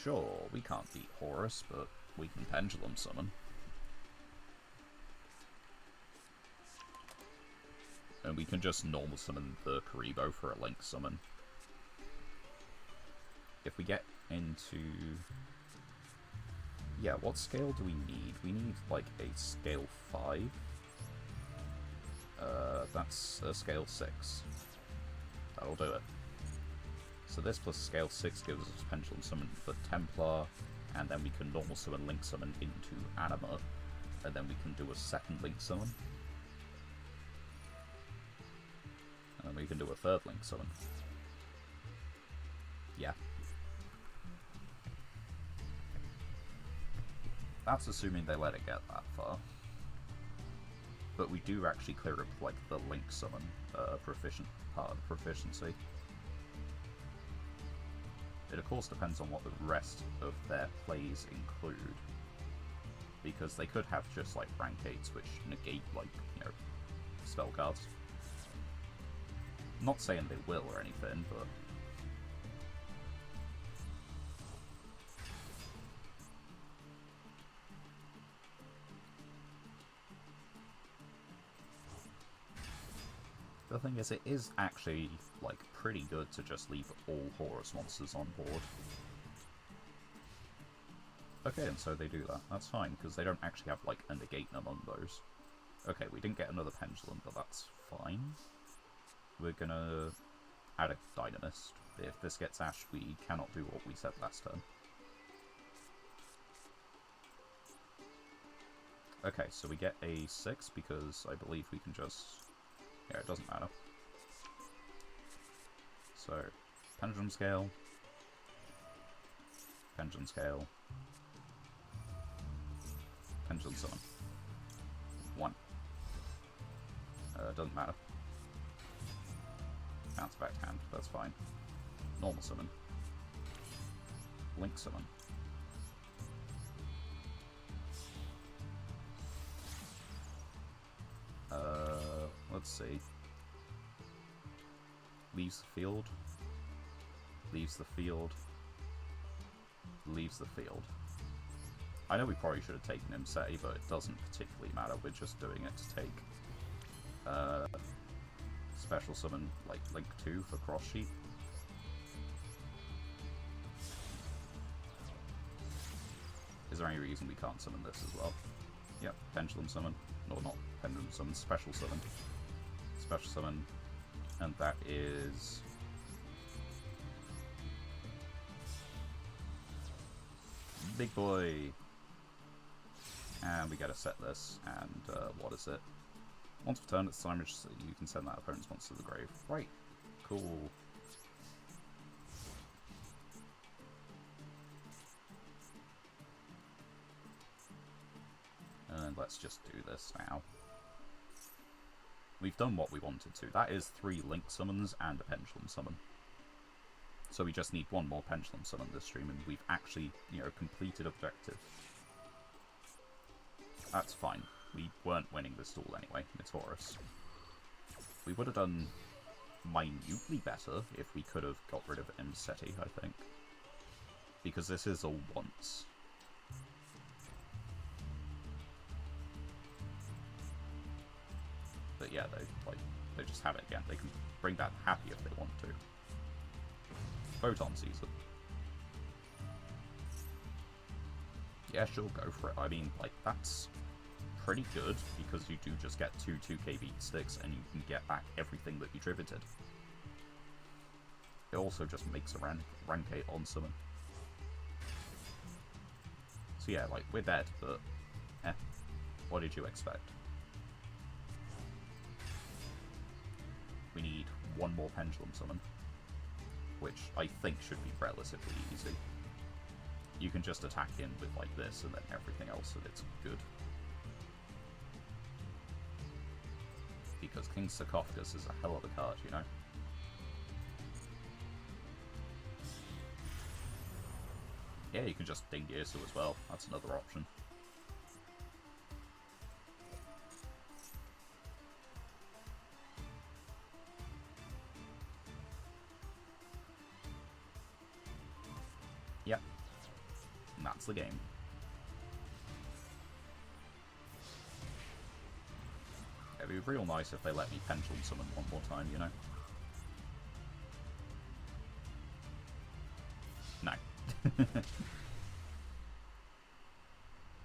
Sure, we can't beat Horus, but we can Pendulum Summon. And we can just normal summon the Karibo for a Link Summon. If we get into... Yeah, what scale do we need? We need, like, a scale 5. That's a scale 6. That'll do it. So this plus scale 6 gives us Pendulum Summon for Templar, and then we can normal summon Link Summon into Anima, and then we can do a second Link Summon. And then we can do a third Link Summon. Yeah. That's assuming they let it get that far. But we do actually clear up, like, the Link Summon part of proficiency. It, of course, depends on what the rest of their plays include. Because they could have just, like, rank 8s which negate, like, you know, spell cards. Not saying they will or anything, but... The thing is, it is actually, like, pretty good to just leave all Horus monsters on board. Okay, and so they do that. That's fine, because they don't actually have, like, a negate among those. Okay, we didn't get another Pendulum, but that's fine. we're gonna add a Dynamist. If this gets Ash, we cannot do what we said last turn. Okay, so we get a 6 because I believe we can just... Yeah, it doesn't matter. So, Pendulum Scale. Pendulum Scale. Pendulum Summon. 1. Doesn't matter. Bounce back hand, that's fine. Normal Summon. Link Summon. Let's see. Leaves the field. Leaves the field. Leaves the field. I know we probably should have taken him Seti, but it doesn't particularly matter. We're just doing it to take special summon like Link 2 for Cross Sheet. Is there any reason we can't summon this as well? Yep, Pendulum Summon. No, not Pendulum Summon, Special Summon. Special Summon. And that is... Big boy! And we gotta set this, and what is it? Once per turn, it's damage, so you can send that opponent's monster to the grave. Right, cool. And let's just do this now. We've done what we wanted to. That is 3 Link Summons and a Pendulum Summon. So we just need one more Pendulum Summon this stream, and we've actually, you know, completed objective. That's fine. We weren't winning this duel anyway, Taurus. We would have done minutely better if we could have got rid of Seti, I think. Because this is a once. But yeah, they just have it again. They can bring back Happy if they want to. Photon Season. Yeah, sure, go for it. I mean, like, that's pretty good, because you do just get 2 2k beat sticks, and you can get back everything that you tributed. It also just makes a rank 8 on summon. So yeah, like, we're dead, but what did you expect? We need one more Pendulum Summon, which I think should be relatively easy. You can just attack in with like this, and then everything else, and it's good. Because King Sarcophagus is a hell of a card, you know? Yeah, you can just ding Yasuo as well. That's another option. Yep. And that's the game. It'd be real nice if they let me Pendulum Summon one more time, you know? No.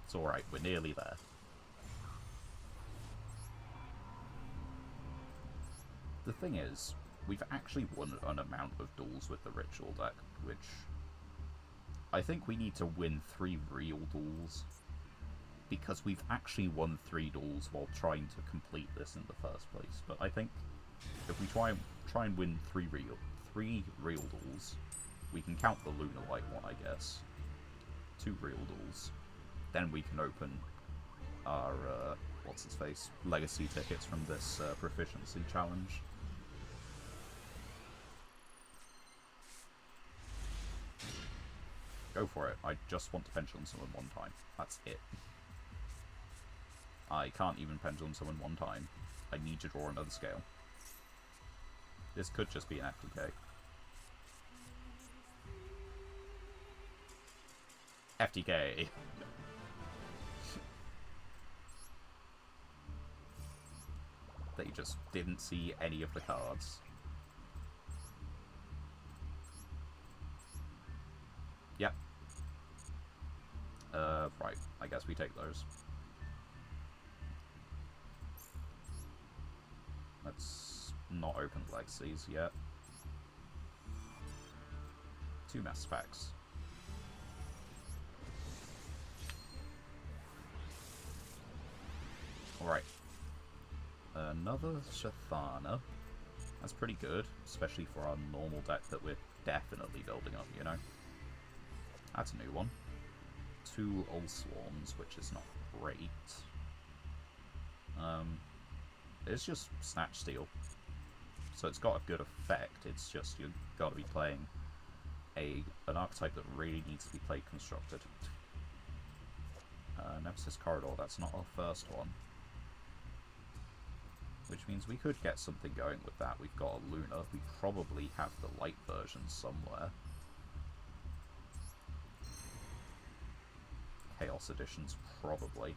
It's alright, we're nearly there. The thing is, we've actually won an amount of duels with the Ritual deck, which I think we need to win 3 real duels, because we've actually won 3 duels while trying to complete this in the first place. But I think if we try and win 3 real duels, we can count the Lunar Light one, I guess. 2 real duels. Then we can open our, what's its face, legacy tickets from this proficiency challenge. Go for it. I just want to Pendulum Summon one time. That's it. I can't even Pendulum Summon one time. I need to draw another scale. This could just be an FTK. FTK! They just didn't see any of the cards. Yep. Right. I guess we take those. Let's... not opened Legacies yet. 2 mass packs. Alright. Another Shathana. That's pretty good, especially for our normal deck that we're definitely building up, you know? That's a new one. 2 Old Swarms, which is not great. It's just Snatch Steal. So it's got a good effect, it's just you've got to be playing an archetype that really needs to be played constructed. Nemesis Corridor, that's not our first one. Which means we could get something going with that. We've got a Luna, we probably have the light version somewhere. Chaos Editions, probably.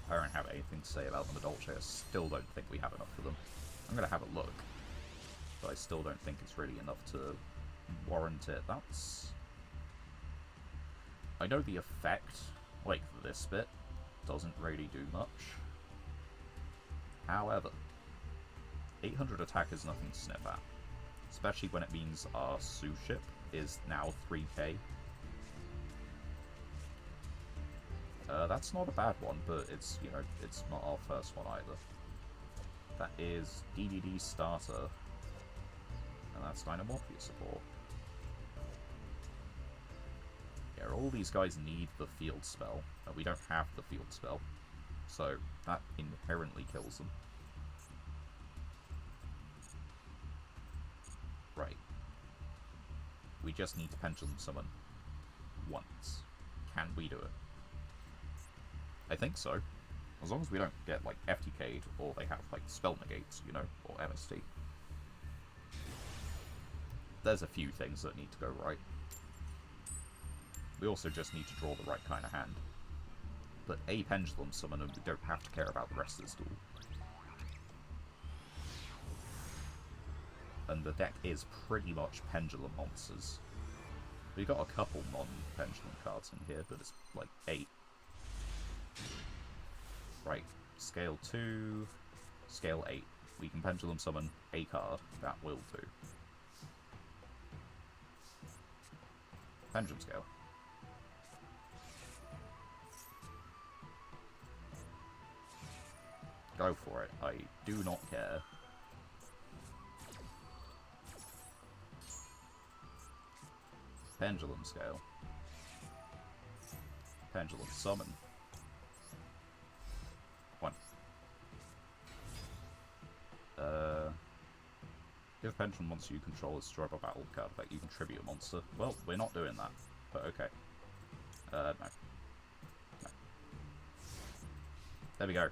I don't have anything to say about them at all. I still don't think we have enough of them. I'm going to have a look, but I still don't think it's really enough to warrant it. That's... I know the effect, like this bit, doesn't really do much. However, 800 attack is nothing to sniff at, especially when it means our Sue ship is now 3k. That's not a bad one, but it's, you know, it's not our first one either. That is DDD Starter, and that's Dynamorphia support. Yeah, all these guys need the field spell, and we don't have the field spell, so that inherently kills them. Right. We just need to Pendulum Summon once. Can we do it? I think so. As long as we don't get, like, FTK'd, or they have, like, spell negates, you know, or MST. There's a few things that need to go right. We also just need to draw the right kind of hand. But a Pendulum Summon, and we don't have to care about the rest of this duel. And the deck is pretty much Pendulum monsters. We've got a couple non-Pendulum cards in here, but it's, like, 8. Right, scale 2, scale 8. We can Pendulum Summon a card. That will do. Pendulum Scale. Go for it. I do not care. Pendulum Scale. Pendulum Summon. 1. If Pendulum monster you control is destroyed by battle card effect, you can tribute a monster. Well, we're not doing that, but okay. No. There we go.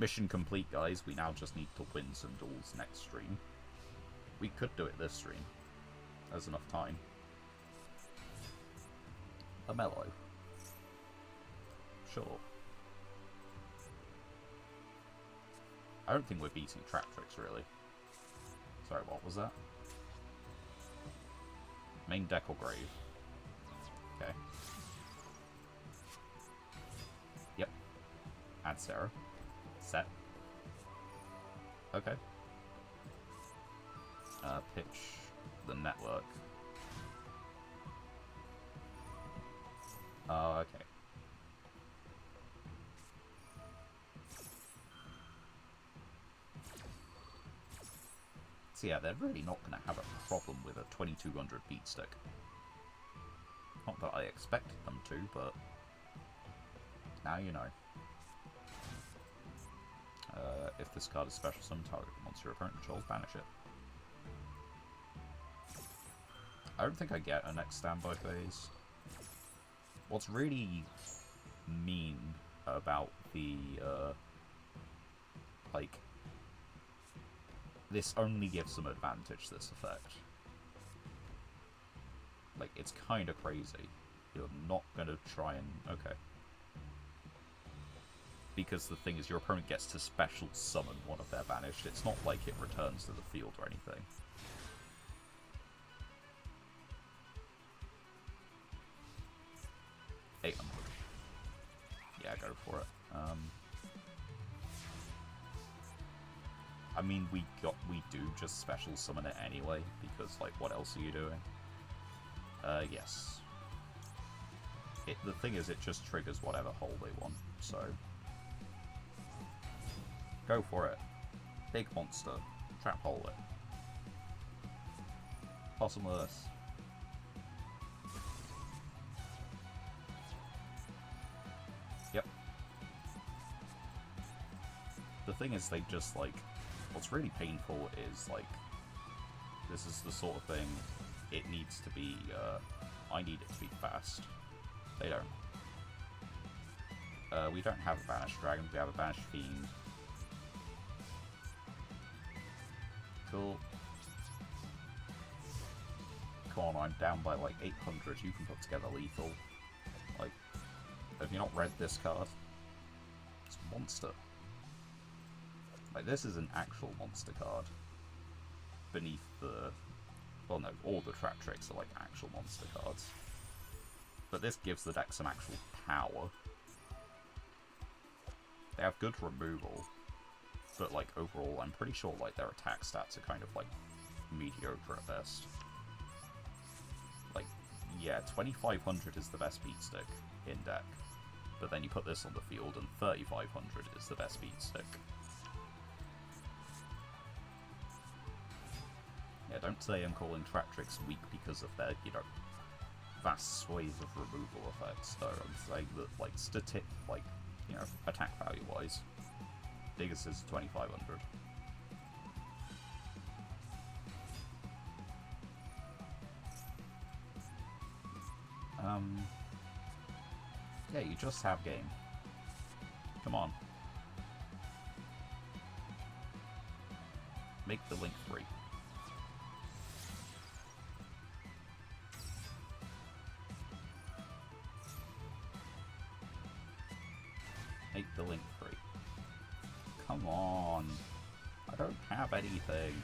Mission complete, guys. We now just need to win some duels next stream. We could do it this stream. There's enough time. A Mellow. Sure. I don't think we're beating Trap Tricks, really. Sorry, what was that? Main deck or grave? Okay. Yep. Add Sarah. Set. Okay. Pitch the network. Oh, okay. So yeah, they're really not going to have a problem with a 2200 beat stick. Not that I expected them to, but now you know. If this card is special summon, target the monster your opponent controls, banish it. I don't think I get a next standby phase. What's really mean about the, like, this only gives them advantage, this effect. Like, it's kind of crazy. You're not going to try and... Okay. Because the thing is, your opponent gets to special summon one of their banished. It's not like it returns to the field or anything. Yeah, go for it. I mean, we do just special summon it anyway, because, like, what else are you doing? Yes. The thing is, it just triggers whatever hole they want, so... Go for it. Big monster. Trap hole it. Possumless. Yep. The thing is, they just, like... What's really painful is, like... This is the sort of thing... It needs to be, I need it to be fast. They don't. We don't have a Banished Dragon, we have a Banished Fiend. Cool. Come on, I'm down by like 800, you can put together lethal. Like, have you not read this card? It's a monster. Like, this is an actual monster card. Beneath the... Well, no, all the trap tricks are like actual monster cards. But this gives the deck some actual power. They have good removal. But, like, overall, I'm pretty sure, like, their attack stats are kind of, like, mediocre at best. Like, yeah, 2500 is the best beat stick in deck. But then you put this on the field, and 3500 is the best beat stick. Yeah, don't say I'm calling trap tricks weak because of their, you know, vast swathes of removal effects. No, I'm saying that, like, like, you know, attack value-wise, biggest is 2500. Yeah, you just have game. Come on. Make the link 3. Make the link 3. Come on. I don't have anything.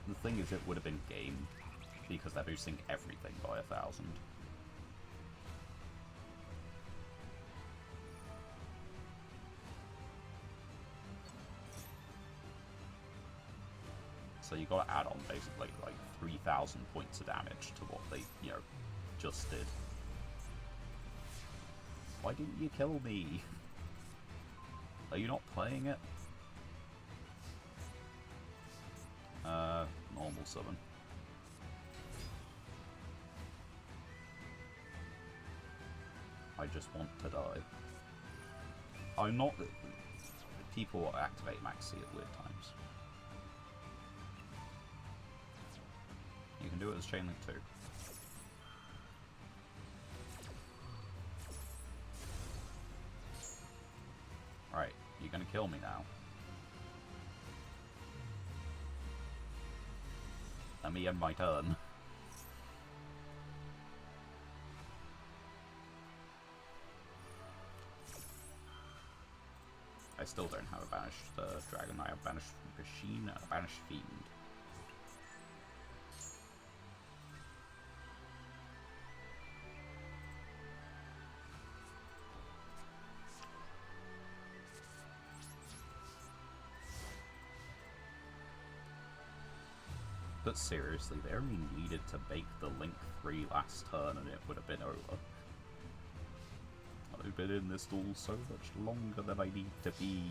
The thing is, it would have been game, because they're boosting everything by 1000. So you gotta add on basically like 3000 points of damage to what they, you know, just did. Why didn't you kill me? Are you not playing it? Normal summon. I just want to die. I'm not... People activate Maxi at weird times. You can do it as Chain Link too. Right, you're gonna kill me now. Let me end my turn. I still don't have a Banished Dragon, I have Banished Machine and a Banished Fiend. But seriously, they only needed to make the Link 3 last turn and it would have been over. I've been in this duel so much longer than I need to be.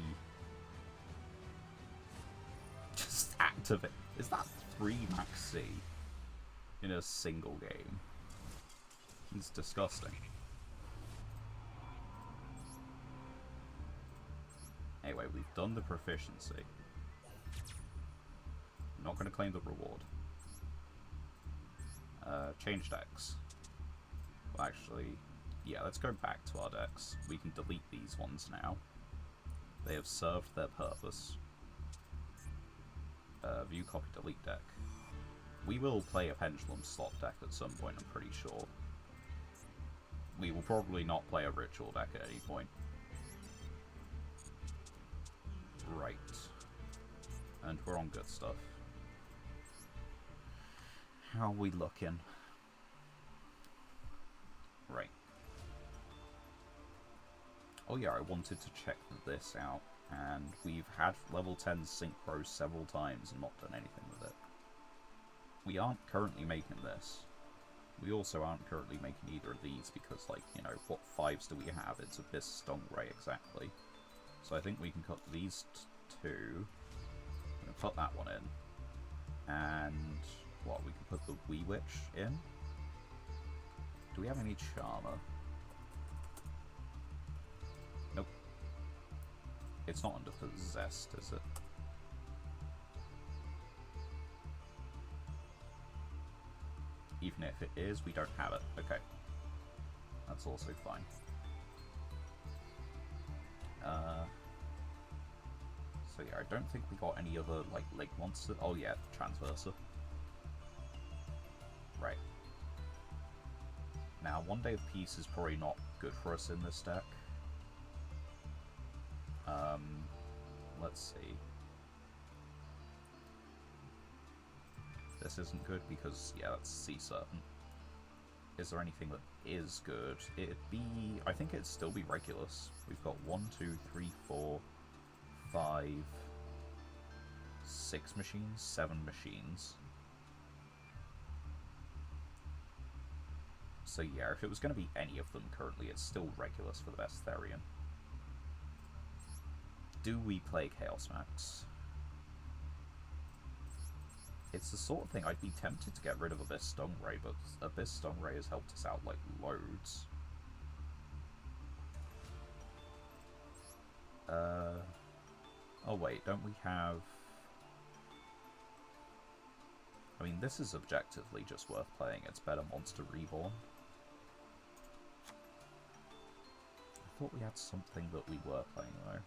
Just activate. Is that 3 Maxi in a single game? It's disgusting. Anyway, we've done the proficiency. I'm not going to claim the reward. Change decks. Well, actually, yeah, let's go back to our decks. We can delete these ones now. They have served their purpose. View, copy, delete deck. We will play a Pendulum slot deck at some point, I'm pretty sure. We will probably not play a Ritual deck at any point. Right. And we're on good stuff. How are we looking? Right. Oh yeah, I wanted to check this out, and we've had level 10 synchro several times and not done anything with it. We aren't currently making this. We also aren't currently making either of these because, like, you know, what 5s do we have? It's Abyss Stingray exactly. So I think we can cut these two. We can put that one in. And, what, we can put the Wee Witch in? Do we have any Charmer? Nope. It's not under Possessed, is it? Even if it is, we don't have it. Okay. That's also fine. So yeah, I don't think we got any other, like, lake monster. Oh yeah, Transverser. Right. Now, One Day of Peace is probably not good for us in this deck. Let's see. This isn't good because, yeah, that's Sea Serpent. Is there anything that is good? It'd be... I think it'd still be Regulus. We've got 1, 2, 3, 4, 5, 6 machines, 7 machines. So yeah, if it was going to be any of them currently, it's still Regulus for the best Therian. Do we play Chaos Max? It's the sort of thing I'd be tempted to get rid of Abyss Stingray, but Abyss Stingray has helped us out, like, loads. Oh wait, don't we have... I mean, this is objectively just worth playing. It's better Monster Reborn. I thought we had something that we were playing, though.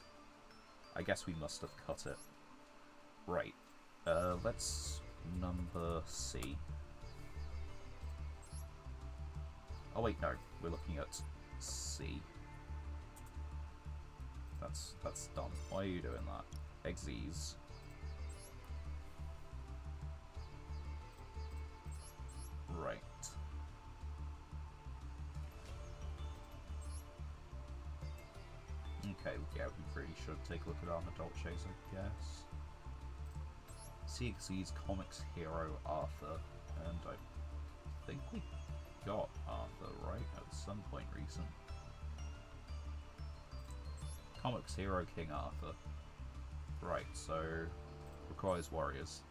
I guess we must have cut it. Right. Let's number C. Oh wait, no. We're looking at C. That's dumb. Why are you doing that? Exes. Right. Okay, yeah, we really should take a look at Armor Dolces, I guess. CXE's Comics Hero Arthur, and I think we got Arthur, right, at some point recent. Comics Hero King Arthur. Right, so requires warriors.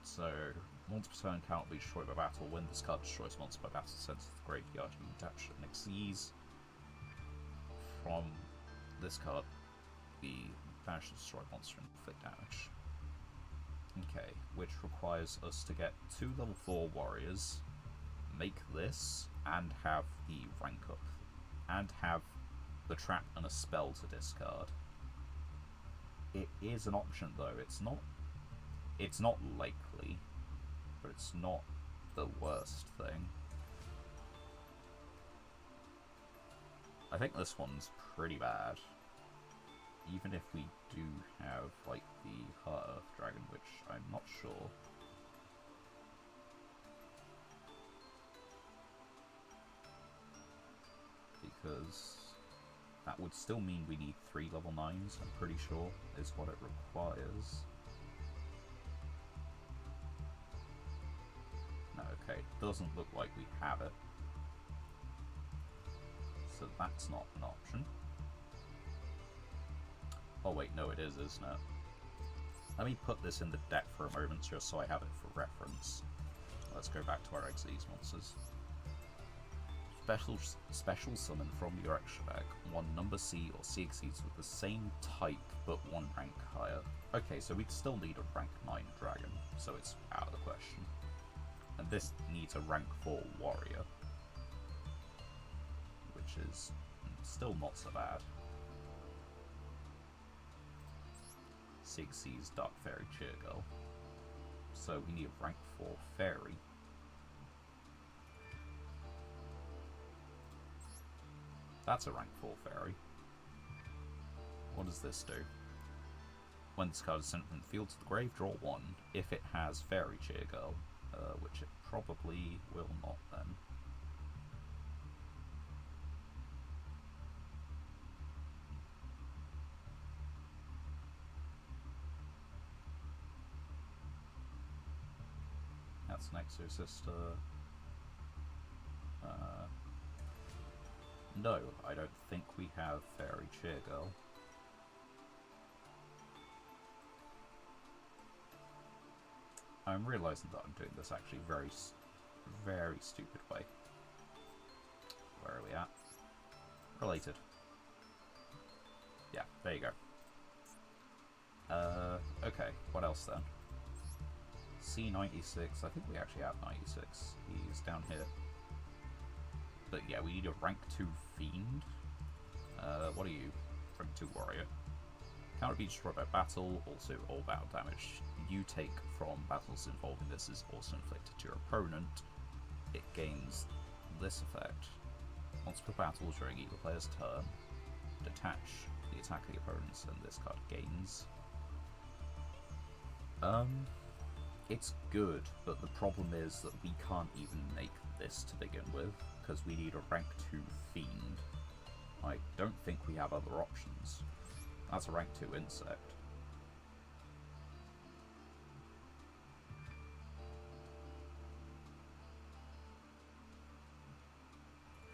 So monster per turn cannot be destroyed by battle. When this card destroys a monster by battle, sent to the graveyard, you can attach an Xyz. From this card, the banish the destroyed monster and inflict damage. Okay, which requires us to get 2 level 4 warriors, make this, and have the rank up, and have the trap and a spell to discard. It is an option though. It's not likely, but it's not the worst thing. I think this one's pretty bad. Even if we do have, like, the Heart Earth Dragon, which I'm not sure. Because that would still mean we need 3 level 9s, I'm pretty sure, is what it requires. No, okay, it doesn't look like we have it. So that's not an option. Oh wait, no it is, isn't it? Let me put this in the deck for a moment just so I have it for reference. Let's go back to our Xyz monsters. Special summon from your extra deck 1 number C or CXEs with the same type but 1 rank higher. Okay, so we'd still need a rank 9 dragon, so it's out of the question. And this needs a rank 4 warrior, which is still not so bad. CXEs Dark Fairy Cheer Girl. So we need a rank 4 fairy. That's a rank 4 fairy. What does this do? When this card is sent from the field to the grave, draw 1. If it has Fairy Cheer Girl, which it probably will not then. That's an Exorcister. No, I don't think we have Fairy Cheer Girl. I'm realising that I'm doing this actually very stupid way. Where are we at? Related. Yeah, there you go. Okay, what else then? C96, I think we actually have 96. He's down here. But yeah, we need a rank 2 Fiend. What are you? Rank 2 Warrior. Cannot be destroyed by battle, also all battle damage you take from battles involving this is also inflicted to your opponent. It gains this effect. Once per battle during either player's turn, detach the attack of the opponents and this card gains. It's good, but the problem is that we can't even make this to begin with, because we need a rank 2 Fiend. I don't think we have other options. That's a rank 2 Insect.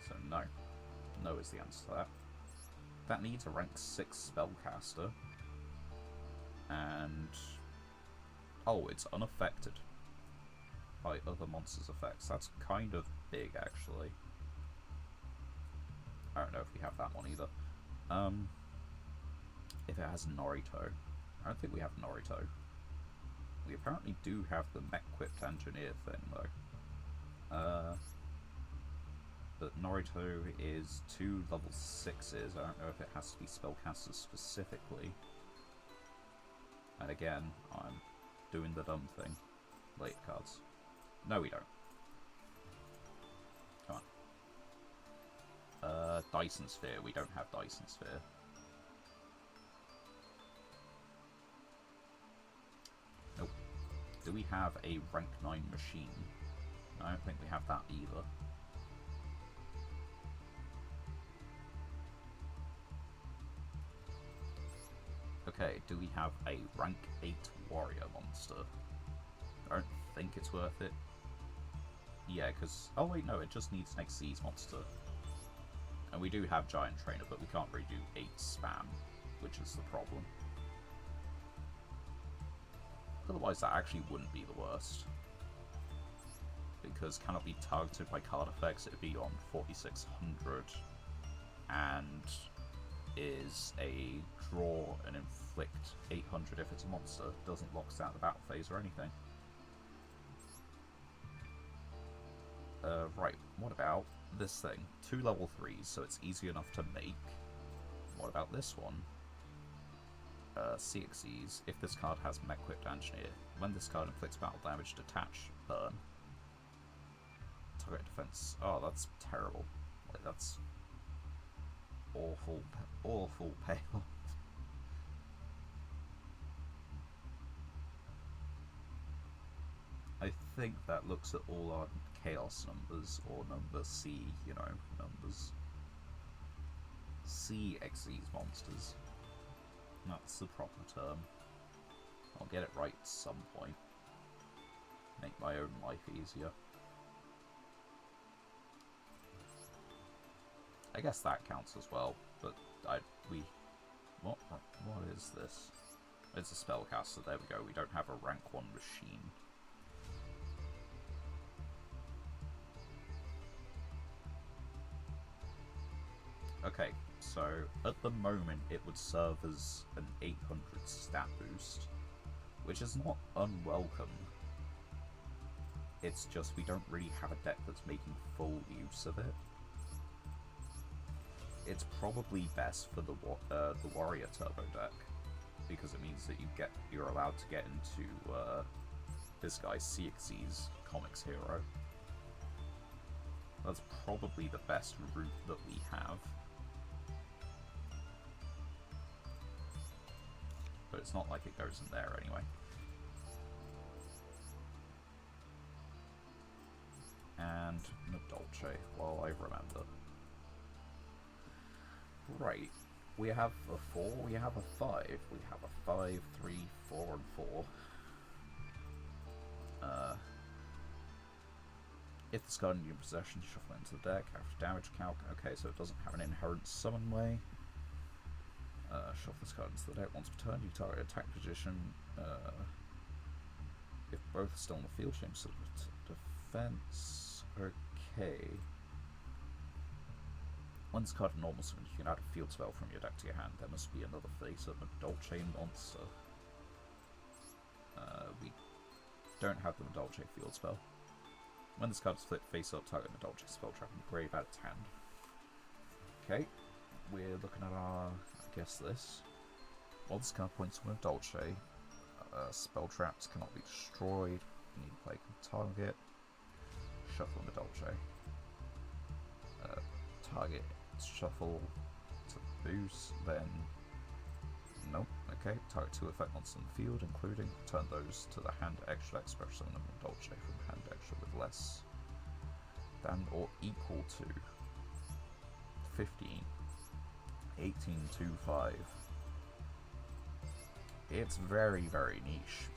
So no. No is the answer to that. That needs a rank 6 Spellcaster. And... oh, it's unaffected by other monsters' effects. That's kind of big, actually. I don't know if we have that one either. If it has Norito. I don't think we have Norito. We apparently do have the Mech-Equipped Engineer thing, though. But Norito is 2 level 6s. I don't know if it has to be Spellcasters specifically. And again, I'm doing the dumb thing. Late cards. No, we don't. Come on. Dyson Sphere. We don't have Dyson Sphere. Nope. Do we have a rank 9 machine? I don't think we have that either. Okay, do we have a rank 8 warrior monster? I don't think it's worth it. Yeah, because... oh wait, no, it just needs an Xyz monster. And we do have Giant Trainer, but we can't really do 8 spam, which is the problem. Otherwise, that actually wouldn't be the worst. Because cannot be targeted by card effects, it'd be on 4600. And is a draw and inflict 800 if it's a monster. Doesn't lock us out of the battle phase or anything. Right, what about this thing? 2 level 3s, so it's easy enough to make. What about this one? CXEs. If this card has Mech-Equipped Engineer, when this card inflicts battle damage, detach, burn. Target defense. Oh, that's terrible. Like, that's awful, awful payoff. I think that looks at all our chaos numbers, or number C, you know, numbers. CXEs monsters. That's the proper term. I'll get it right at some point. Make my own life easier. I guess that counts as well, but what is this? It's a spellcaster, there we go, we don't have a rank 1 machine. Okay, so at the moment it would serve as an 800 stat boost, which is not unwelcome. It's just we don't really have a deck that's making full use of it. It's probably best for the Warrior Turbo deck, because it means that you're allowed to get into this guy CXE's Comics Hero. That's probably the best route that we have. But it's not like it goes in there anyway. and Nadolce, while I remember. Right. We have a 4, we have a 5. We have a 5, 3, 4, and 4. If this card in your possession, shuffle it into the deck after damage calc. Okay, so it doesn't have an inherent summon way. Shuffle this card into the deck once per turn. You target attack position. If both are still in the field, change to defense. Okay. When this card is normal summon, you can add a field spell from your deck to your hand. There must be another face-up Dolce monster. We don't have the Dolce field spell. When this card is flipped face-up, target Dolce spell trap and grave at its hand. Okay, we're looking at our... I guess this. While this card points to a Dolce, spell traps cannot be destroyed. You need to play target. Shuffle the Dolce. Target, shuffle to boost, then nope, okay, target 2 effect monsters in the field, including turn those to the hand extra express summon of Dolce from hand extra with less than or equal to 15, 18, 2, 5. It's very, very niche.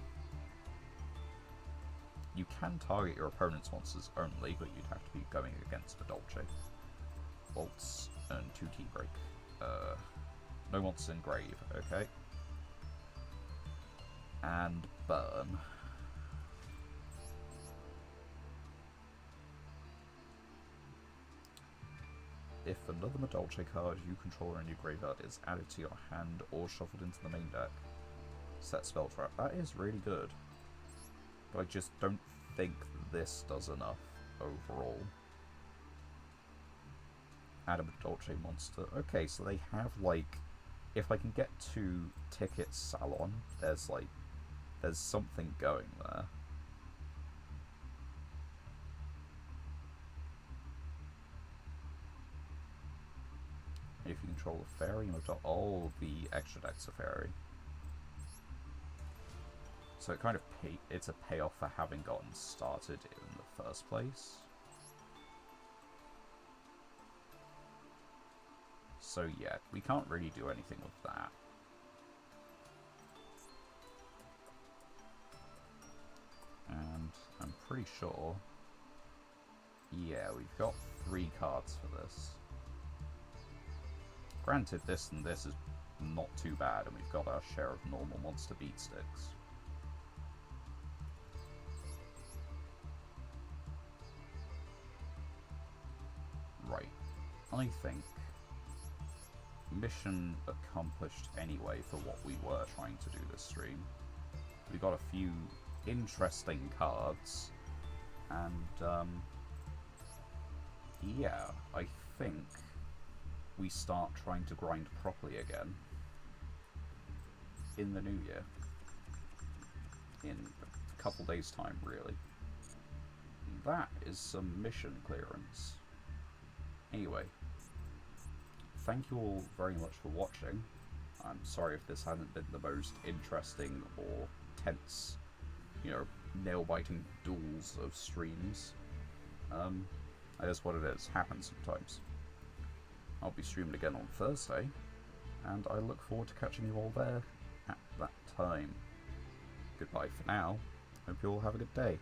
You can target your opponent's monsters only, but you'd have to be going against the Dolce. Bolts and 2 key break. No monsters in grave, okay. And burn. If another Madolche card you control in your graveyard is added to your hand or shuffled into the main deck, set spell trap. That is really good. But I just don't think this does enough overall. Add a Dolce monster. Okay, so they have, like, if I can get to Ticket Salon, there's something going there. If you control a fairy, all the extra decks are fairy. So it kind of it's a payoff for having gotten started in the first place. So yeah, we can't really do anything with that. And I'm pretty sure... yeah, we've got 3 cards for this. Granted, this and this is not too bad, and we've got our share of normal monster beat sticks. Right. I think mission accomplished anyway for what we were trying to do this stream. We got a few interesting cards, and yeah, I think we start trying to grind properly again in the new year. In a couple days' time, really. That is some mission clearance. Anyway, thank you all very much for watching. I'm sorry if this hasn't been the most interesting or tense, you know, nail-biting duels of streams. That is what it is. Happens sometimes. I'll be streaming again on Thursday, and I look forward to catching you all there at that time. Goodbye for now. Hope you all have a good day.